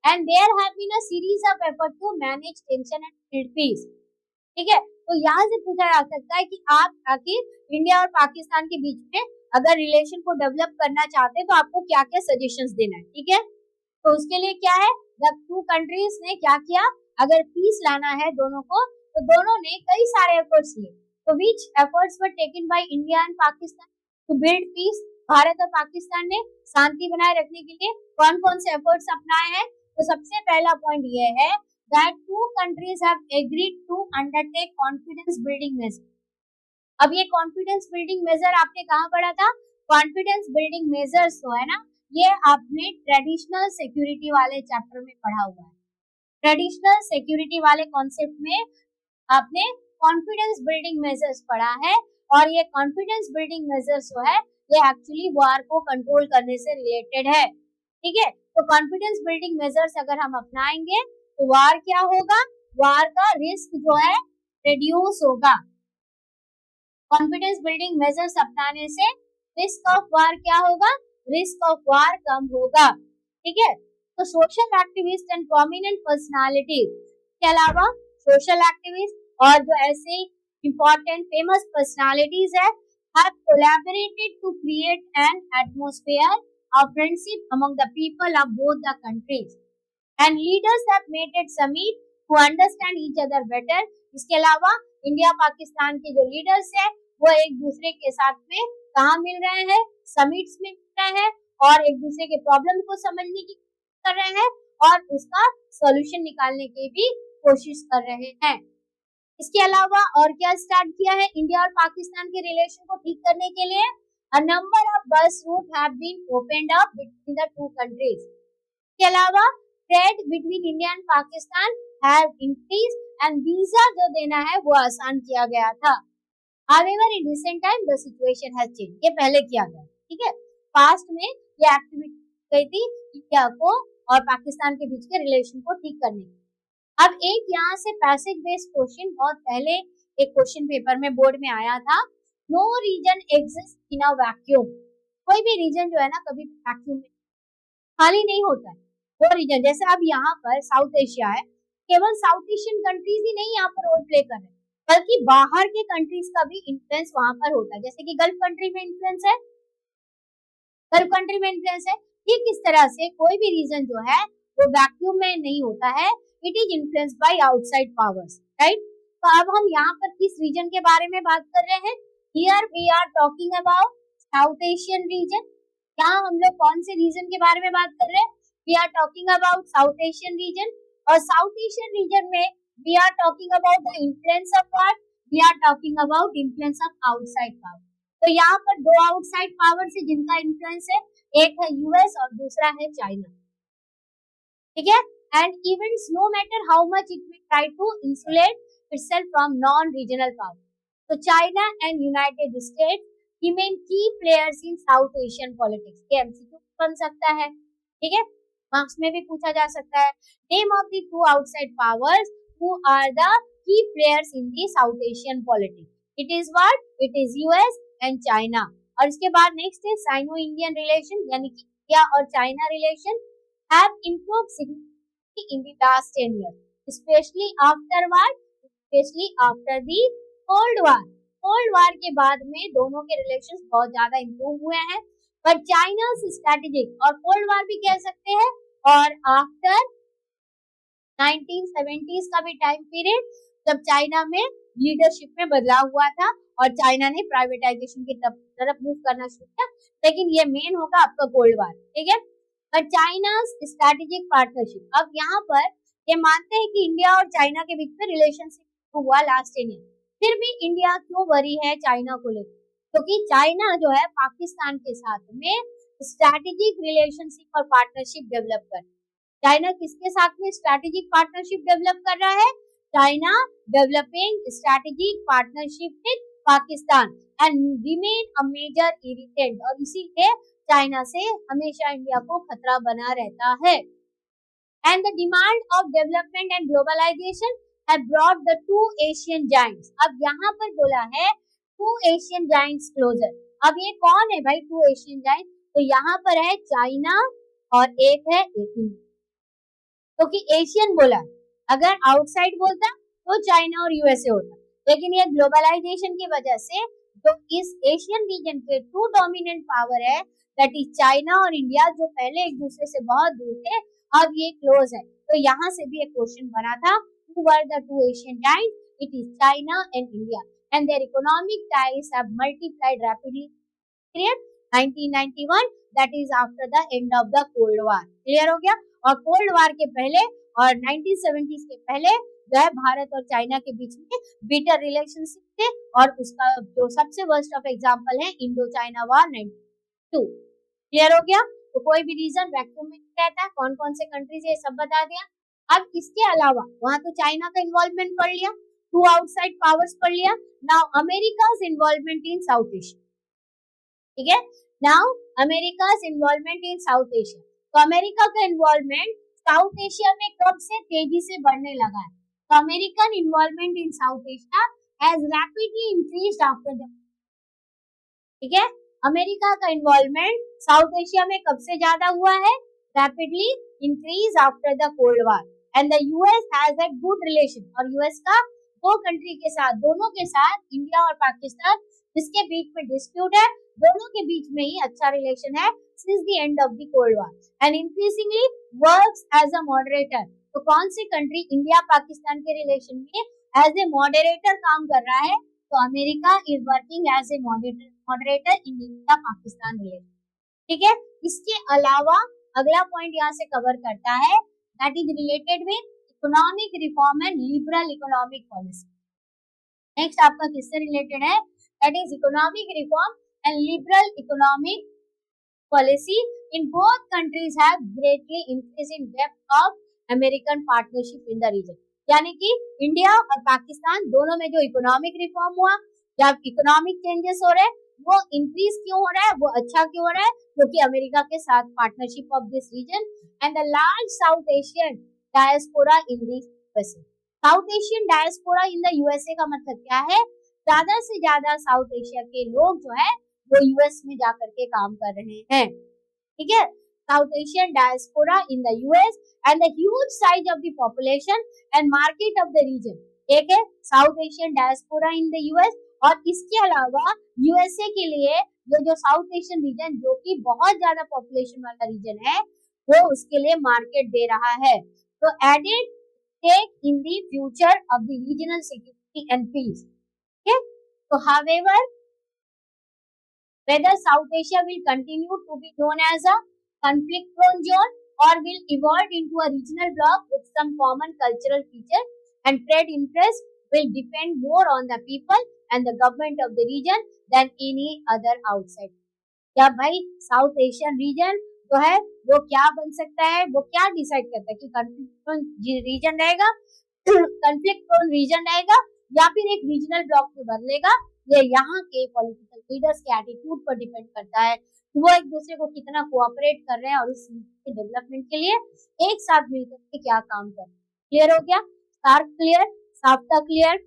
And there have been a series of effort to manage tension and build peace. ठीक है, तो यहाँ से पूछा जा सकता है कि आप आखिर इंडिया और पाकिस्तान के बीच में अगर रिलेशन को डेवलप करना चाहते हैं तो आपको क्या क्या सजेशंस देना है। ठीक है, तो उसके लिए क्या है, जब टू कंट्रीज ने क्या किया, अगर पीस लाना है दोनों को तो दोनों ने कई सारे एफर्ट्स लिए। तो which efforts were taken by India and Pakistan to build peace? Bharat और पाकिस्तान ने शांति बनाए रखने के लिए कौन कौन से एफर्ट्स अपनाए हैं? तो सबसे पहला पॉइंट ये है that two countries have agreed to undertake confidence building measure। अब ये कॉन्फिडेंस बिल्डिंग मेजर आपने कहाँ पढ़ा था? कॉन्फिडेंस बिल्डिंग मेजर्स तो है ना, ये आपने ट्रेडिशनल सिक्योरिटी वाले चैप्टर में पढ़ा हुआ है। ट्रेडिशनल सिक्योरिटी वाले कॉन्सेप्ट में आपने कॉन्फिडेंस बिल्डिंग मेजर्स पढ़ा है, और ये कॉन्फिडेंस बिल्डिंग मेजर्स जो है ये एक्चुअली वार को कंट्रोल करने से रिलेटेड है। ठीक है, तो कॉन्फिडेंस बिल्डिंग मेजर्स अगर हम अपनाएंगे तो वार क्या होगा, वार का रिस्क जो है रिड्यूस होगा। कॉन्फिडेंस बिल्डिंग मेजर्स अपनाने से रिस्क ऑफ वार क्या होगा, रिस्क ऑफ वार कम होगा। ठीक है, तो social activist and prominent personalities के अलावा सोशल एक्टिविस्ट और जो ऐसे इंपॉर्टेंट फेमस पर्सनालिटीज है have collaborated to create an atmosphere of friendship among the people of both the countries and leaders have made it summit to understand each other better। इसके अलावा India Pakistan के जो leaders है वो एक दूसरे के साथ में कहाँ मिल रहे हैं, समिट्स में मिल रहे हैं और एक दूसरे के प्रॉब्लम को समझने की कर रहे हैं और उसका सॉल्यूशन निकालने की भी कोशिश कर रहे हैं। इसके अलावा और क्या स्टार्ट किया है इंडिया और पाकिस्तान के रिलेशन को ठीक करने के लिए, a number of bus route have been opened up between the two countries. इसके अलावा trade between India and Pakistan have increase and visa जो देना है वो आसान किया गया था। However, in recent time the situation has changed। ये पहले किया गया, ठीक है, पास्ट में ये एक्टिविटी गई थी इंडिया को और पाकिस्तान के बीच के रिलेशन को ठीक करने की। अब एक यहाँ से पैसेज बेस्ड क्वेश्चन बहुत पहले एक क्वेश्चन पेपर में बोर्ड में आया था, no region exist in a vacuum. कोई भी रीजन जो है ना कभी वैक्यूम में खाली नहीं होता है, वो रीजन जैसे अब यहाँ पर साउथ एशिया है, केवल साउथ एशियन कंट्रीज ही नहीं यहाँ पर रोल प्ले कर रहे हैं बल्कि बाहर के कंट्रीज का भी इन्फ्लुएंस वहां पर होता है, जैसे कि गल्फ कंट्री में इन्फ्लुएंस है, गल्फ कंट्री में इन्फ्लुएंस है। ठीक इस तरह से कोई भी रीजन जो है वो वैक्यूम में नहीं होता है, it is influenced by outside powers, right. तो अब हम यहाँ पर किस रीजन के बारे में बात कर रहे हैं, here we are talking about South Asian region. यहाँ हम लोग कौन से रीजन के बारे में बात कर रहे हैं, we are talking about South Asian region. और साउथ एशियन रीजन में we are talking about the influence of what, we are talking about influence of outside power. तो यहाँ पर दो आउटसाइड पावर से जिनका इन्फ्लुएंस है, एक है यूएस और दूसरा है चाइना, ठीक है। And events no matter how much it may try to insulate itself from non regional power, तो China and United States remain key players in South Asian politics. ये एमसीक्यू बन सकता है, ठीक है, मार्क्स में भी पूछा जा सकता है। Name of the two outside powers who are the key players in the South Asian politics, it is what, it is US and China. और इसके बाद नेक्स्ट है साइनो इंडियन रिलेशन, यानी कि इंडिया और China relation have improved significantly in the last 10 years, especially after what, especially after the cold war. Cold war के बाद में दोनों के रिलेशंस बहुत ज्यादा इंप्रूव हुए हैं, पर चाइना स्ट्रेटेजिक और कोल्ड वार भी कह सकते हैं, और आफ्टर 1970s का भी टाइम पीरियड जब चाइना में लीडरशिप में बदलाव हुआ था और चाइना ने प्राइवेटाइजेशन की तरफ मूव करना शुरू किया, लेकिन ये मेन होगा आपका कोल्ड वार, ठीक है। पर चाइना स्ट्रेटेजिक पार्टनरशिप, अब यहाँ पर ये मानते हैं कि इंडिया और चाइना के बीच में रिलेशनशिप हुआ लास्ट 10 ईयर, फिर भी इंडिया क्यों वरी है चाइना को लेकर, क्योंकि चाइना जो है पाकिस्तान के साथ में स्ट्रेटेजिक रिलेशनशिप और पार्टनरशिप डेवलप कर, चाइना किसके साथ में स्ट्रेटेजिक पार्टनरशिप डेवलप कर रहा है, China developing strategic partnership with Pakistan and remain a major irritant, और इसीलिए चाइना से हमेशा इंडिया को खतरा बना रहता है। And the demand of development and globalisation have brought the two Asian giants। अब यहाँ पर बोला है two Asian giants closer। अब ये कौन है भाई two Asian giants, तो यहाँ पर है चाइना और एक है इंडिया, क्योंकि एशियन बोला, अगर आउटसाइड बोलता तो चाइना और यूएसए होता, लेकिन ये ग्लोबलाइजेशन की वजह से जो इस एशियन रीजन के टू डोमिनेंट पावर है दैट इज चाइना और इंडिया, जो पहले एक दूसरे से बहुत दूर थे अब ये क्लोज है। तो यहाँ से भी एक क्वेश्चन बना था, who were the two Asian giants? It is China and India, and their economic ties have multiplied rapidly period 1991, that is after the end of the Cold War। Clear हो गया। और कोल्ड वार के पहले और 1970s के पहले जो है भारत और चाइना के बीच में बिटर रिलेशनशिप थे, और उसका जो सबसे वर्स्ट ऑफ एग्जांपल है इंडो चाइना वार 92। क्लियर हो गया। तो कोई भी रीजन वैक्यूम में रहता है, कौन कौन से कंट्रीज है सब बता दिया। अब इसके अलावा वहां तो चाइना का इन्वॉल्वमेंट पढ़ लिया, टू आउटसाइड पावर्स पढ़ लिया, now America's involvement in South Asia, ठीक है। Now America's involvement in South Asia, तो अमेरिका का इन्वॉल्वमेंट साउथ एशिया में कब से तेजी से बढ़ने लगा है? तो American involvement in South Asia has rapidly increased after the, ठीक है, अमेरिका का इन्वॉल्वमेंट साउथ एशिया में कब से ज्यादा हुआ है? Rapidly increase after the cold war and the US has a good relation, और यूएस का दो कंट्री के साथ, दोनों के साथ, इंडिया और पाकिस्तान जिसके बीच में डिस्प्यूट है, दोनों के बीच में ही अच्छा रिलेशन है since the end of the cold war and increasingly works as a moderator. तो कौन सी कंट्री इंडिया पाकिस्तान के रिलेशन में एज ए मॉडरेटर काम कर रहा है? तो America is working as a moderator in India Pakistan relation, ठीक है। इसके अलावा अगला पॉइंट यहाँ से कवर करता है that is related with economic reform and liberal economic policy. Next आपका किससे रिलेटेड है? That is economic reform and liberal economic policy in both countries have greatly increased in depth of American partnership in the region। यानी कि India और पाकिस्तान दोनों में जो economic reform हुआ या इकोनॉमिक चेंजेस हो रहे हैं वो इंक्रीज क्यों हो रहा है, वो अच्छा क्यों हो रहा है? क्योंकि अमेरिका के साथ partnership of this region and the large South Asian diaspora in the USA. South Asian diaspora in the USA का मतलब क्या है? ज्यादा से ज्यादा साउथ एशिया के लोग जो है वो यूएस में जाकर के काम कर रहे हैं, ठीक है। South Asian diaspora in the US and the huge size of the population and market of the region. एक है South Asian diaspora in the US, और इसके अलावा यूएसए के लिए जो साउथ एशियन रीजन जो कि बहुत ज्यादा पॉपुलेशन वाला रीजन है वो उसके लिए मार्केट दे रहा है। तो added take in the future of the regional security and peace, ठीक है। तो however whether South Asia will continue to be known as a conflict-prone zone or will evolve into a regional bloc with some common cultural features and trade interests will depend more on the people and the government of the region than any other outside। क्या भाई south Asian reason जो है वो क्या बन सकता है, वो क्या डिसाइड करता है कि कॉन्फ्लिक्ट रीजन रहेगा, कॉन्फ्लिक्ट प्रोन रीजन रहेगा या फिर एक रीजनल ब्लॉक में बदलेगा? ये यहाँ के पॉलिटिकल लीडर्स के एटीट्यूड पर डिपेंड करता है कि वो एक दूसरे को कितना कोऑपरेट कर रहे हैं और इस डेवलपमेंट के लिए एक साथ मिलकर के क्या काम कर रहे हैं। क्लियर हो गया? स्टार्क क्लियर, साफ्ता क्लियर,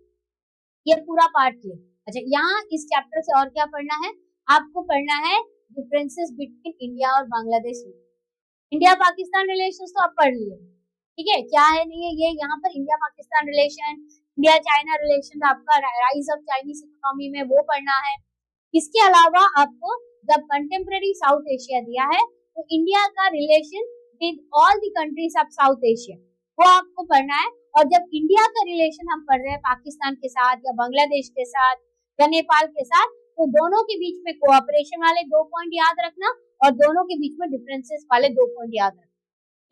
ये पूरा पार्ट क्लियर। अच्छा, यहाँ इस चैप्टर से और क्या पढ़ना है? आपको पढ़ना है डिफरेंसेस बिटवीन इंडिया और बांग्लादेश। इंडिया पाकिस्तान रिलेशंस तो आप पढ़ लिए, ठीक है, क्या है नहीं है ये यहाँ पर India Pakistan relation, India China relation, आपका राइज ऑफ चाइनीज इकोनॉमी में वो पढ़ना है। इसके अलावा आपको जब कंटेम्प्रेरी साउथ एशिया दिया है तो इंडिया का relation with all the countries of South Asia वो आपको पढ़ना है। और जब इंडिया का रिलेशन हम पढ़ रहे हैं पाकिस्तान के साथ या बांग्लादेश के साथ या नेपाल के साथ, तो दोनों के बीच में कोऑपरेशन वाले 2 पॉइंट याद रखना और दोनों के बीच में डिफरेंसेस वाले 2 पॉइंट याद रखना,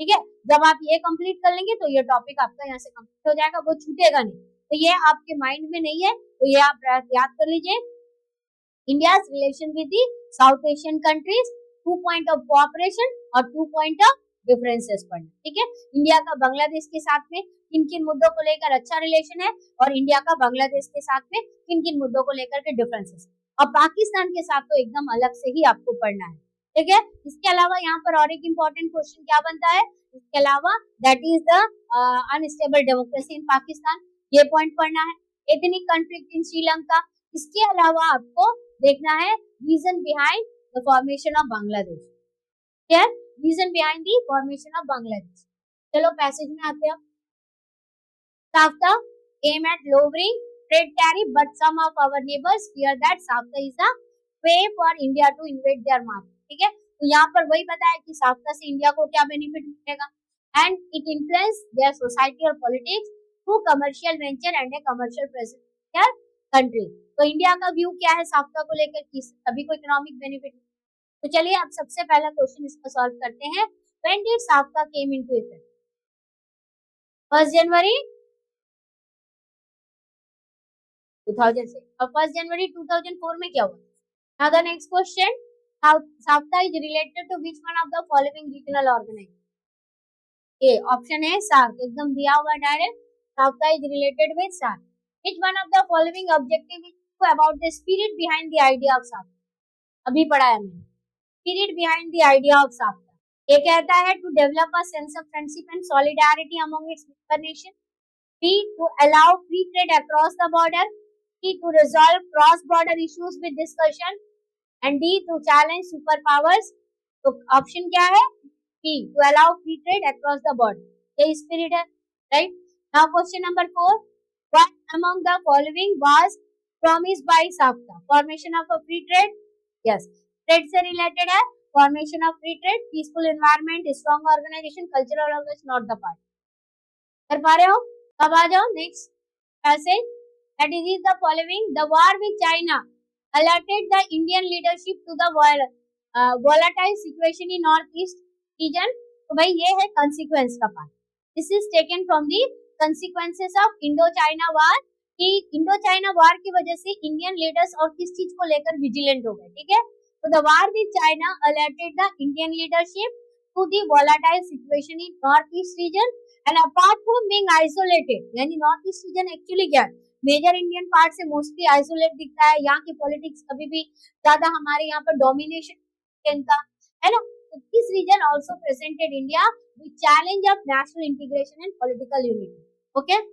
ठीक है। जब आप ये कंप्लीट कर लेंगे तो ये टॉपिक आपका यहाँ से कंप्लीट हो जाएगा, वो छूटेगा नहीं। तो ये आपके माइंड में नहीं है तो ये आप याद कर लीजिए। India's relation with the South Asian countries, 2 point of cooperation और 2 पॉइंट ऑफ डिफरेंसेस पढ़ना, ठीक है। इंडिया का बांग्लादेश के साथ में किन किन मुद्दों को लेकर अच्छा रिलेशन है और इंडिया का बांग्लादेश के साथ में किन किन मुद्दों को लेकर के डिफरेंसेस, और पाकिस्तान के साथ तो एकदम अलग से ही आपको पढ़ना है, ठीक है। इसके अलावा यहाँ पर और एक इम्पोर्टेंट क्वेश्चन क्या बनता है इसके अलावा, that is the unstable democracy in Pakistan, ये पॉइंट पढ़ना है। एथनिक कॉन्फ्लिक्ट इन श्रीलंका, इसके अलावा आपको देखना है reason behind the formation of Bangladesh, क्या reason behind the formation of Bangladesh. चलो पैसेज में आते हैं। SAFTA aim at lowering trade tariff, but some of our neighbors fear that SAFTA is a way for India to invade their market, ठीक है। तो यहाँ पर वही बताया कि SAFTA से इंडिया को क्या बेनिफिट मिलेगा, and it influence their society or politics through commercial venture and a commercial presence in their country। तो इंडिया का व्यू क्या है SAFTA को लेकर कि सभी को इकोनॉमिक बेनिफिट। तो चलिए अब सबसे पहला क्वेश्चन इसका सॉल्व करते हैं। When did SAFTA came into effect? 1 जनवरी 2000 से, और 1 जनवरी 2004 में क्या हुआ? Now the next question, SAFTA is related to which one of the following regional organization? A option है SAARC, एकदम दिया हुआ direct, SAFTA is related with SAARC. Which one of the following objective is about the spirit behind the idea of SAFTA? अभी पढ़ा है मैंने, spirit behind the idea of SAFTA. ये कहता है to develop a sense of friendship and solidarity among its member nation, B to allow free trade across the border, C to resolve cross border issues with discussion, and D to challenge super powers. तो option क्या है? B to allow free trade across the border, यही spirit है, right. Now question number 4, what among the following was promised by SAFTA? Formation of a free trade? Yes. Trade से related है. Formation of free trade, peaceful environment, strong organization, cultural organization, not the part. कर पा रहे हो? अब आ जाओ next passage. That is the following. The war with China alerted the Indian leadership to the volatile situation in northeast region. तो भाई ये है consequence का part. This is taken from the consequences of Indo-China war. कि Indo China war की वजह से Indian leaders और किस चीज को लेकर विजिलेंट हो गए, ठीक है। तो the war with China alerted the Indian leadership to the volatile situation in North East region and apart from being isolated, यानी नॉर्थ ईस्ट रीजन एक्चुअली क्या है, मेजर इंडियन पार्ट से मोस्टली आइसोलेट दिखता है। यहाँ की पॉलिटिक्स कभी भी ज्यादा हमारे यहाँ पर डोमिनेशन का है ना। This region also presented India with challenge of national integration and political unity. Okay,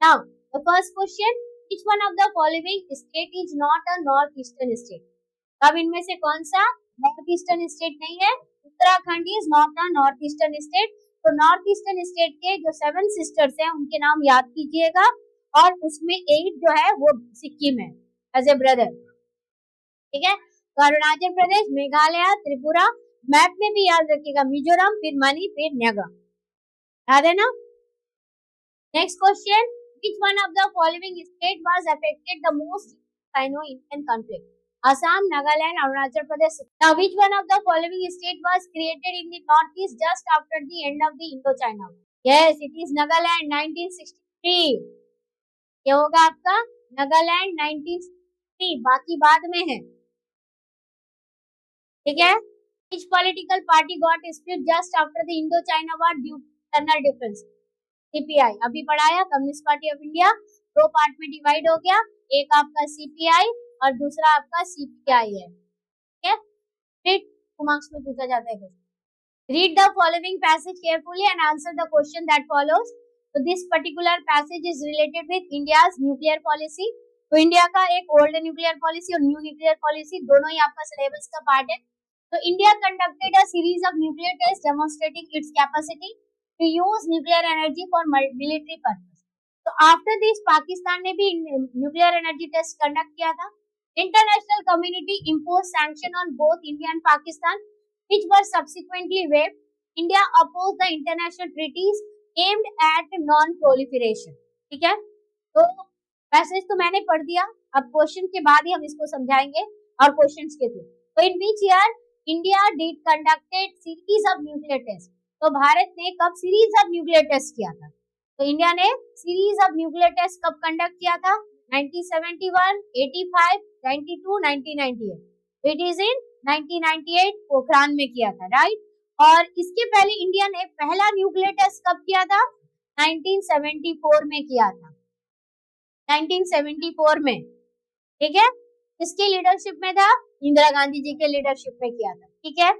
now the first question, which one of the following state is not a northeastern state? अब इनमें से कौन सा नॉर्थ ईस्टर्न स्टेट नहीं है? Uttarakhand is not a north eastern state. तो north eastern state के जो 7 सिस्टर्स हैं उनके नाम याद कीजिएगा, और उसमें 8 जो है वो सिक्किम है एज ए ब्रदर, ठीक है। तो अरुणाचल प्रदेश, मेघालय, त्रिपुरा, मैप में भी याद रखिएगा, मिजोरम, फिर मणि, फिर न्यागा, याद है ना। Next question, which one of the following state was affected the most in Sino-Indian conflict? Assam, Nagaland, Arunachal Pradesh. Now, which one of the following state was created in the northeast just after the end of the Indo-China War? Yes, it is Nagaland, 1963. क्या होगा आपका? Nagaland 1963, बाकी बाद में है, ठीक है। Which political party got split just after the Indo-China War due to internal difference? CPI, अभी पढ़ाया, communist party of India, 2 part में डिवाइड हो गया, एक आपका सीपीआई और दूसरा आपका सीपीआई है, ठीक है। फिर मार्क्स में पूछा जाता है question. Read the following passage carefully and answer the question that follows. तो this particular passage is related with India's nuclear policy. तो इंडिया का एक ओल्ड न्यूक्लियर पॉलिसी और न्यू न्यूक्लियर पॉलिसी दोनों ही आपका सिलेबस का पार्ट है। तो India conducted a series of nuclear test demonstrating its capacity to use nuclear energy for military purpose. तो after this पाकिस्तान ने भी nuclear energy test conduct किया था। International community imposed sanction on both India and Pakistan, which were subsequently waived. India opposed the international treaties aimed at non-proliferation. ठीक है, तो passage तो मैंने पढ़ दिया, अब क्वेश्चन के बाद ही हम इसको समझाएंगे और क्वेश्चंस के थ्रू। तो in which year India did conducted series of nuclear tests? तो भारत ने कब सीरीज ऑफ न्यूक्लियर टेस्ट किया था? तो इंडिया ने सीरीज ऑफ न्यूक्लियर टेस्ट कब कंडक्ट किया था? 1971, 85, 92, 1998। इट इज इन 1998 पोखरान में किया था, राइट। और इसके पहले इंडिया ने पहला न्यूक्लियर टेस्ट कब किया था? 1974 में किया था, 1974 में, ठीक है। किसकी लीडरशिप में था? इंदिरा गांधी जी के लीडरशिप में किया था, ठीक है।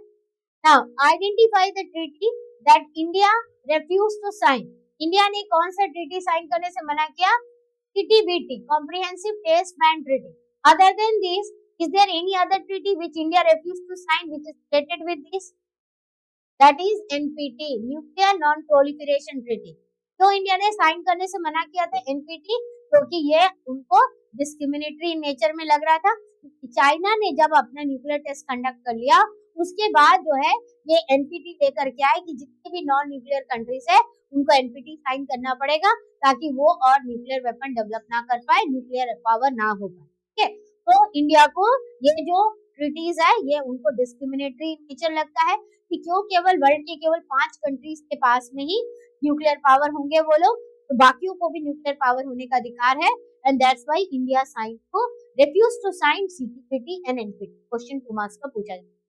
Now identify the treaty that India refused to sign. India ने कौन सा ट्रीटी साइन करने से मना किया? CTBT, Comprehensive Test Ban Treaty. Other than this, is there any other treaty which India refused to sign which is related with this? That is NPT, Nuclear Non-Proliferation Treaty. तो India ने sign करने से मना किया था NPT, क्योंकि ये उनको डिस्क्रिमिनेटरी नेचर में लग रहा था। चाइना ने जब अपना न्यूक्लियर टेस्ट कंडक्ट कर लिया, उसके बाद जो है ये एनपीटी लेकर के आए कि जितने भी नॉन न्यूक्लियर कंट्रीज है उनको एनपीटी साइन करना पड़ेगा, ताकि वो और न्यूक्लियर वेपन डेवलप ना कर पाए, न्यूक्लियर पावर ना हो पाए, ठीक है। तो इंडिया को ये जो ट्रीटीज है ये उनको डिस्क्रिमिनेटरी नेचर लगता है कि क्यों केवल वर्ल्ड के केवल 5 कंट्रीज के पास में ही न्यूक्लियर पावर होंगे वो लोग, तो बाकियों को भी न्यूक्लियर पावर होने का अधिकार है, and that's why India sign को refuse to sign CTBT and NPT. Question 2 marks का पूछा जाता है।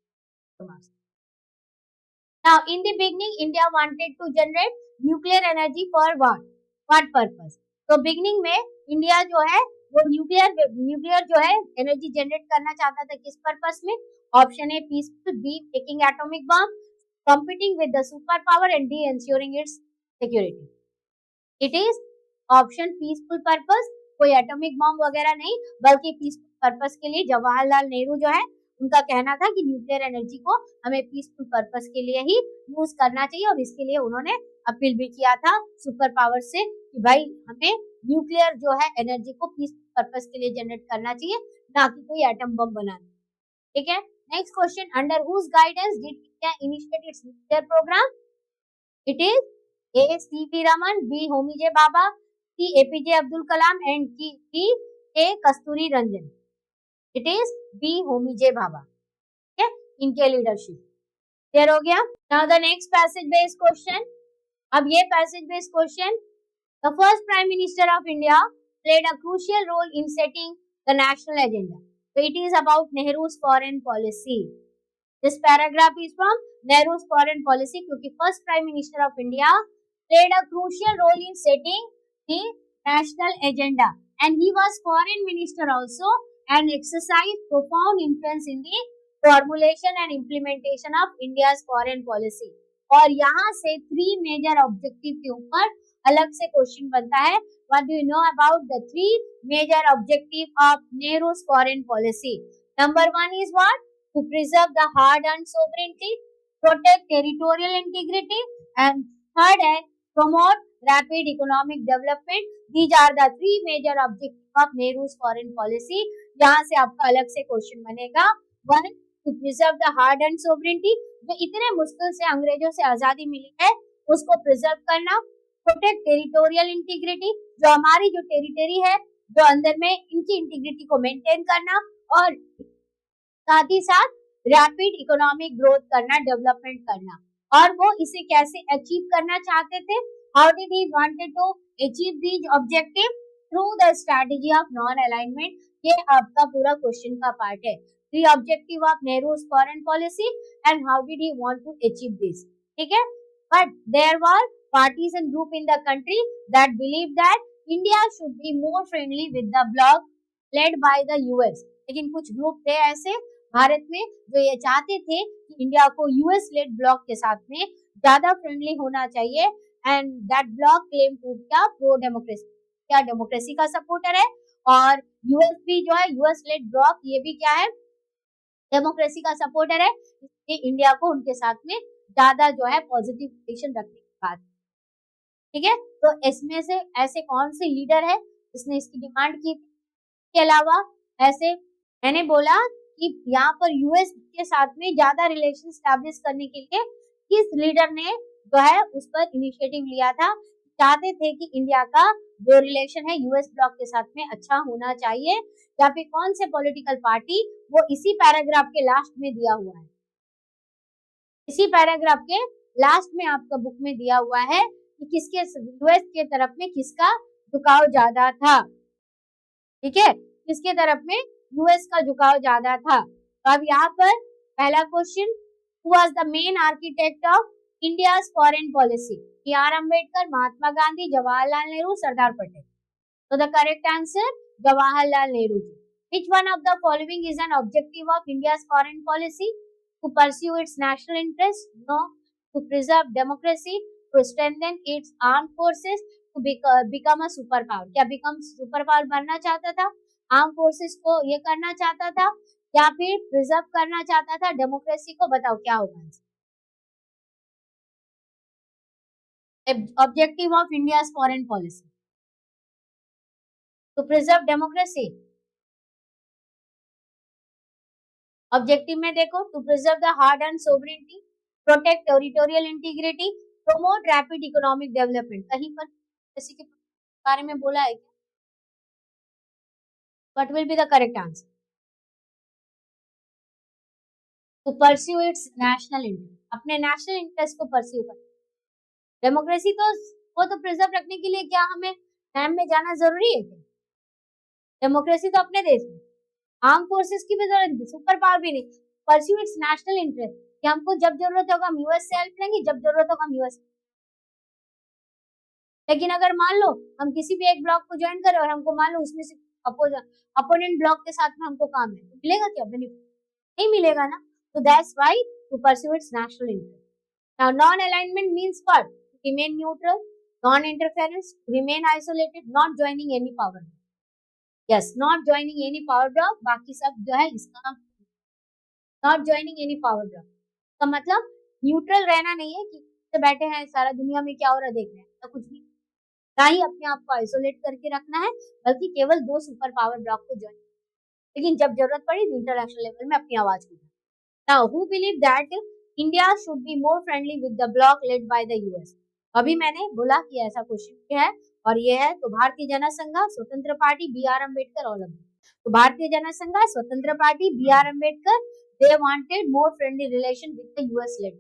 Now, in the beginning, India wanted to generate nuclear energy for what? What purpose? तो beginning में इंडिया जो है वो न्यूक्लियर जो है एनर्जी जनरेट करना चाहता था, किस पर्पस में? Option A peaceful, be making atomic bomb, competing with the superpower and ensuring its security. It is option peaceful purpose, कोई एटॉमिक बॉम्ब वगैरह नहीं, बल्कि पीसफुल पर्पस के लिए जवाहरलाल नेहरू जो है उनका कहना था कि न्यूक्लियर एनर्जी को हमें पीसफुल पर्पस के लिए ही यूज करना चाहिए, और इसके लिए उन्होंने अपील भी किया था सुपर पावर से कि भाई हमें न्यूक्लियर जो है एनर्जी को पीसफुल पर्पस के लिए जनरेट करना चाहिए, ना कि कोई एटम बम बनाना। ठीक है, next question, under whose guidance did India initiate its nuclear programme? It is A. C.V. Raman, B. Homi J. Bhabha, C. APJ Abdul Kalam, and D. A. Kasturi Ranjan. It is B. Homi J. Bhabha. Okay, इनके leadership clear हो गया। Now the next passage based question. अब ये passage based question, the first prime minister of India played a crucial role in setting the national agenda. So it is about Nehru's foreign policy. This paragraph is from Nehru's foreign policy क्योंकि first prime minister of India played a crucial role in setting the national agenda, and he was foreign minister also and exercised profound influence in the formulation and implementation of India's foreign policy. और यहाँ से 3 major objective के ऊपर अलग से question बनता है। What do you know about the 3 major objective of Nehru's foreign policy? Number 1 is what? To preserve the hard-earned sovereignty, protect territorial integrity, and third and promote rapid economic development. These are the 3 major objectives of Nehru's foreign policy. यहाँ से आपका अलग से question बनेगा। 1. To preserve the hard-earned sovereignty, जो इतने मुश्किल से अंग्रेजों से आजादी मिली है उसको प्रिजर्व करना। प्रोटेक्ट टेरिटोरियल इंटीग्रिटी, जो हमारी जो टेरिटरी है जो अंदर में इनकी इंटीग्रिटी को मेंटेन करना, और साथ ही साथ रैपिड इकोनॉमिक ग्रोथ करना, डेवलपमेंट करना। और वो इसे कैसे अचीव करना चाहते थे? How did he wanted to achieve these objective? Through the strategy of non alignment. ये आपका पूरा क्वेश्चन का पार्ट है। 3 objective of Nehru's foreign policy and how did he want to achieve this. ठीक है, but there were partisan group in the country that believed that India should be more friendly with the bloc led by the US. लेकिन कुछ group थे ऐसे भारत में जो ये चाहते थे कि इंडिया को यूएस लेड ब्लॉक के साथ में ज्यादा फ्रेंडली होना चाहिए, and that bloc claim to क्या प्रो डेमोक्रेसी, क्या डेमोक्रेसी का सपोर्टर है, और यूएस भी जो है यूएस लेड ब्लॉक ये भी क्या है डेमोक्रेसी का सपोर्टर है, इसलिए इंडिया को उनके साथ में ज्यादा जो है पॉजिटिव रिलेशन रखने की बात। ठीक है, तो इसमें से ऐसे कौन से लीडर है जिसने इसकी डिमांड की? के अलावा ऐसे मैंने बोला कि यहाँ पर यूएस के साथ में ज्यादा रिलेशन स्टैब्लिश करने के लिए किस लीडर ने जो है उस पर इनिशिएटिव लिया था? चाहते थे कि इंडिया का जो रिलेशन है यूएस ब्लॉक के साथ में अच्छा होना चाहिए, या फिर कौन से पॉलिटिकल पार्टी? वो इसी पैराग्राफ के लास्ट में दिया हुआ है, इसी पैराग्राफ के लास्ट में आपका बुक में दिया हुआ है कि किसके यूएस के तरफ में किसका झुकाव ज्यादा था। ठीक है, किसके तरफ में यूएस का झुकाव ज्यादा था। तो अब यहाँ पर पहला question, who was the main architect of India's foreign policy? R Ambedkar, Mahatma Gandhi, Jawaharlal Nehru, Sardar Patel. तो the correct answer Jawaharlal Nehru ji. Which one of the following is an objective of India's foreign policy? To pursue its national interests? No. To preserve democracy? To strengthen its armed forces? To become a superpower? क्या become superpower बनना चाहता था? Arm forces को ये करना चाहता था, या फिर प्रिजर्व करना चाहता था डेमोक्रेसी को? बताओ क्या होगा objective of India's foreign policy? To preserve democracy. Objective में देखो, to preserve the hard and sovereignty, protect territorial integrity, promote rapid economic development. कहीं पर किसी के बारे में बोला है क्या? What will be the correct answer? To pursue its national interest, अपने नेशनल इंटरेस्ट को परस्यू करना। डेमोक्रेसी तो वो तो प्रिजर्व रखने के लिए क्या हमें डैम में जाना जरूरी है क्या? डेमोक्रेसी तो अपने देश में, आर्म फोर्सेस की भी जरूरत नहीं, सुपर पावर भी नहीं, परस्यू इट्स नेशनल इंटरेस्ट कि हमको जब जरूरत होगा हम यूएस से हेल्प लेंगे, जब जरूरत होगा हम यूएस। लेकिन अगर मान लो हम किसी भी एक ब्लॉक को ज्वाइन करें और हमको मान लो उसमें से अपोनेंट ब्लॉक के साथ में हमको काम है, तो मिलेगा क्या बेनिफिट? नहीं मिलेगा ना। तो that's why to pursue its national interest. Now, non-alignment means what? Remain neutral, non-interference, remain isolated, not joining any power. Yes, not joining any power block. बाकी सब जो है इसका not joining any power drop का मतलब neutral रहना नहीं है कि तो बैठे हैं सारा दुनिया में क्या हो रहा है देख रहे हैं तो कुछ भी ना ही अपने आप को आइसोलेट करके रखना है बल्कि केवल दो सुपर पावर ब्लॉक को ज्वाइन लेकिन जब जरूरत पड़ी तो इंटरनेशनल लेवल में अपनी आवाज को now who believe that India should be more friendly with the block led by the US अभी मैंने बोला कि ऐसा क्वेश्चन है और ये है तो Bharatiya Jana Sangh Swatantra party B R Ambedkar all of तो Bharatiya Jana Sangh Swatantra party B R Ambedkar they wanted more friendly relation with the US led.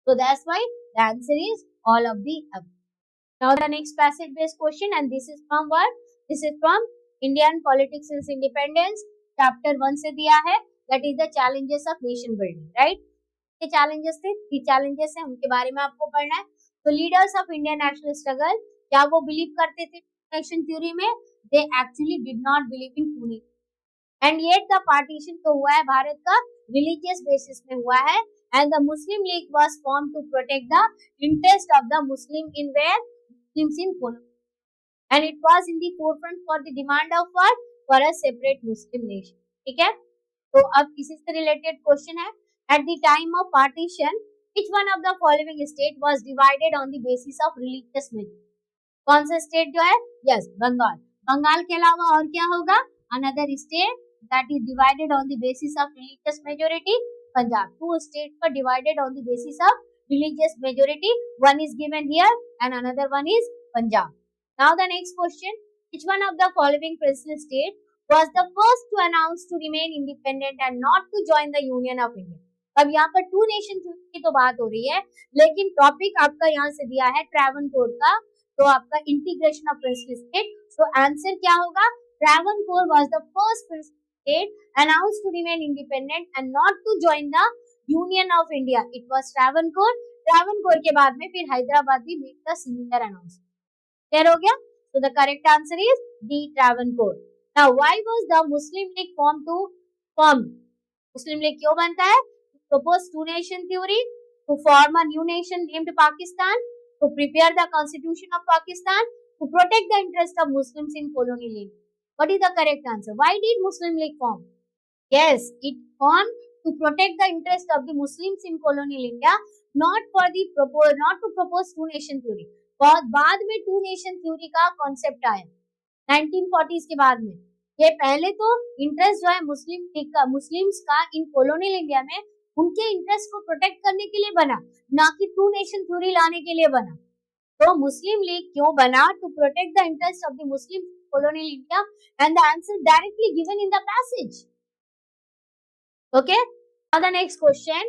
So that's why the answer is all of the above. Now the next passage based question and this is from what? This is from Indian Politics since Independence chapter 1 से दिया है that is the challenges of nation building right? ये challenges थे 3 challenges हैं उनके बारे में आपको पढ़ना है तो leaders of Indian national struggle क्या वो believe करते थे nation theory में they actually did not believe in two nations and yet the partition तो हुआ है भारत का रिलीजियस बेसिस में हुआ है and the Muslim League was form to protect the interest of the Muslim in where Muslims in colony and it was in the forefront for the demand of what for a separate Muslim nation ठीक है तो अब इसी से related question है at the time of partition which one of the following state was divided on the basis of religious major कौन सा state जो है यस बंगाल बंगाल के अलावा और क्या होगा another state that is divided on the basis of religious majority Punjab two states were divided on the basis of religious majority one is given here and another one is Punjab now the next question which one of the following presidential state was the first to announce to remain independent and not to join the Union of India अब यहाँ पर to nation की तो बात हो रही है लेकिन टॉपिक आपका यहाँ से दिया है ट्रैवनकोर का तो आपका integration of principal state so answer क्या होगा Travancore was the first state announced to remain independent and not to join the Union of India. It was Travancore. Travancore के बाद में फिर हैदराबाद भी made the similar announcement. Clear हो गया? So the correct answer is D. Travancore. Now why was the Muslim League formed? Muslim League क्यों बनता है? To propose two nation theory, to form a new nation named Pakistan, to prepare the constitution of Pakistan, to protect the interest of Muslims in colonial India. What is the correct answer? Why did Muslim League form? Yes, it formed to protect the interest of the Muslims in colonial India, not to propose two nation theory. बहुत बाद में to nation theory का concept आया 1940s के बाद में ये पहले तो इंटरेस्ट जो है मुस्लिम्स का इन कॉलोनियल इंडिया में उनके इंटरेस्ट को प्रोटेक्ट करने के लिए बना ना कि टू नेशन थ्योरी लाने के लिए बना तो मुस्लिम लीग क्यों बना to protect the interest of the Muslim colonial India and the answer directly given in the passage. Okay. Now the next question.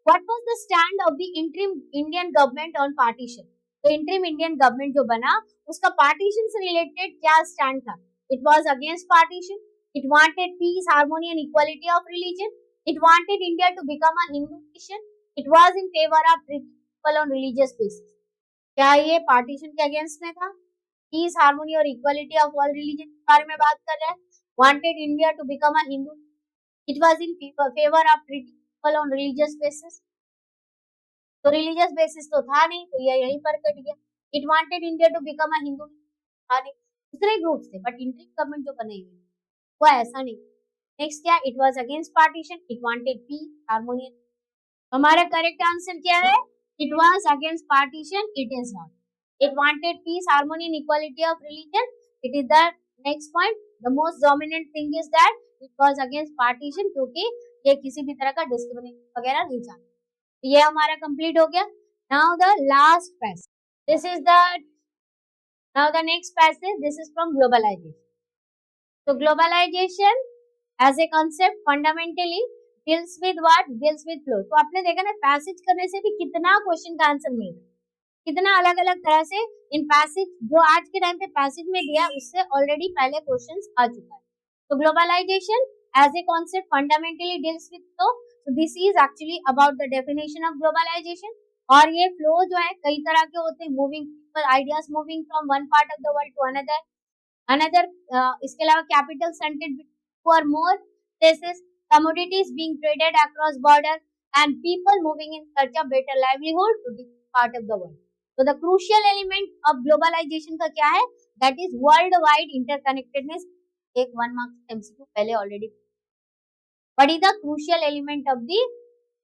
What was the stand of the interim Indian government on partition? तो interim Indian government जो बना उसका partition से related क्या stand था? It was against partition. It wanted peace, harmony and equality of religion. It wanted India to become a Hindu nation. It was in favor of treating people on religious basis. क्या ये partition के against में था? Peace harmony और equality of all religion के बारे में बात कर रहे हैं wanted India to become a Hindu it was in favour of treating people on religious basis तो रिलीजियस बेसिस तो था नहीं तो ये यहीं पर कट गया it wanted India to become a Hindu था नहीं दूसरे ग्रुप से बट इंटरिम गवर्नमेंट जो बने हुए वो ऐसा नहीं नेक्स्ट क्या it was against partition it wanted peace harmony हमारा करेक्ट आंसर क्या है it was against partition it is not It wanted peace, harmony and equality of religion. It is the next point. The most dominant thing is that it was against partition क्योंकि ये किसी भी तरह का discrimination वगैरह नहीं चाहते ये हमारा कंप्लीट हो गया Now the last passage. This is the now the next passage. This is from globalization. So globalization as a concept fundamentally deals with what? Deals with flow. तो आपने देखा ना पैसेज करने से भी कितना क्वेश्चन का आंसर मिल रहा है कितना अलग अलग तरह से इन पैसेज जो आज के टाइम पे पैसेज में दिया उससे ऑलरेडी पहले क्वेश्चंस आ चुका है तो globalisation as a concept fundamentally deals with flow so this is actually about the definition of globalisation और ये फ्लो जो है कई तरह के होते हैं moving people ideas moving from one part of the world to another इसके अलावा capital sent for more places commodities being traded across border and people moving in search of better livelihood to part of the world. तो the crucial element of globalisation का क्या है? That is world wide interconnectedness. एक 1 marks MCQ पहले already. What is the crucial element of the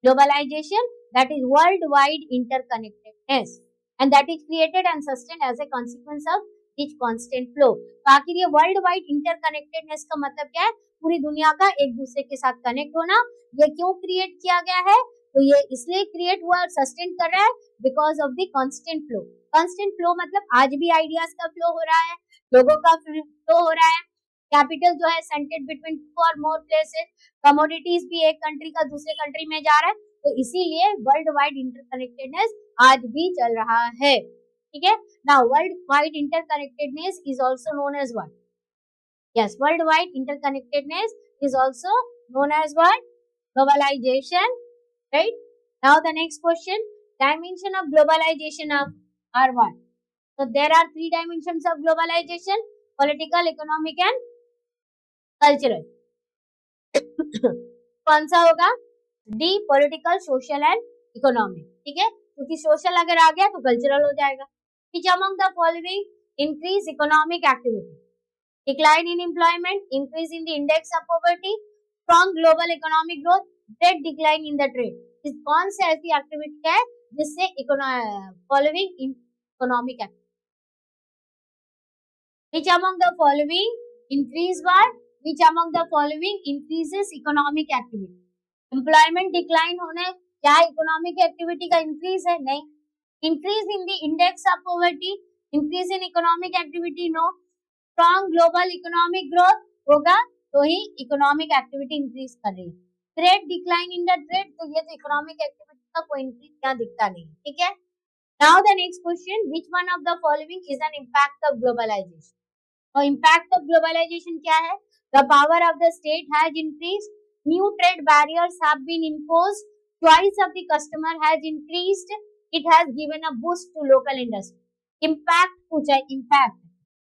globalization? That is worldwide interconnectedness and that is created and sustained as a consequence of each constant flow। तो आखिर ये world wide interconnectedness का मतलब क्या है? पूरी दुनिया का एक दूसरे के साथ कनेक्ट होना। ये क्यों क्रिएट किया गया है? तो ये इसलिए क्रिएट हुआ और सस्टेन कर रहा है because of the constant flow. Constant flow मतलब आज भी आइडियाज का फ्लो हो रहा है, लोगों का फ्लो हो रहा है, कैपिटल जो है सेंटेड बिटवीन टू और मोर प्लेसेस, कमोडिटीज भी एक कंट्री का दूसरे कंट्री में जा रहा है। तो इसीलिए वर्ल्ड वाइड इंटरकनेक्टेडनेस आज भी चल रहा है। ठीक है, now world wide interconnectedness is also known as what? Yes, world wide interconnectedness is also known as what? Globalisation, right? Now the next question, dimension of globalisation are what? So there are 3 dimensions of globalization: political, economic and cultural। कौन सा होगा? D, political, social and economic. ठीक है, क्योंकि social अगर आ गया तो cultural हो जाएगा। Which among the following increase economic activity? Decline in employment, increase in the index of poverty, strong global economic growth, great decline in the trade। इस कौन से ऐसी एक्टिविटी है जिससे following economic activity? Which among the following increase what? Which among the following increases economic activity? Employment decline होने क्या economic activity का increase है? नहीं। Increase in the index of poverty, increase in economic activity, no. Strong global economic growth होगा तो ही economic activity increase कर रही है। Great decline in the trade, तो ये तो इकोनॉमिक एक्टिविटी का कोई इंक्रीज यहाँ दिखता नहीं। ठीक है, now the next question, which one of the following is an impact of globalisation? और इम्पैक्ट ऑफ ग्लोबलाइजेशन क्या है? The power of the state has increased, new trade barriers have been imposed, choice of the customer has increased, it has given a boost to local industry. Impact पूछा है, impact,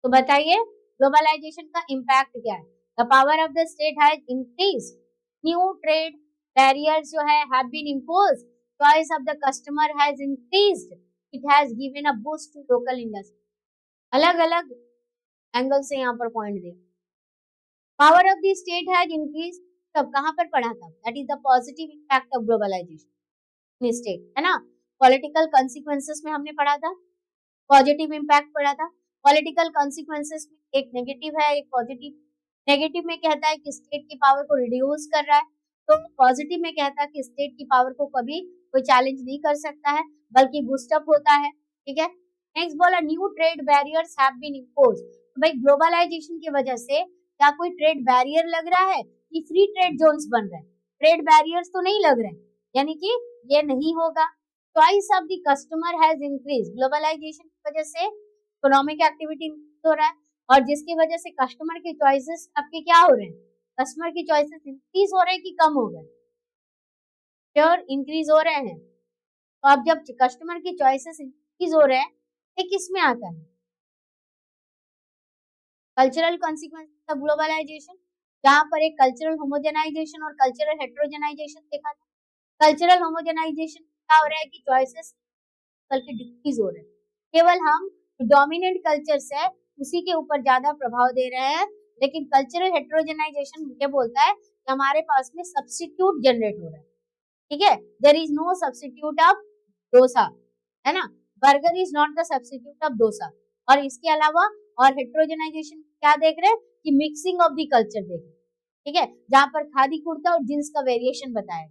तो बताइए globalisation का impact क्या है? The power of the state has increased, new trade barriers जो है have been imposed, choice of the customer has increased, it has given a boost to local industry. अलग अलग एंगल से यहाँ पर पॉइंट दिया। Power of the state has increase, तब कहाँ पर पढ़ा था? That is the positive impact of globalisation in state, है ना। पॉलिटिकल कॉन्सिक्वेंसेस में हमने पढ़ा था, पॉजिटिव इम्पैक्ट पढ़ा था। पॉलिटिकल कॉन्सिक्वेंसेस में एक नेगेटिव है, एक पॉजिटिव। नेगेटिव में कहता है कि स्टेट की पावर को रिड्यूस कर रहा है, तो पॉजिटिव में कहता है कि स्टेट की पावर को कभी कोई चैलेंज नहीं कर सकता है बल्कि बूस्टअप होता है। ठीक है, नेक्स्ट बोला new trade barriers have been imposed. तो भाई ग्लोबलाइजेशन की वजह से क्या कोई ट्रेड बैरियर लग रहा है कि फ्री ट्रेड जोन्स बन रहे हैं? ट्रेड बैरियर्स तो नहीं लग रहे हैं, यानी कि ये नहीं होगा। Choice of the customer has increase, globalisation की वजह से इकोनॉमिक एक्टिविटी हो रहा है और जिसकी वजह से कस्टमर के चॉइसेस आपके क्या हो रहे हैं? कस्टमर की चॉइसेस इंक्रीज हो रहे हैं कि कम हो गए? श्योर इंक्रीज हो रहे हैं। तो अब जब कस्टमर की चॉइसेस इंक्रीज हो रहे हैं, ये किस में आता है? कल्चरल कॉन्सिक्वेंस ऑफ ग्लोबलाइजेशन, जहां पर एक कल्चरल होमोजेनाइजेशन और कल्चरल हेट्रोजेनाइजेशन देखा था। कल्चरल होमोजेनाइजेशन क्या हो रहा है कि चॉइसेस बल्कि डिक्रीज हो रहे हैं, केवल हम डोमिनेंट कल्चर्स है उसी के ऊपर ज्यादा प्रभाव दे रहे हैं। लेकिन कल्चरल हेट्रोजेनाइजेशन ये बोलता है कि हमारे पास में सब्स्टिट्यूट जनरेट हो रहा है। ठीक है, there is no substitute of dosa, है ना। Burger is not the substitute of dosa. और इसके अलावा और हेट्रोजेनाइजेशन क्या देख रहे हैं कि मिक्सिंग ऑफ द कल्चर देख रहे हैं। ठीक है, जहां पर खादी कुर्ता और जींस का वेरिएशन बताया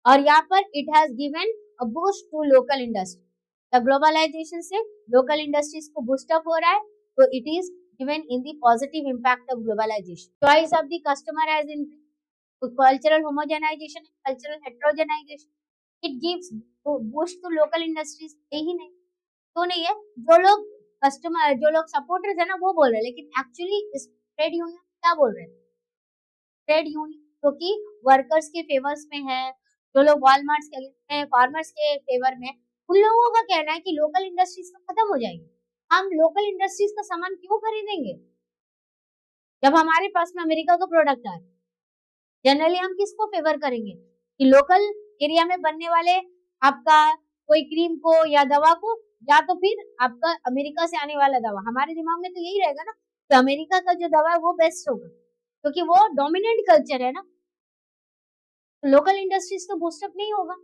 और यहाँ पर it has given a boost to local industry. The globalisation से लोकल इंडस्ट्रीज को बूस्ट अप हो रहा है, तो it is given in the positive impact of globalisation. Choice of the customer has increased, तो cultural homogenisation and cultural heterogenisation, it gives boost to local industries. यही नहीं तो नहीं है, जो लोग कस्टमर जो लोग सपोर्टर्स है ना वो बोल रहे हैं, लेकिन एक्चुअली इस ट्रेड यूनियन क्या बोल रहे हैं? ट्रेड यूनियन जो कि वर्कर्स के फेवर्स में है, जो लोग वॉलमार्ट के अगेंस्ट हैं, फार्मर्स के फेवर में, उन लोगों का कहना है कि लोकल इंडस्ट्रीज तो खत्म हो जाएंगी। हम लोकल इंडस्ट्रीज का सामान क्यों खरीदेंगे जब हमारे पास में अमेरिका का प्रोडक्ट है? जनरली हम किसको फेवर करेंगे कि लोकल एरिया में बनने वाले आपका कोई क्रीम को या दवा को, या तो फिर आपका अमेरिका से आने वाला दवा। हमारे दिमाग में तो यही रहेगा ना कि अमेरिका का जो दवा है वो बेस्ट होगा, क्योंकि वो डोमिनेंट कल्चर है ना, लोकल इंडस्ट्रीज तो बूस्टअप नहीं होगा।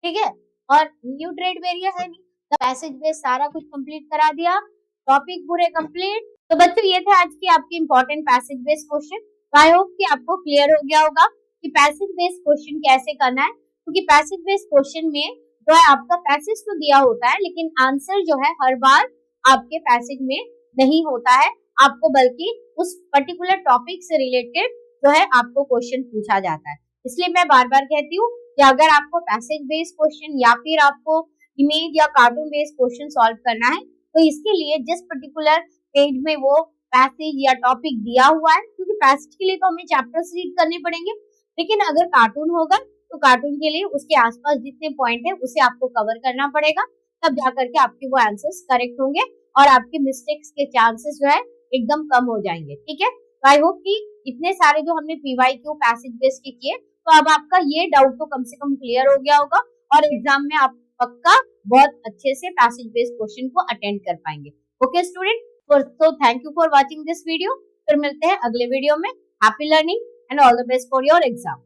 ठीक है, और न्यू ट्रेड बैरियर है नहीं। तो पैसेज बेस सारा कुछ कंप्लीट करा दिया, टॉपिक पूरे कंप्लीट। तो बच्चों ये थे आज की आपके important passage base question. I hope कि आपको क्लियर हो गया होगा कि पैसेज बेस क्वेश्चन कैसे करना है, क्योंकि पैसेज बेस क्वेश्चन में जो है आपका पैसेज तो दिया होता है, लेकिन आंसर जो है हर बार आपके पैसेज में नहीं होता है, आपको बल्कि उस पर्टिकुलर टॉपिक से रिलेटेड जो है आपको क्वेश्चन पूछा जाता है। इसलिए मैं बार बार कहती हूँ कि अगर आपको पैसेज बेस्ड क्वेश्चन या फिर आपको इमेज या कार्टून बेस्ड क्वेश्चन सॉल्व करना है, तो इसके लिए जिस पर्टिकुलर पेज में वो पैसेज या टॉपिक दिया हुआ है, क्योंकि पैसेज के लिए तो हमें चैप्टर्स रीड करने पड़ेंगे, लेकिन अगर कार्टून होगा तो कार्टून के लिए उसके आसपास जितने पॉइंट है उसे आपको कवर करना पड़ेगा, तब जाकर के आपके वो आंसर्स करेक्ट होंगे और आपके मिस्टेक्स के चांसेस जो है एकदम कम हो जाएंगे। ठीक है, तो आई होप कि इतने सारे जो हमने पीवाईक्यू पैसेज बेस्ड के किए, तो अब आपका ये डाउट तो कम से कम क्लियर हो गया होगा और एग्जाम में आप पक्का बहुत अच्छे से पैसेज बेस्ड क्वेश्चन को अटेंड कर पाएंगे। ओके स्टूडेंट, तो thank you for watching this video. फिर मिलते हैं अगले वीडियो में। Happy learning and all the best for your exam.